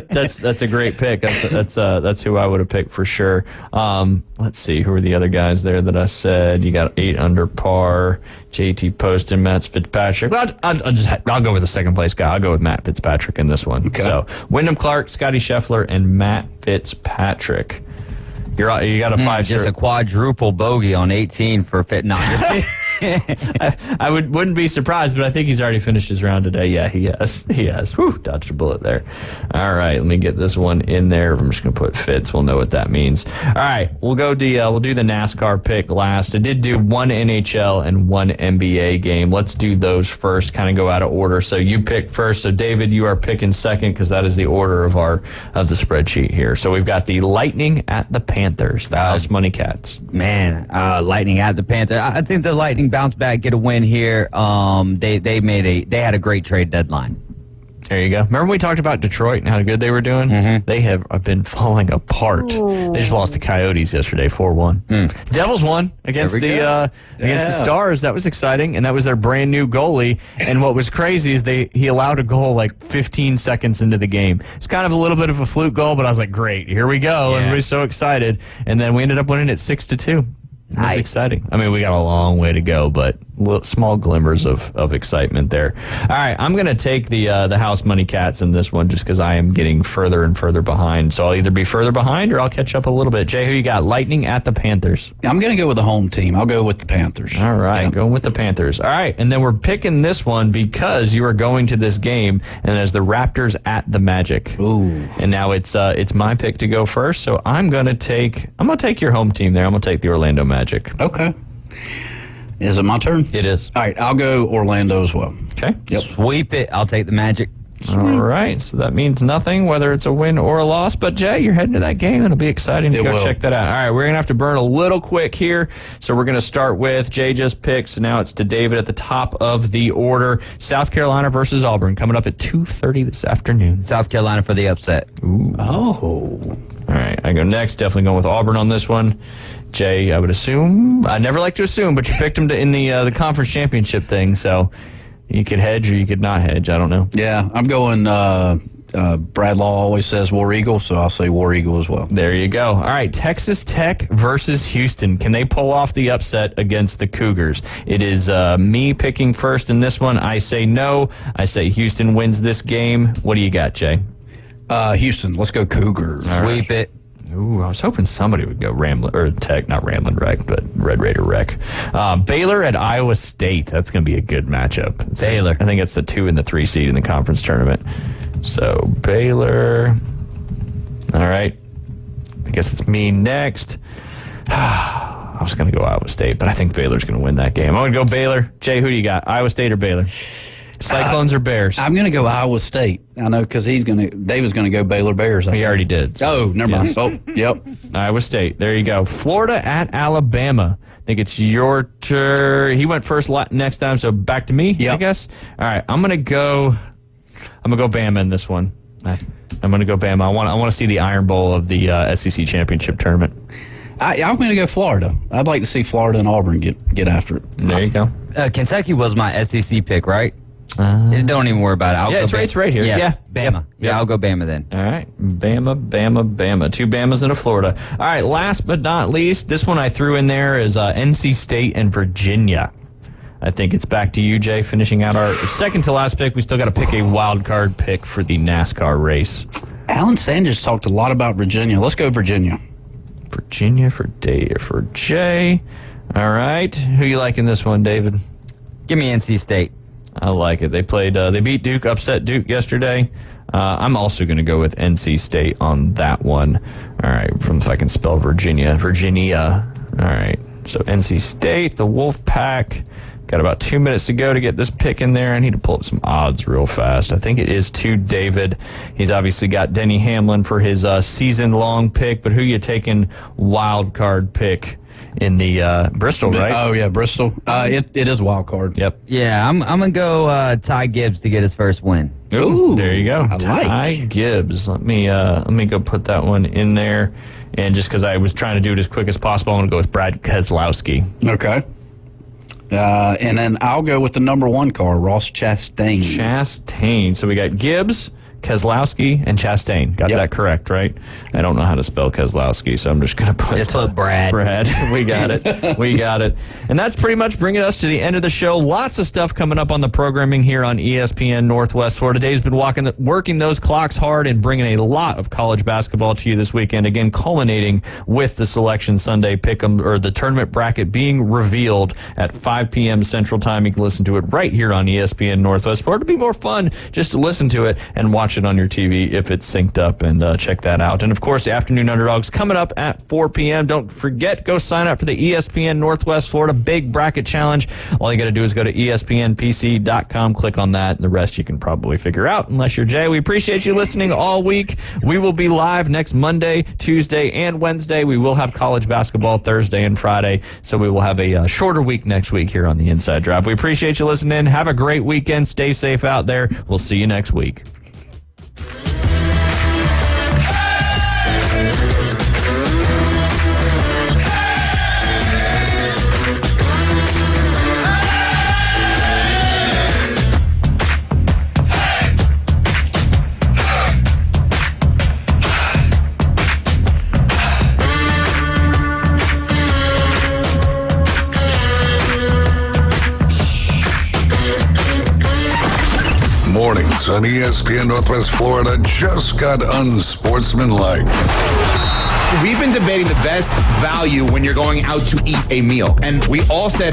That's a great pick. That's who I would have picked for sure. Let's see, who are the other guys there that I said? You got 8 under par, JT Poston, Matt Fitzpatrick. Well, I'll go with the second place guy. I'll go with Matt Fitzpatrick in this one. Okay. So Wyndham Clark, Scotty Scheffler, and Matt Fitzpatrick. You got a 5-star. Just a quadruple bogey on 18 for fit. No, just kidding. I wouldn't be surprised, but I think he's already finished his round today. Yeah, he has. Whew, dodged a bullet there. All right, let me get this one in there. I'm just going to put Fitz. We'll know what that means. All right, we'll do the NASCAR pick last. I did do 1 NHL and 1 NBA game. Let's do those first, kind of go out of order. So you picked first. So David, you are picking second because that is the order of the spreadsheet here. So we've got the Lightning at the Panthers, the House Money Cats. Man, Lightning at the Panthers. I think the Lightning bounce back, get a win here. They had a great trade deadline. There you go. Remember when we talked about Detroit and how good they were doing? Mm-hmm. They have been falling apart. Ooh. They just lost to Coyotes yesterday, 4-1. Devils won against the Stars. That was exciting, and that was their brand new goalie. And what was crazy is he allowed a goal like 15 seconds into the game. It's kind of a little bit of a fluke goal, but I was like, great, here we go. Yeah. Everybody's so excited. And then we ended up winning it 6-2. Nice. That's exciting. I mean, we got a long way to go, but small glimmers of excitement there. All right, I'm going to take the House Money Cats in this one just because I am getting further and further behind. So I'll either be further behind or I'll catch up a little bit. Jay, who you got? Lightning at the Panthers. I'm going to go with the home team. I'll go with the Panthers. All right, going with the Panthers. All right, and then we're picking this one because you are going to this game, and as the Raptors at the Magic. Ooh. And now it's my pick to go first, so I'm going to take your home team there. I'm going to take the Orlando Magic. Okay. Is it my turn? It is. All right, I'll go Orlando as well. Okay. Yep. Sweep it. I'll take the Magic. Sweet. All right, so that means nothing, whether it's a win or a loss. But, Jay, you're heading to that game. It'll be exciting to go check that out. All right, we're going to have to burn a little quick here. So we're going to start with Jay just picked. So now it's to David at the top of the order. South Carolina versus Auburn coming up at 2:30 this afternoon. South Carolina for the upset. Ooh. Oh. All right, I go next. Definitely going with Auburn on this one. Jay, I would assume. I never like to assume, but you picked him in the conference championship thing, so you could hedge or you could not hedge. I don't know. Yeah, I'm going Brad Law always says War Eagle, so I'll say War Eagle as well. There you go. All right, Texas Tech versus Houston. Can they pull off the upset against the Cougars? It is me picking first in this one. I say no. I say Houston wins this game. What do you got, Jay? Houston. Let's go Cougars. Sweep it. Ooh, I was hoping somebody would go Ramblin' or Tech, not Ramblin' Wreck, but Red Raider Wreck. Baylor at Iowa State. That's going to be a good matchup. Baylor. I think it's the 2 and the 3 seed in the conference tournament. So Baylor. All right. I guess it's me next. I was going to go Iowa State, but I think Baylor's going to win that game. I'm going to go Baylor. Jay, who do you got? Iowa State or Baylor? Cyclones or Bears? I'm going to go Iowa State. I know because David's going to go Baylor Bears. He already did. So. Oh, never mind. Oh, yep. Iowa State. There you go. Florida at Alabama. I think it's your turn. He went first next time, so back to me, I guess. All right. I'm going to go Bama in this one. I'm going to go Bama. I want to see the Iron Bowl of the SEC Championship Tournament. I'm going to go Florida. I'd like to see Florida and Auburn get after it. There you go. Kentucky was my SEC pick, right? Don't even worry about it. It's right here. Yeah, Bama. Yeah, I'll go Bama then. All right, Bama. 2 Bamas and a Florida. All right, last but not least, this one I threw in there is NC State and Virginia. I think it's back to you, Jay, finishing out our second to last pick. We still got to pick a wild card pick for the NASCAR race. Alan Sanders talked a lot about Virginia. Let's go Virginia. Virginia for Jay. All right. Who you like in this one, David? Give me NC State. I like it. They beat Duke, upset Duke yesterday. I'm also going to go with NC State on that one. All right. If I can spell Virginia. All right. So NC State, the Wolfpack. Got about 2 minutes to go to get this pick in there. I need to pull up some odds real fast. I think it is to David. He's obviously got Denny Hamlin for his season-long pick, but who you taking wild card pick in the Bristol, right? Oh, yeah, Bristol. It is wild card. Yep. Yeah, I'm going to go Ty Gibbs to get his first win. Ooh, there you go. Ty Gibbs. Let me go put that one in there. And just because I was trying to do it as quick as possible, I'm going to go with Brad Keselowski. Okay. And then I'll go with the number 1 car, Ross Chastain. So we got Gibbs, Keselowski, and Chastain. Got that correct, right? I don't know how to spell Keselowski, so I'm just going to put Brad. We got it. And that's pretty much bringing us to the end of the show. Lots of stuff coming up on the programming here on ESPN Northwest Florida. Dave's been working those clocks hard and bringing a lot of college basketball to you this weekend. Again, culminating with the Selection Sunday Pick'em, or the tournament bracket being revealed at 5 p.m. Central Time. You can listen to it right here on ESPN Northwest Florida. It'd be more fun just to listen to it and watch it on your TV if it's synced up, and check that out. And of course, the Afternoon Underdogs coming up at 4 p.m. Don't forget, go sign up for the ESPN Northwest Florida Big Bracket Challenge. All you got to do is go to ESPNPC.com, click on that, and the rest you can probably figure out, unless you're Jay. We appreciate you listening all week. We will be live next Monday, Tuesday, and Wednesday. We will have college basketball Thursday and Friday, so we will have a shorter week next week here on the Inside Drive. We appreciate you listening. Have a great weekend. Stay safe out there. We'll see you next week. Mornings on ESPN Northwest Florida just got unsportsmanlike. We've been debating the best value when you're going out to eat a meal, and we all said